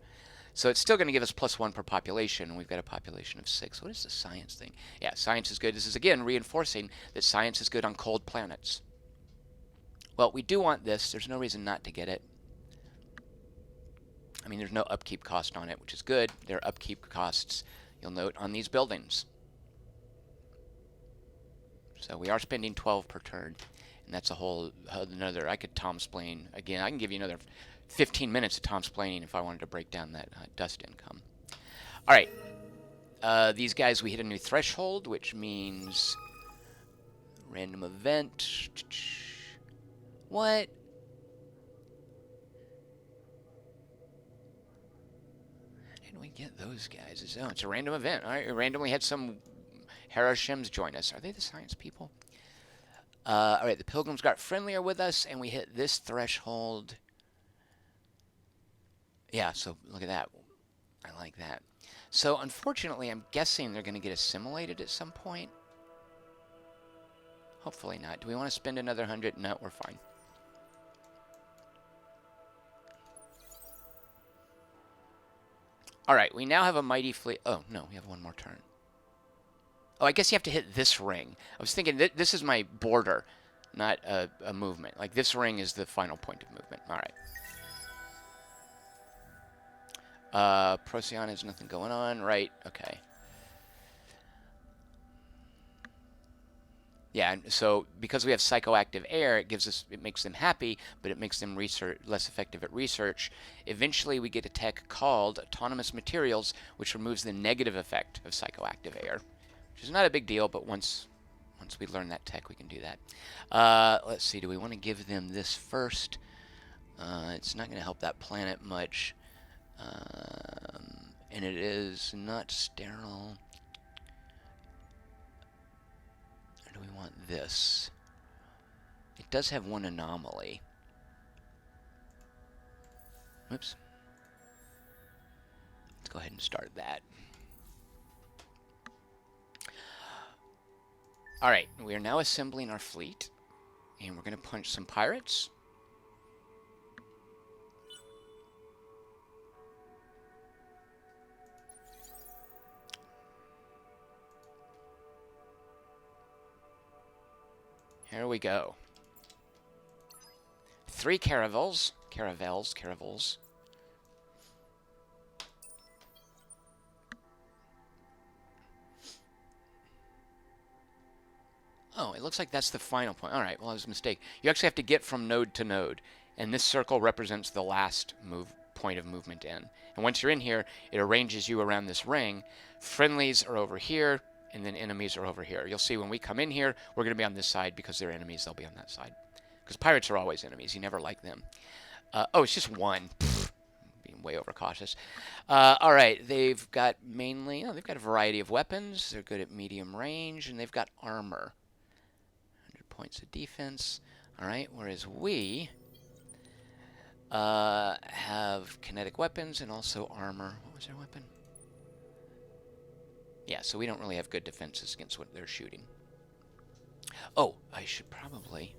So it's still going to give us +1 per population, and we've got a population of 6. What is the science thing? Yeah, science is good. This is, again, reinforcing that science is good on cold planets. Well, we do want this. There's no reason not to get it. I mean, there's no upkeep cost on it, which is good. There are upkeep costs, you'll note, on these buildings. So we are spending 12 per turn, and that's a whole another. I could Tom-splain again. I can give you another 15 minutes of Tom-splaining if I wanted to break down that dust income. All right. These guys, we hit a new threshold, which means random event. What? How did we get those guys? It's a random event. All right, we randomly had some Harashims join us. Are they the science people? All right, the pilgrims got friendlier with us, and we hit this threshold. Yeah, so look at that. I like that. So unfortunately, I'm guessing they're going to get assimilated at some point. Hopefully not. Do we want to spend another 100? No, we're fine. All right, we now have a mighty fleet. Oh, no, we have one more turn. Oh, I guess you have to hit this ring. I was thinking this is my border, not a movement. Like, this ring is the final point of movement. All right. Procyon has nothing going on, right? Okay. Yeah, so because we have psychoactive air, it makes them happy, but it makes them less effective at research. Eventually, we get a tech called autonomous materials, which removes the negative effect of psychoactive air, which is not a big deal, but once we learn that tech, we can do that. Let's see, do we want to give them this first? It's not going to help that planet much, and it is not sterile. We want this. It does have one anomaly. Oops. Let's go ahead and start that. Alright, we are now assembling our fleet, and we're going to punch some pirates. Here we go. 3 caravels. Oh, it looks like that's the final point. All right, well, that was a mistake. You actually have to get from node to node, and this circle represents the last point of movement in. And once you're in here, it arranges you around this ring. Friendlies are over here, and then enemies are over here. You'll see when we come in here, we're going to be on this side because they're enemies. They'll be on that side. Because pirates are always enemies. You never like them. Oh, it's just one. Pfft, being way overcautious. All right, they've got they've got a variety of weapons. They're good at medium range, and they've got armor. 100 points of defense. All right, whereas we have kinetic weapons and also armor. What was their weapon? Yeah, so we don't really have good defenses against what they're shooting. Oh, I should probably...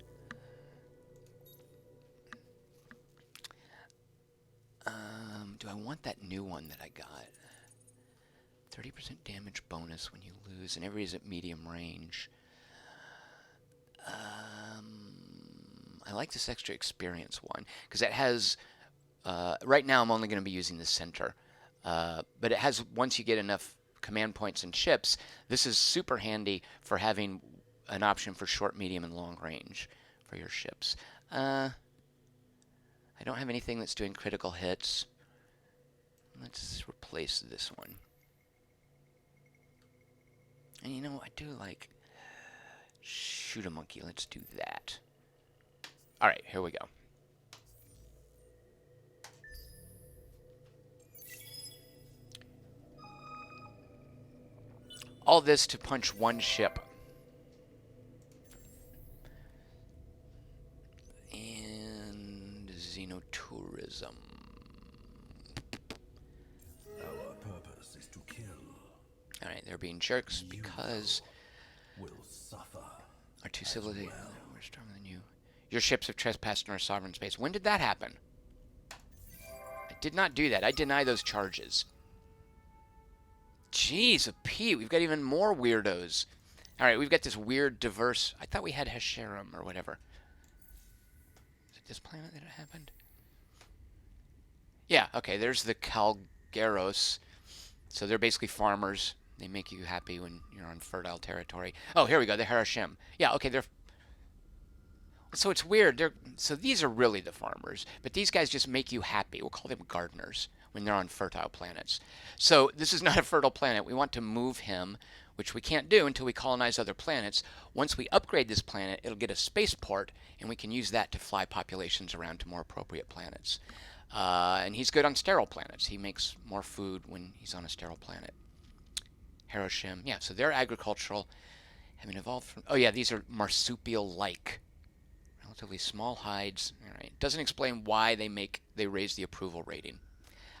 do I want that new one that I got? 30% damage bonus when you lose, and everybody's at medium range. I like this extra experience one, because it has... right now I'm only going to be using the center. But it has, once you get enough command points and ships, this is super handy for having an option for short, medium, and long range for your ships. I don't have anything that's doing critical hits. Let's replace this one. And you know, I do like shoot a monkey. Let's do that. All right, here we go. All this to punch one ship. And xenotourism. Our purpose is to kill. All right, they're being jerks because Will suffer. our two civilizations we're stronger than you. Your ships have trespassed in our sovereign space. When did that happen? I did not do that. I deny those charges. Jeez, a Pete, we've got even more weirdos. All right, we've got this weird, diverse... I thought we had Hasharim or whatever. Is it this planet that it happened? Yeah, okay, there's the Calgaros. So they're basically farmers. They make you happy when you're on fertile territory. Oh, here we go, the Harashim. Yeah, okay, they're... So it's weird. So these are really the farmers, but these guys just make you happy. We'll call them gardeners when they're on fertile planets. So this is not a fertile planet. We want to move him, which we can't do until we colonize other planets. Once we upgrade this planet, it'll get a spaceport, and we can use that to fly populations around to more appropriate planets. And he's good on sterile planets. He makes more food when he's on a sterile planet. Hiroshima. Yeah, so they're agricultural. Having evolved from... Oh, yeah, these are marsupial-like. Relatively small hides. All right. Doesn't explain why they raise the approval rating.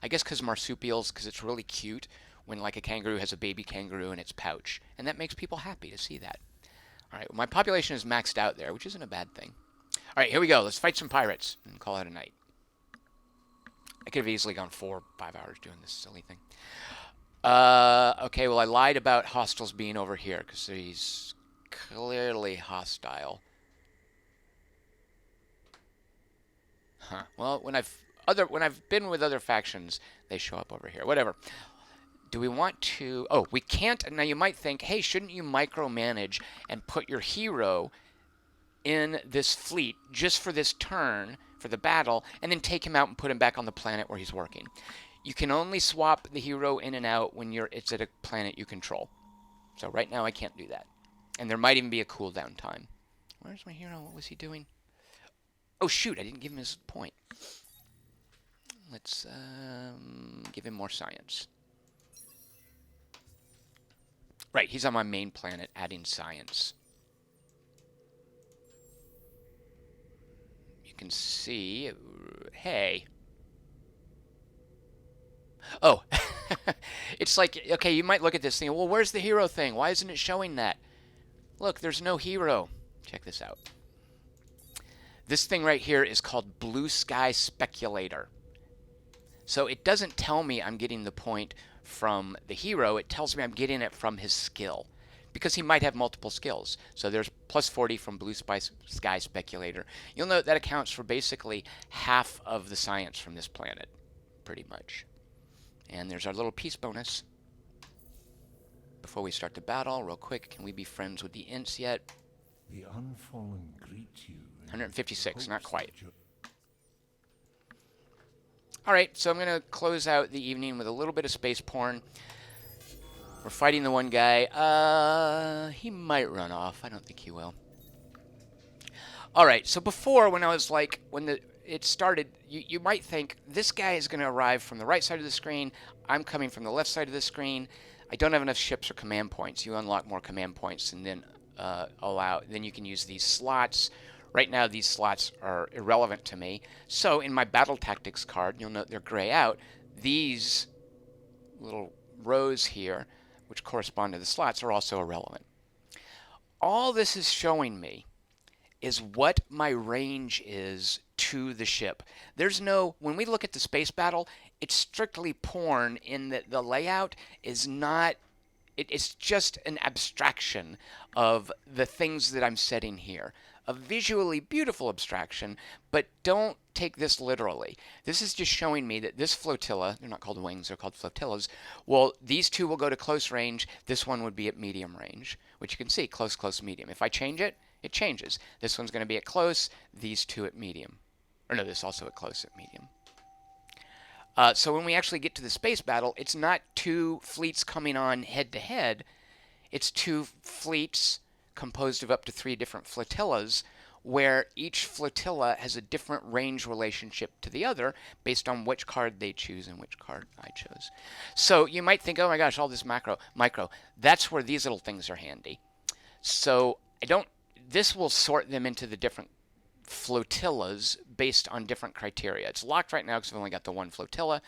I guess because marsupials, because it's really cute when like a kangaroo has a baby kangaroo in its pouch, and that makes people happy to see that. All right, well, my population is maxed out there, which isn't a bad thing. All right, here we go. Let's fight some pirates and call it a night. I could have easily gone 4 or 5 hours doing this silly thing. Okay, well, I lied about hostiles being over here because he's clearly hostile. Huh. Well, when I've been with other factions, they show up over here. Whatever. Do we want to... Oh, we can't... Now, you might think, hey, shouldn't you micromanage and put your hero in this fleet just for this turn, for the battle, and then take him out and put him back on the planet where he's working? You can only swap the hero in and out when it's at a planet you control. So right now, I can't do that. And there might even be a cooldown time. Where's my hero? What was he doing? Oh, shoot, I didn't give him his point. Let's give him more science. Right, he's on my main planet, adding science. You can see... Hey. Oh. It's like, okay, you might look at this thing. Well, where's the hero thing? Why isn't it showing that? Look, there's no hero. Check this out. This thing right here is called Blue Sky Speculator. So it doesn't tell me I'm getting the point from the hero. It tells me I'm getting it from his skill, because he might have multiple skills. So there's plus 40 from Blue Sky Speculator. You'll note that accounts for basically half of the science from this planet, pretty much. And there's our little peace bonus. Before we start the battle, real quick, can we be friends with the Ints yet? The unfallen greet you. 156, not quite. All right, so I'm going to close out the evening with a little bit of space porn. We're fighting the one guy. He might run off. I don't think he will. All right, so before, when I was like, it started, you might think this guy is going to arrive from the right side of the screen. I'm coming from the left side of the screen. I don't have enough ships or command points. You unlock more command points and then then you can use these slots. Right now, these slots are irrelevant to me. So in my battle tactics card, you'll note they're gray out. These little rows here, which correspond to the slots, are also irrelevant. All this is showing me is what my range is to the ship. There's no, when we look at the space battle, it's strictly porn in that the layout is not, it's just an abstraction of the things that I'm setting here. A visually beautiful abstraction, but don't take this literally. This is just showing me that this flotilla, they're not called wings, they're called flotillas, well, these two will go to close range, this one would be at medium range, which you can see, close, close, medium. If I change it, it changes. This one's going to be at close, these two at medium. Or no, this also at close at medium. So when we actually get to the space battle, it's not two fleets coming on head-to-head. It's two fleets composed of up to 3 different flotillas, where each flotilla has a different range relationship to the other based on which card they choose and which card I chose. So you might think, oh my gosh, all this micro. That's where these little things are handy. So this will sort them into the different flotillas based on different criteria. It's locked right now because I've only got the one flotilla.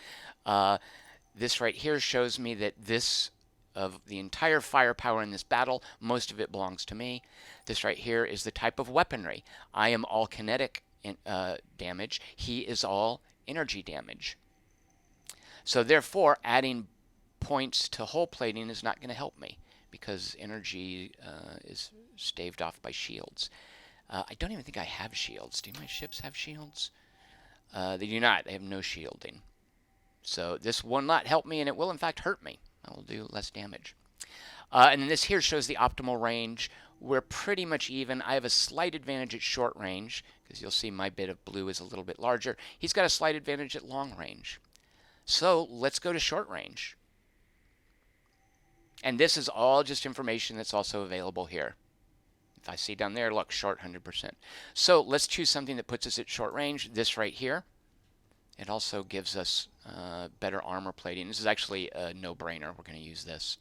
This right here shows me that of the entire firepower in this battle, most of it belongs to me. This right here is the type of weaponry. I am all kinetic damage. He is all energy damage. So therefore, adding points to hull plating is not going to help me because energy is staved off by shields. I don't even think I have shields. Do my ships have shields? They do not. They have no shielding. So this will not help me, and it will in fact hurt me. I will do less damage. And then this here shows the optimal range. We're pretty much even. I have a slight advantage at short range, because you'll see my bit of blue is a little bit larger. He's got a slight advantage at long range. So let's go to short range. And this is all just information that's also available here. If I see down there, look, short 100%. So let's choose something that puts us at short range. This right here. It also gives us better armor plating. This is actually a no-brainer. We're going to use this.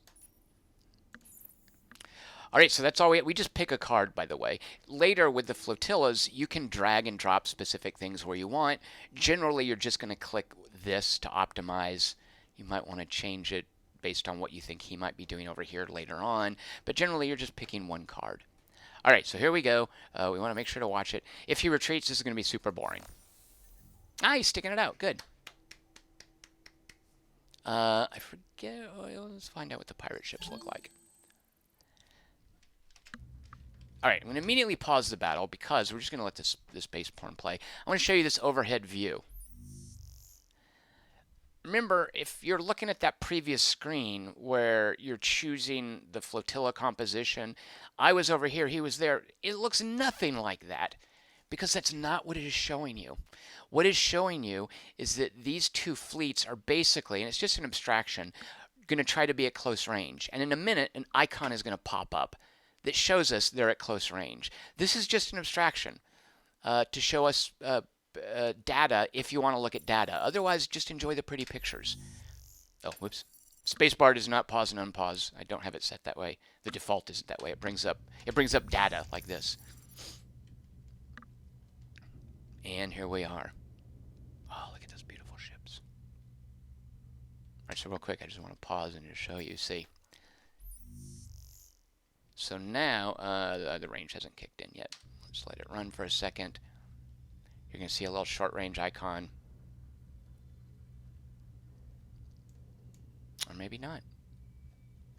All right, so that's all we just pick a card, by the way. Later with the flotillas, you can drag and drop specific things where you want. Generally, you're just going to click this to optimize. You might want to change it based on what you think he might be doing over here later on. But generally, you're just picking one card. All right, so here we go. We want to make sure to watch it. If he retreats, this is going to be super boring. Ah, he's sticking it out. Good. I forget. Let's find out what the pirate ships look like. All right, I'm going to immediately pause the battle because we're just going to let this base porn play. I want to show you this overhead view. Remember, if you're looking at that previous screen where you're choosing the flotilla composition, I was over here, he was there. It looks nothing like that because that's not what it is showing you. What it's showing you is that these two fleets are basically, and it's just an abstraction, going to try to be at close range. And in a minute, an icon is going to pop up that shows us they're at close range. This is just an abstraction to show us data if you want to look at data. Otherwise, just enjoy the pretty pictures. Oh, whoops. Spacebar does not pause and unpause. I don't have it set that way. The default isn't that way. It brings up data like this. And here we are. Oh, look at those beautiful ships. All right, so real quick, I just want to pause and just show you. See. So now the range hasn't kicked in yet. Let's let it run for a second. You're going to see a little short range icon. Or maybe not.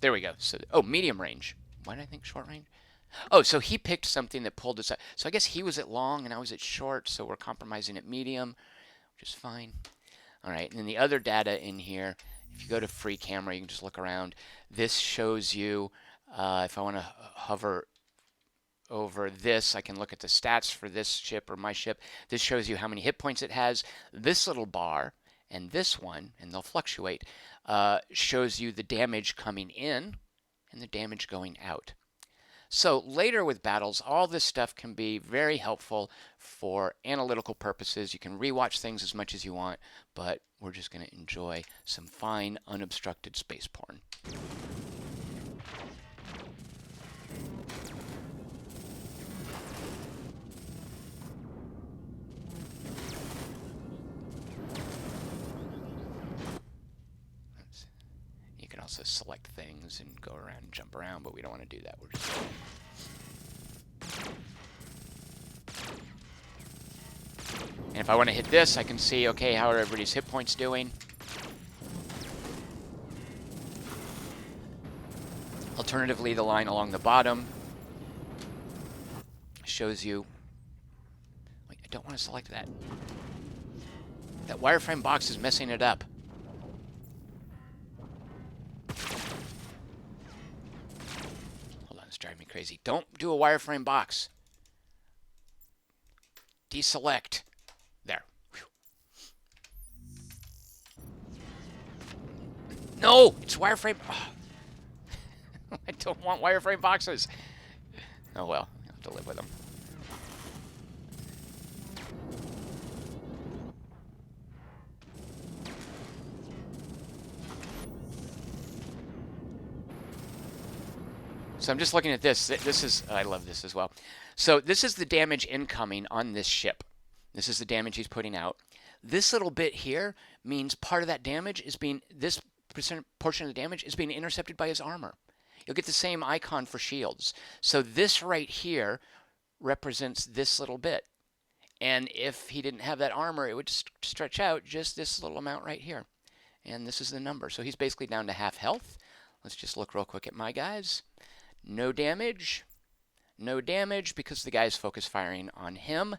There we go. So, oh, medium range. Why did I think short range? Oh, so he picked something that pulled us up. So I guess he was at long and I was at short, so we're compromising at medium, which is fine. All right, and then the other data in here, if you go to free camera, you can just look around. This shows you, if I want to hover over this, I can look at the stats for this ship or my ship. This shows you how many hit points it has. This little bar and this one, and they'll fluctuate, shows you the damage coming in and the damage going out. So later with battles, all this stuff can be very helpful for analytical purposes. You can rewatch things as much as you want, but we're just going to enjoy some fine, unobstructed space porn. You can also select things and go around and jump around, but we don't want to do that. We're just... And if I want to hit this, I can see, okay, how are everybody's hit points doing? Alternatively, the line along the bottom shows you... Wait, I don't want to select that. That wireframe box is messing it up. Hold on, it's driving me crazy. Don't do a wireframe box. Deselect. There. Whew. No! It's wireframe... Oh. I don't want wireframe boxes. Oh well, I have to live with them. So I'm just looking at this. This is, I love this as well. So this is the damage incoming on this ship. This is the damage he's putting out. This little bit here means part of that damage is being, this portion of the damage is being intercepted by his armor. You'll get the same icon for shields. So this right here represents this little bit. And if he didn't have that armor, it would stretch out just this little amount right here. And this is the number. So he's basically down to half health. Let's just look real quick at my guys. No damage. No damage because the guy's focus firing on him.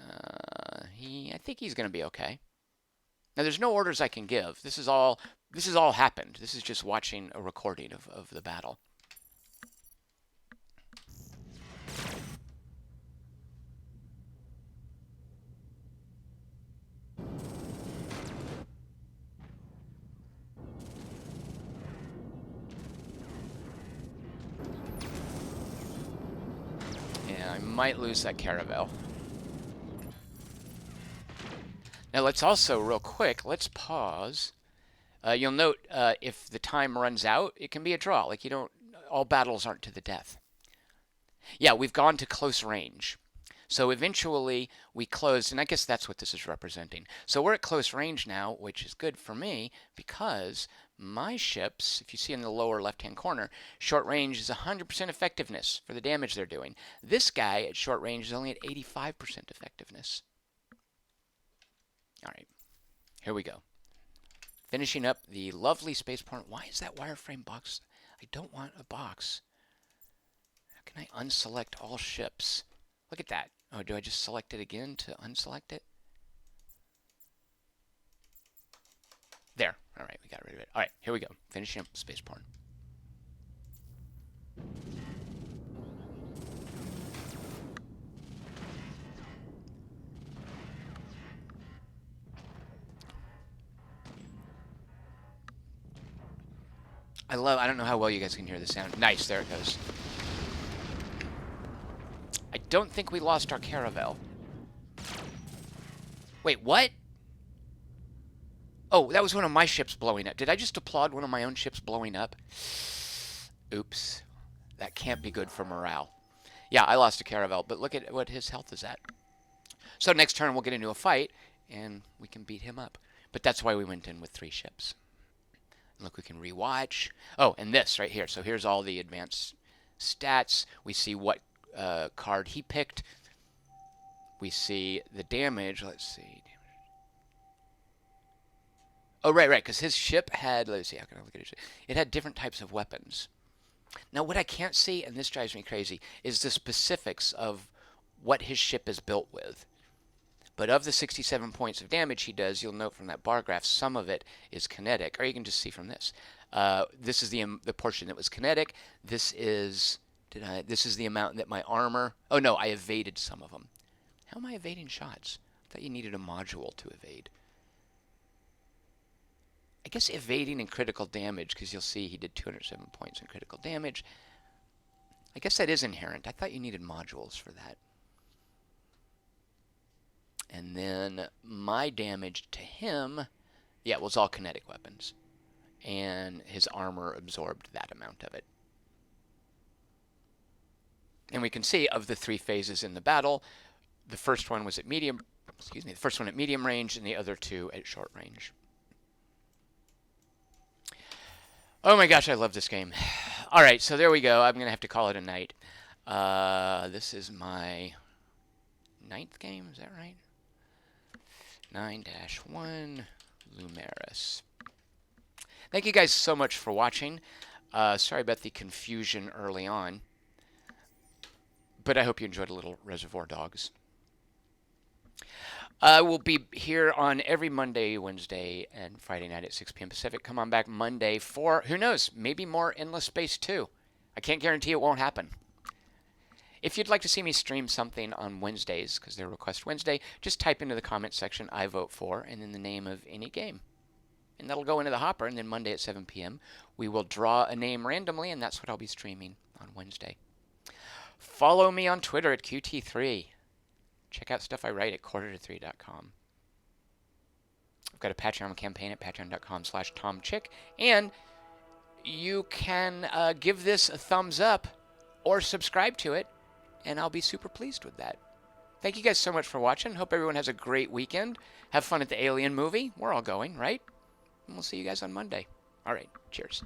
I think he's going to be okay. Now, there's no orders I can give. This is all happened. This is just watching a recording of the battle. Yeah, I might lose that caravel. Now let's also, real quick, let's pause. You'll note if the time runs out, it can be a draw. Like, you don't, all battles aren't to the death. Yeah, we've gone to close range. So eventually we closed, and I guess that's what this is representing. So we're at close range now, which is good for me because my ships, if you see in the lower left-hand corner, short range is 100% effectiveness for the damage they're doing. This guy at short range is only at 85% effectiveness. All right, here we go. Finishing up the lovely space porn. Why is that wireframe box? I don't want a box. How can I unselect all ships? Look at that. Oh, do I just select it again to unselect it? There. All right, we got rid of it. All right, here we go. Finishing up space porn. I don't know how well you guys can hear the sound. Nice, there it goes. I don't think we lost our caravel. Wait, what? Oh, that was one of my ships blowing up. Did I just applaud one of my own ships blowing up? Oops. That can't be good for morale. Yeah, I lost a caravel, but look at what his health is at. So next turn we'll get into a fight, and we can beat him up. But that's why we went in with 3 ships. Look, we can rewatch. Oh, and this right here. So here's all the advanced stats. We see what card he picked. We see the damage. Let's see. Oh, right, because his ship had, let's see, how can I look at it? It had different types of weapons. Now, what I can't see, and this drives me crazy, is the specifics of what his ship is built with. But of the 67 points of damage he does, you'll note from that bar graph, some of it is kinetic, or you can just see from this. This is the portion that was kinetic. This is Did I? This is the amount that my armor... Oh, no, I evaded some of them. How am I evading shots? I thought you needed a module to evade. I guess evading and critical damage, because you'll see he did 207 points in critical damage. I guess that is inherent. I thought you needed modules for that. And then my damage to him, yeah, it was all kinetic weapons. And his armor absorbed that amount of it. And we can see of the 3 phases in the battle, the first one was at medium, the first one at medium range and the other 2 at short range. Oh my gosh, I love this game. All right, so there we go. I'm going to have to call it a night. This is my 9th game, is that right? 9-1 Lumeris. Thank you guys so much for watching. Sorry about the confusion early on, but I hope you enjoyed a little Reservoir Dogs. We'll be here on every Monday, Wednesday, and Friday night at 6 p.m. Pacific. Come on back Monday for, who knows, maybe more Endless Space 2. I can't guarantee it won't happen. If you'd like to see me stream something on Wednesdays, because they're Request Wednesday, just type into the comment section, I vote for, and then the name of any game. And that'll go into the hopper, and then Monday at 7 p.m. we will draw a name randomly, and that's what I'll be streaming on Wednesday. Follow me on Twitter at QT3. Check out stuff I write at quarter-to-3.com. I've got a Patreon campaign at patreon.com/TomChick, and you can give this a thumbs up or subscribe to it, and I'll be super pleased with that. Thank you guys so much for watching. Hope everyone has a great weekend. Have fun at the Alien movie. We're all going, right? And we'll see you guys on Monday. All right, cheers.